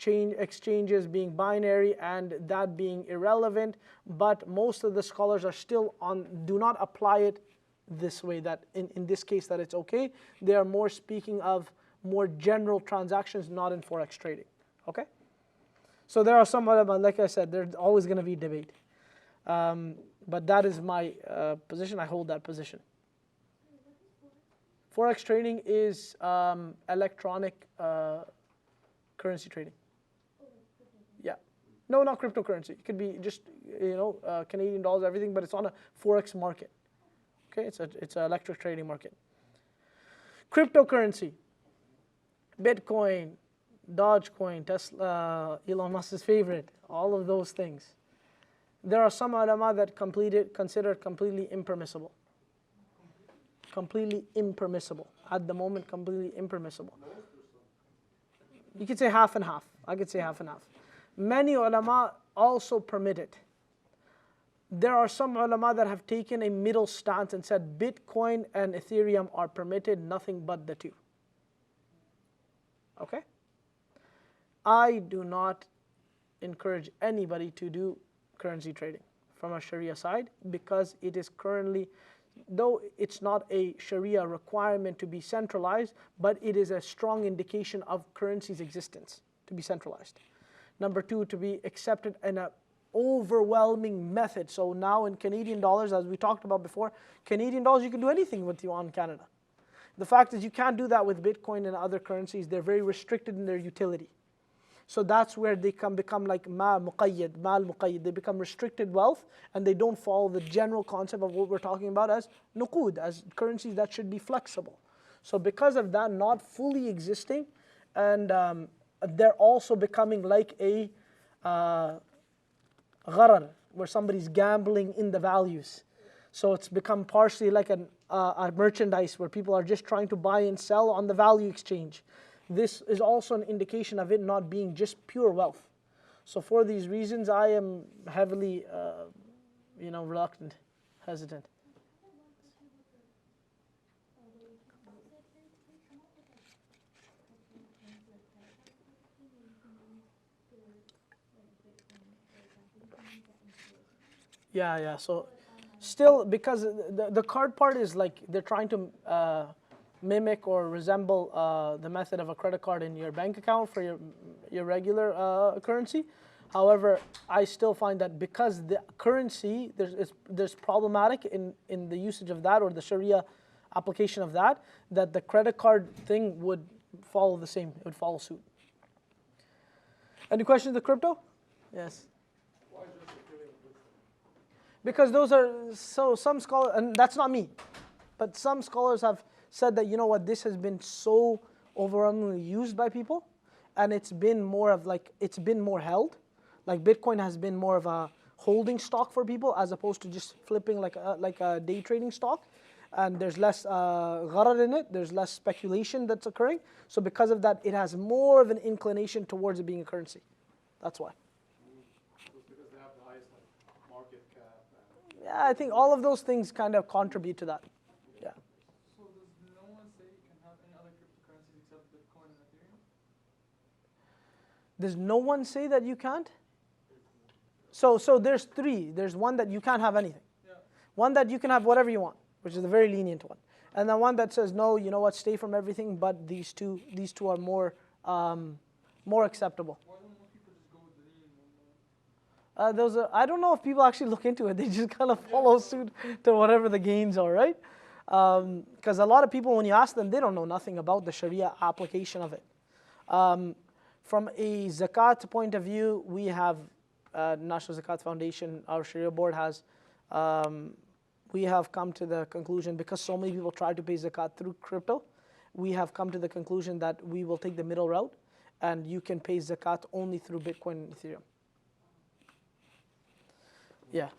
S1: exchanges being binary and that being irrelevant, but most of the scholars are still do not apply it this way, that in this case that it's okay. They are more speaking of more general transactions, not in forex trading. Okay? So there are some ulama, like I said, there's always going to be debate. But that is my position. I hold that position. Forex trading is electronic currency trading. Yeah. No, not cryptocurrency. It could be just, Canadian dollars, everything, but it's on a forex market. Okay, it's an electric trading market. Cryptocurrency, Bitcoin, Dogecoin, Tesla, Elon Musk's favorite, all of those things. There are some ulama that consider it completely impermissible. Completely impermissible. At the moment, completely impermissible. You could say half and half. I could say half and half. Many ulama also permit it. There are some ulama that have taken a middle stance and said Bitcoin and Ethereum are permitted, nothing but the two. Okay? I do not encourage anybody to do currency trading from a Sharia side, because it is currently, though it's not a Sharia requirement to be centralized, but it is a strong indication of currency's existence to be centralized. Number two, to be accepted in an overwhelming method. So now in Canadian dollars, as we talked about before, Canadian dollars, you can do anything with you on Canada. The fact is you can't do that with Bitcoin and other currencies. They're very restricted in their utility. So that's where they become like mal muqayyad. They become restricted wealth, and they don't follow the general concept of what we're talking about as nuqud, as currencies that should be flexible. So because of that not fully existing, and they're also becoming like a gharar, where somebody's gambling in the values. So it's become partially like a merchandise where people are just trying to buy and sell on the value exchange. This is also an indication of it not being just pure wealth. So for these reasons, I am heavily, reluctant, hesitant. Yeah. So still, because the card part is like they're trying to mimic or resemble the method of a credit card in your bank account for your regular currency. However, I still find that because the currency, there's problematic in the usage of that, or the Sharia application of that the credit card thing would follow the same, it would follow suit. Any questions on the crypto? Yes. Because those are, so some scholars, and that's not me, but some scholars have said that, this has been so overwhelmingly used by people, and it's been more held. Like Bitcoin has been more of a holding stock for people as opposed to just flipping like a day trading stock. And there's less gharar in it, there's less speculation that's occurring. So because of that, it has more of an inclination towards it being a currency. That's why.
S7: Because they have the highest market cap.
S1: Yeah, I think all of those things kind of contribute to that. Yeah.
S12: So does no one say you can have any other cryptocurrencies except Bitcoin and Ethereum?
S1: Does no one say that you can't? So there's three. There's one that you can't have anything.
S12: Yeah.
S1: One that you can have whatever you want, which is a very lenient one. And then one that says, no, stay from everything, but these two are more acceptable.
S12: Why don't most people just go with the lenient one?
S1: I don't know if people actually look into it. They just kind of follow suit to whatever the gains are, right? Because a lot of people, when you ask them, they don't know nothing about the Sharia application of it. From a zakat point of view, we have National Zakat Foundation, our Sharia board has, we have come to the conclusion, because so many people try to pay zakat through crypto, we have come to the conclusion that we will take the middle route, and you can pay zakat only through Bitcoin and Ethereum. Yeah.
S4: At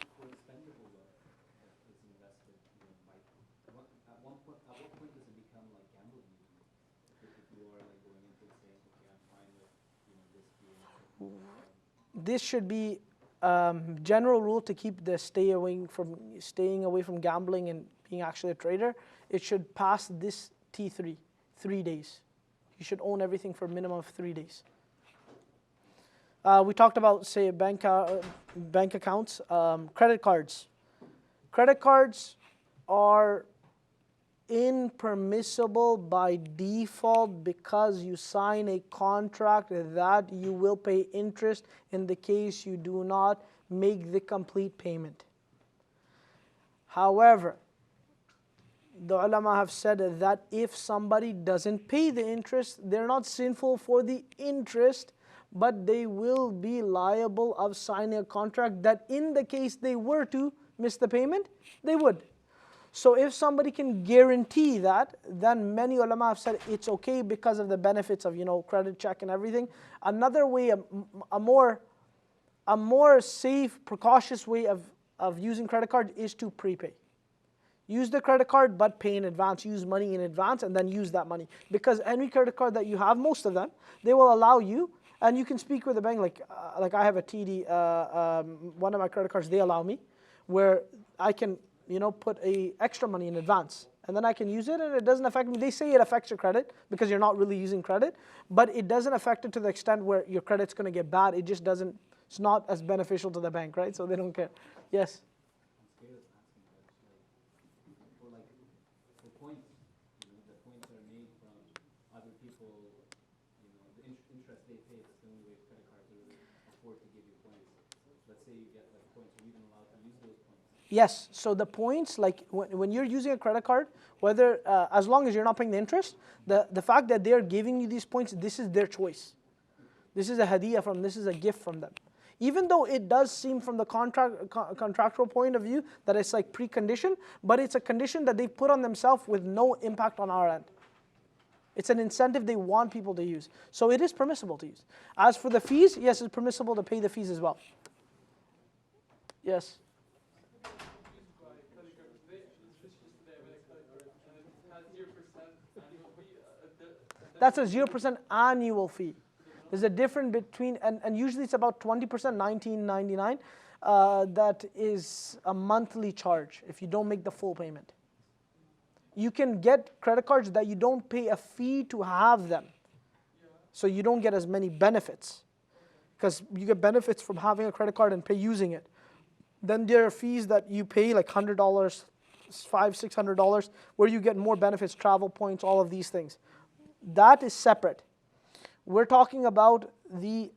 S4: what point does it become like gambling? If you are like going into it saying, okay, I'm fine with this being.
S1: This should be general rule to keep the staying away from gambling and being actually a trader. It should pass this T3 3 days. You should own everything for a minimum of 3 days. We talked about, say, bank accounts, credit cards. Credit cards are impermissible by default because you sign a contract that you will pay interest in the case you do not make the complete payment. However, the ulama have said that if somebody doesn't pay the interest, they're not sinful for the interest, but they will be liable of signing a contract that in the case they were to miss the payment, they would. So if somebody can guarantee that, then many ulama have said it's okay because of the benefits of, credit check and everything. Another way, a more safe, precautious way of using credit card is to prepay. Use the credit card but pay in advance. Use money in advance and then use that money. Because any credit card that you have, most of them, they will allow you, and you can speak with the bank, like I have a TD, one of my credit cards, they allow me, where I can put a extra money in advance, and then I can use it, and it doesn't affect me. They say it affects your credit because you're not really using credit, but it doesn't affect it to the extent where your credit's going to get bad. It just doesn't. It's not as beneficial to the bank, right? So they don't care. Yes.
S4: For points, the points are made from other people. The interest they pay. That's the only way credit cards really afford to give you points. Let's say you get points, are you even allowed to use those points?
S1: Yes, so the points, like when you're using a credit card, whether as long as you're not paying the interest, the fact that they're giving you these points, this is their choice. This is a hadiyah this is a gift from them. Even though it does seem from the contractual point of view that it's like precondition, but it's a condition that they put on themselves with no impact on our end. It's an incentive they want people to use. So it is permissible to use. As for the fees, yes, it's permissible to pay the fees as well. Yes. That's a 0% annual fee. There's a difference between, and usually it's about 20%, $19.99. That is a monthly charge if you don't make the full payment. You can get credit cards that you don't pay a fee to have them. So you don't get as many benefits. Because you get benefits from having a credit card and using it. Then there are fees that you pay like $100, $500, $600, where you get more benefits, travel points, all of these things. That is separate. We're talking about the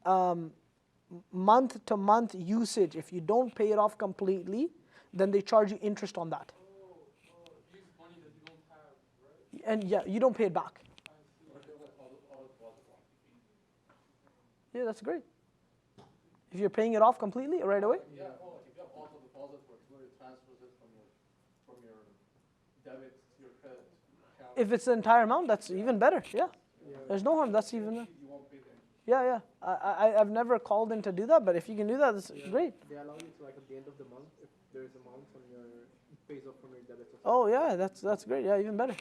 S1: month-to-month usage. If you don't pay it off completely, then they charge you interest on that.
S12: Use money that you don't have, right?
S1: And yeah, you don't pay it back. Yeah, that's great. If you're paying it off completely right away.
S7: Yeah, if you have auto deposit where it transfers it from your debit to your credit account.
S1: If it's the entire amount, that's even better. Yeah. There's no harm. That's even. Yeah. I've never called in to do that, but if you can do that, that's great.
S5: They allow you to, at the end of the month, if there is amount on your, it pays off from your debit.
S1: Oh yeah, that's great. Yeah, even better.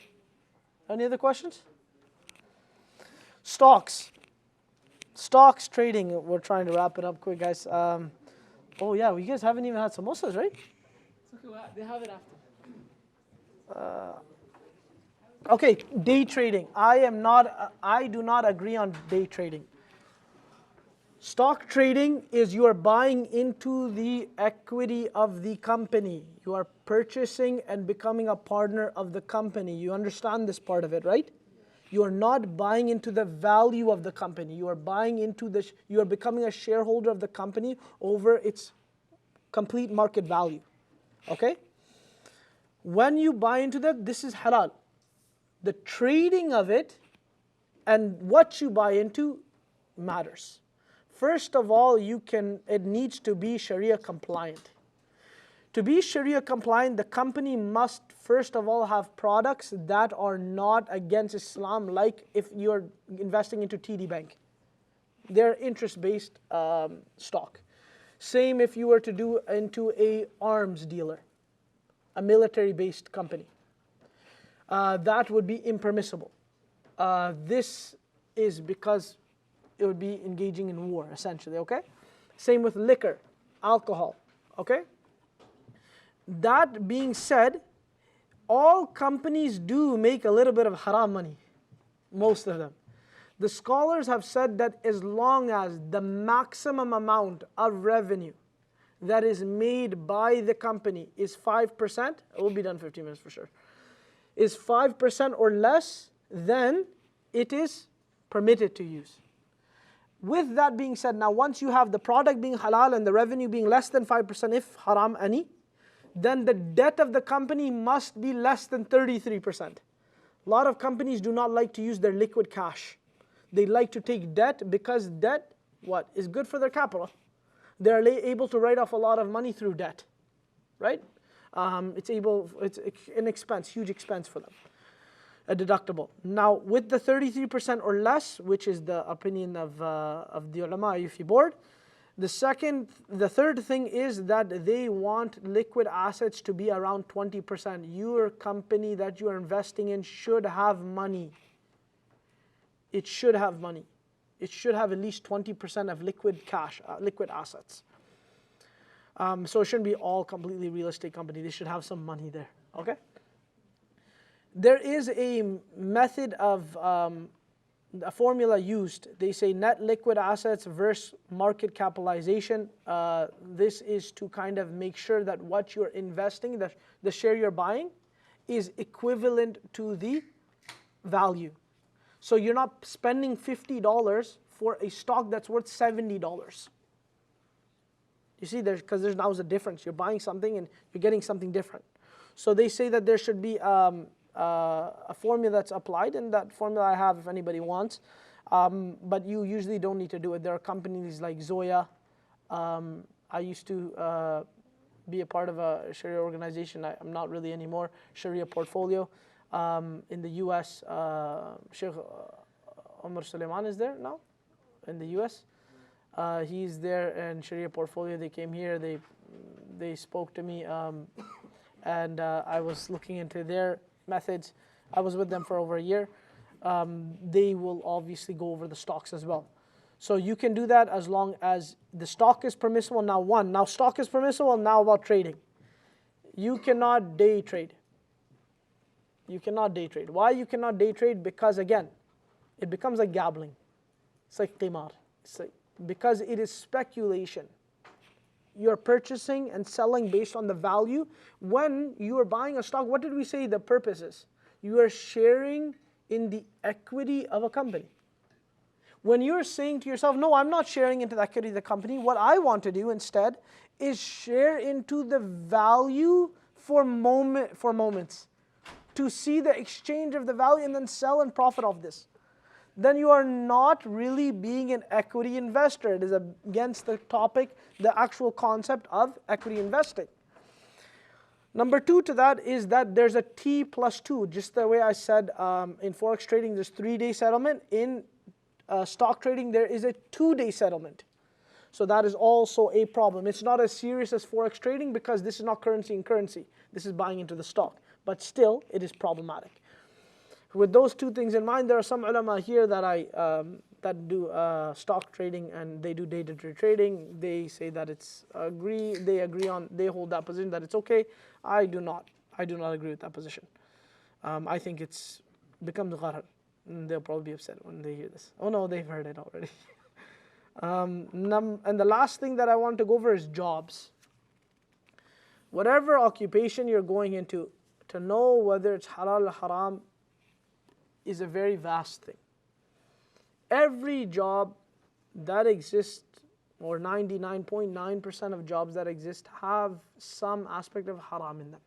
S1: Any other questions? Stocks trading. We're trying to wrap it up quick, guys. Oh yeah, you guys haven't even had samosas, right?
S6: It's okay, they have it after.
S1: Okay, day trading. I do not agree on day trading. Stock trading is you are buying into the equity of the company. You are purchasing and becoming a partner of the company. You understand this part of it, right? You are not buying into the value of the company. You are buying into you are becoming a shareholder of the company over its complete market value. Okay? When you buy into that, this is halal. The trading of it and what you buy into matters. First of all, it needs to be Sharia compliant. To be Sharia compliant, the company must first of all have products that are not against Islam, like if you're investing into TD Bank. They're interest-based stock. Same if you were to do into a arms dealer, a military-based company. That would be impermissible. This is because it would be engaging in war, essentially, okay? Same with liquor, alcohol, okay? That being said, all companies do make a little bit of haram money. Most of them. The scholars have said that as long as the maximum amount of revenue that is made by the company is 5%, it will be done 15 minutes for sure, is 5% or less, then it is permitted to use. With that being said, now once you have the product being halal and the revenue being less than 5%, if haram any, then the debt of the company must be less than 33%. A lot of companies do not like to use their liquid cash. They like to take debt because debt, what, is good for their capital. They're able to write off a lot of money through debt, right? It's an expense, huge expense for them, a deductible. Now with the 33% or less, which is the opinion of the ulama Yufi board, the third thing is that they want liquid assets to be around 20%. Your company that you are investing in should have money. It should have money. It should have at least 20% of liquid cash, liquid assets. So it shouldn't be all completely real estate company. They should have some money there, okay? There is a method of, a formula used. They say net liquid assets versus market capitalization. This is to kind of make sure that what you're investing, the share you're buying, is equivalent to the value. So you're not spending $50 for a stock that's worth $70. You see, because there's now a difference. You're buying something and you're getting something different. So they say that there should be a formula that's applied, and that formula I have if anybody wants. But you usually don't need to do it. There are companies like Zoya. I used to be a part of a Sharia organization. I'm not really anymore. Sharia portfolio. In the US, Sheikh Omar Suleiman is there now in the US. He's there in Sharia portfolio. They came here, they spoke to me, and I was looking into their methods. I was with them for over a year. They will obviously go over the stocks as well. So you can do that as long as the stock is permissible. Now stock is permissible, now about trading. You cannot day trade. You cannot day trade. Why you cannot day trade? Because again, it becomes like gambling. It's like qimar. Because it is speculation. You're purchasing and selling based on the value. When you are buying a stock, what did we say the purpose is? You are sharing in the equity of a company. When you're saying to yourself, no, I'm not sharing into the equity of the company, what I want to do instead is share into the value for moments. To see the exchange of the value and then sell and profit off this. Then you are not really being an equity investor. It is against the topic, the actual concept of equity investing. Number two to that is that there's a T+2. Just the way I said in Forex trading, there's 3-day settlement. In stock trading, there is a 2-day settlement. So that is also a problem. It's not as serious as Forex trading because this is not currency in currency. This is buying into the stock. But still, it is problematic. With those two things in mind, there are some ulama here that that do stock trading and they do day-to-day trading. They say that they hold that position that it's okay. I do not agree with that position. I think it's becomes gharar. They'll probably be upset when they hear this. Oh no, they've heard it already. And the last thing that I want to go over is jobs. Whatever occupation you're going into, to know whether it's halal or haram is a very vast thing. Every job that exists, or 99.9% of jobs that exist, have some aspect of haram in them.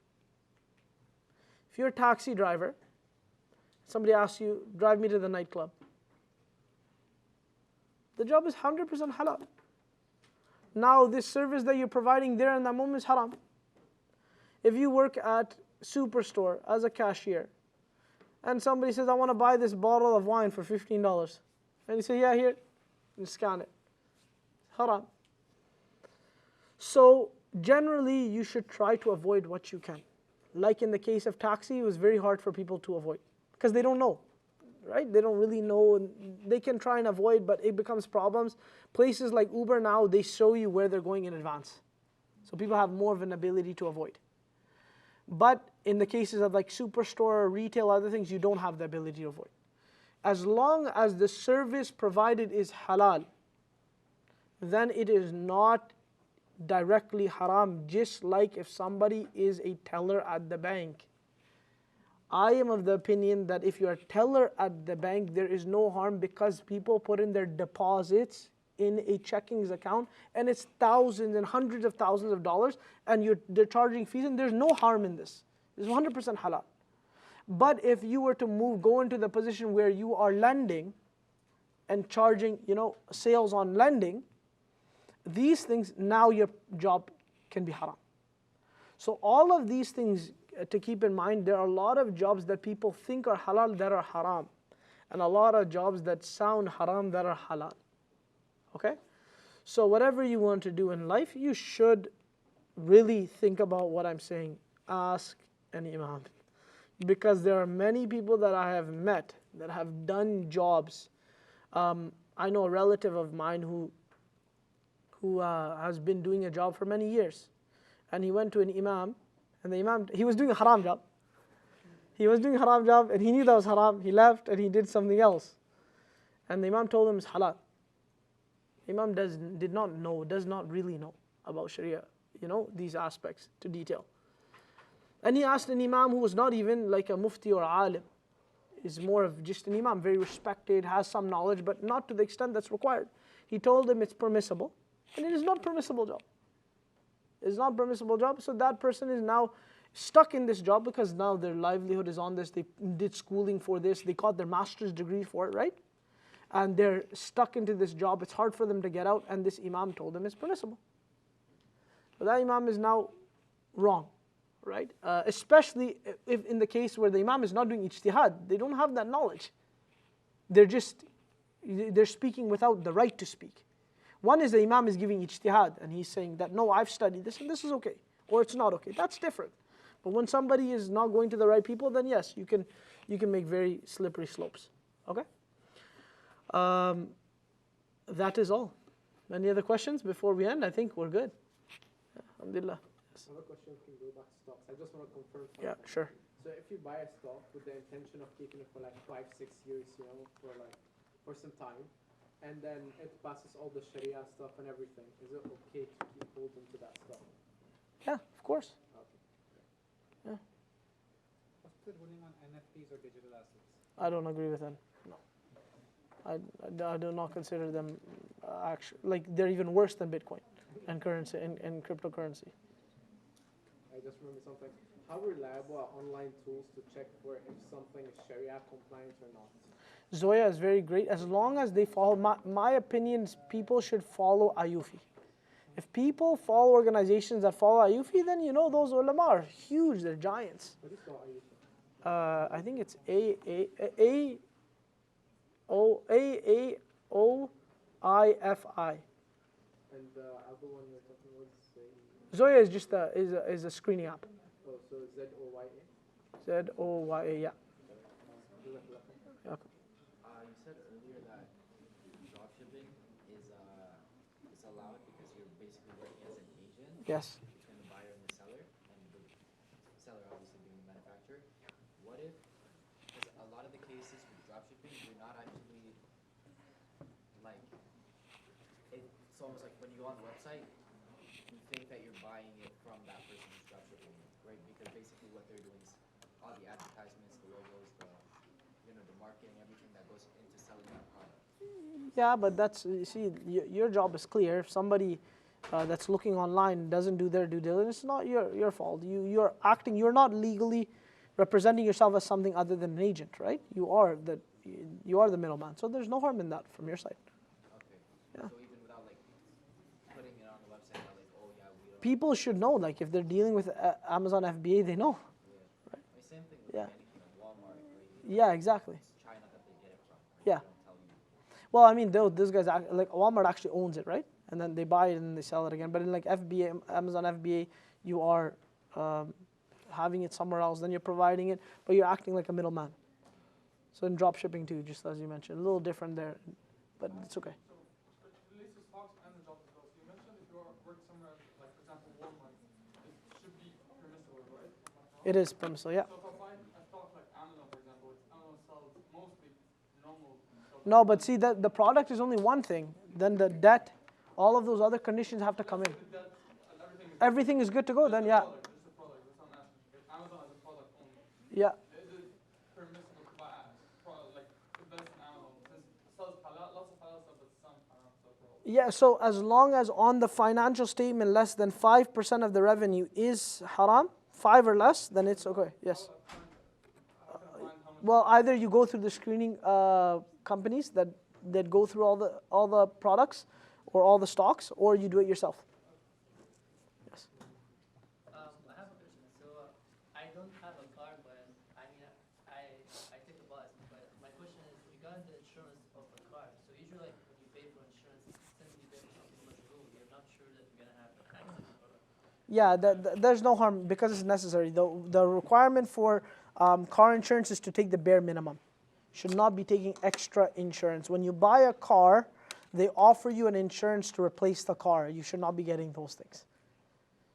S1: If you're a taxi driver, somebody asks you, drive me to the nightclub. The job is 100% halal. Now this service that you're providing there in that moment is haram. If you work at Superstore as a cashier, and somebody says, I want to buy this bottle of wine for $15. And you say, yeah, here, and scan it. Haram. So generally, you should try to avoid what you can. Like in the case of taxi, it was very hard for people to avoid because they don't know, right? They don't really know. They can try and avoid, but it becomes problems. Places like Uber now, they show you where they're going in advance. So people have more of an ability to avoid. But in the cases of like Superstore, retail, other things, you don't have the ability to avoid. as long as the service provided is halal, then it is not directly haram, just like if somebody is a teller at the bank. I am of the opinion that if you are a teller at the bank, there is no harm because people put in their deposits in a checkings account and it's thousands and hundreds of thousands of dollars and they're charging fees and there's no harm in this. It's 100% halal. But if you were to go into the position where you are lending and charging, sales on lending, these things, now your job can be haram. So all of these things to keep in mind, there are a lot of jobs that people think are halal that are haram, and a lot of jobs that sound haram that are halal. Okay? So whatever you want to do in life, you should really think about what I'm saying. Ask an imam. Because there are many people that I have met that have done jobs. I know a relative of mine who has been doing a job for many years. And he went to an imam, and the imam, he was doing a haram job. He was doing a haram job, and he knew that was haram. He left, and he did something else. And the imam told him it's halal. The imam does not really know about Sharia, these aspects to detail. And he asked an imam who was not even like a mufti or alim. Is more of just an imam, very respected, has some knowledge, but not to the extent that's required. He told him it's permissible, and it is not permissible job. It's not permissible job, so that person is now stuck in this job because now their livelihood is on this. They did schooling for this. They got their master's degree for it, right? And they're stuck into this job. It's hard for them to get out, and this imam told them it's permissible. So that imam is now wrong, right? Especially if in the case where the imam is not doing ijtihad. They don't have that knowledge. They're speaking without the right to speak. One is the imam is giving ijtihad and he's saying that, no, I've studied this and this is okay, or it's not okay. That's different. But when somebody is not going to the right people, then yes, you can make very slippery slopes. Okay? That is all. Any other questions before we end? I think we're good. Alhamdulillah.
S5: Yes. I have a question. Can go back to stocks. I just want to confirm.
S1: Yeah, sure.
S5: So if you buy a stock with the intention of keeping it for like 5-6 years, for some time, and then it passes all the Sharia stuff and everything, is it okay to keep holding to that stock?
S1: Yeah, of course.
S5: Okay.
S1: Yeah.
S15: What's the ruling on NFTs or digital assets?
S1: I don't agree with them. No. I do not consider them actually, like they're even worse than Bitcoin and currency and cryptocurrency.
S5: I just remember something. How reliable are online tools to check for if something is Sharia compliant or not?
S1: Zoya is very great as long as they follow. My opinion is people should follow Ayufi. If people follow organizations that follow Ayufi, then those ulama are huge. They're giants.
S5: What is called Ayufi?
S1: I think it's AAOIFI.
S5: And the other one you're talking about is
S1: Zoya is just is a screening app.
S5: Oh, so ZOYA?
S1: ZOYA, yeah. Okay.
S3: You said earlier that dropshipping is allowed because you're basically working as an agent.
S1: Yes.
S3: Between the buyer and the seller, and the seller obviously being the manufacturer. What if, because a lot of the cases with dropshipping, you're not actually like, it's almost like when you go on the website, you think that you're buying it from that person who's dropshipping it, right? Because basically what they're doing is all the advertisements, the logos, the marketing, everything that goes into selling that product.
S1: Yeah, but that's, you see, your job is clear. If somebody that's looking online doesn't do their due diligence, it's not your fault. You're not legally representing yourself as something other than an agent, right? You are the middleman. So there's no harm in that from your side.
S3: Okay.
S1: Yeah.
S3: So even without like putting it on the website, like, oh yeah, we don't.
S1: People should know, like if they're dealing with Amazon FBA, they know.
S3: Yeah.
S1: Right?
S3: Same thing with
S1: Yeah.
S3: anything like Walmart.
S1: Yeah, exactly.
S3: It's China that they get it from. Right?
S1: Yeah.
S3: They don't tell you.
S1: Well, I mean, those guys, like Walmart actually owns it, right? And then they buy it and then they sell it again. But in like FBA, Amazon FBA, you are having it somewhere else. Then you're providing it, but you're acting like a middleman. So in drop shipping too, just as you mentioned, a little different there, but it's okay.
S12: So it relates to stocks and the job as well. So you mentioned if you work somewhere like, for example, Walmart, it should be permissible, right?
S1: It is permissible, yeah.
S12: So if I find a stock like Amazon, for example, Amazon sells mostly normal.
S1: No, but see that the product is only one thing. Then the debt, all of those other conditions have to come in. Everything is good to go. Then yeah.
S12: Just a product. That's what I'm asking. If Amazon has a product only,
S1: Yeah.
S12: is it permissible to buy like invest in Amazon? Since it sells halal, lots of halal stuff, but some haram stuff.
S1: Yeah, so as long as on the financial statement less than 5% of the revenue is haram, 5 or less, then it's okay. Yes. Well, either you go through the screening companies that go through all the products or all the stocks, or you do it yourself. Yes.
S17: I have a question. So I don't have a car, but I mean I take a bus. But my question is regarding the insurance of the car. So usually, like when you pay for insurance, since you pay for something much lower, you're not sure that you're gonna have an accident.
S1: Yeah, there's no harm because it's necessary. The requirement for car insurance is to take the bare minimum. Should not be taking extra insurance. When you buy a car, they offer you an insurance to replace the car. You should not be getting those things.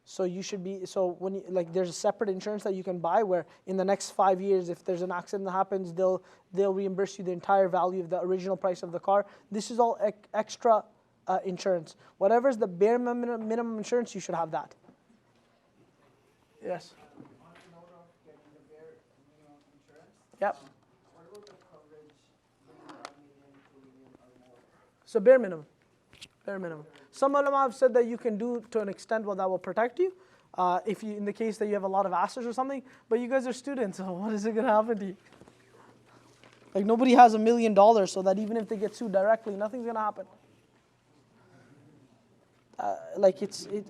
S1: So you should be, so when you, like there's a separate insurance that you can buy where in the next 5 years, if there's an accident that happens, they'll reimburse you the entire value of the original price of the car. This is all extra insurance. Whatever's the bare minimum insurance, you should have that. Yes.
S16: On the note of getting the bare minimum insurance.
S1: Yep.
S16: What about the coverage being 1 million, 2 million or more?
S1: So bare minimum. Bare minimum. Some ulama have said that you can do to an extent that will protect you, if you, in the case that you have a lot of assets or something. But you guys are students, so what is it going to happen to you? Like nobody has $1 million, so that even if they get sued directly, nothing's going to happen.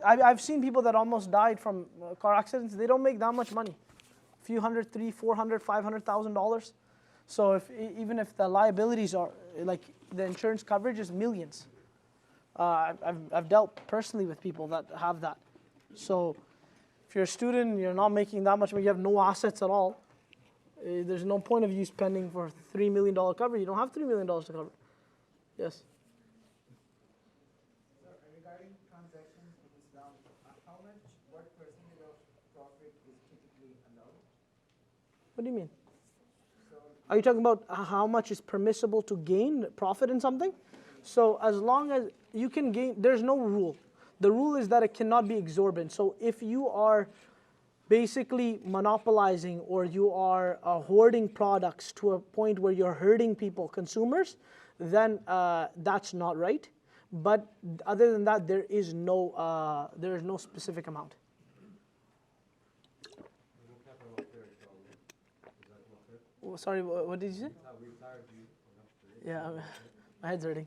S1: I've seen people that almost died from car accidents. They don't make that much money, a few hundred, $300,000, $400,000, $500,000. So even if the liabilities are like the insurance coverage is millions. I've dealt personally with people that have that. So if you're a student, you're not making that much money, you have no assets at all. There's no point of you spending for $3 million cover. You don't have $3 million to cover. Yes.
S16: Regarding transactions in Islam, what percentage of profit is typically allowed?
S1: What do you mean? Are you talking about how much is permissible to gain profit in something? So as long as you can gain, there's no rule. The rule is that it cannot be exorbitant. So if you are basically monopolizing or you are hoarding products to a point where you're hurting people, consumers, then that's not right. But other than that, there is no specific amount. Oh, sorry, what did you say? Yeah, my head's hurting.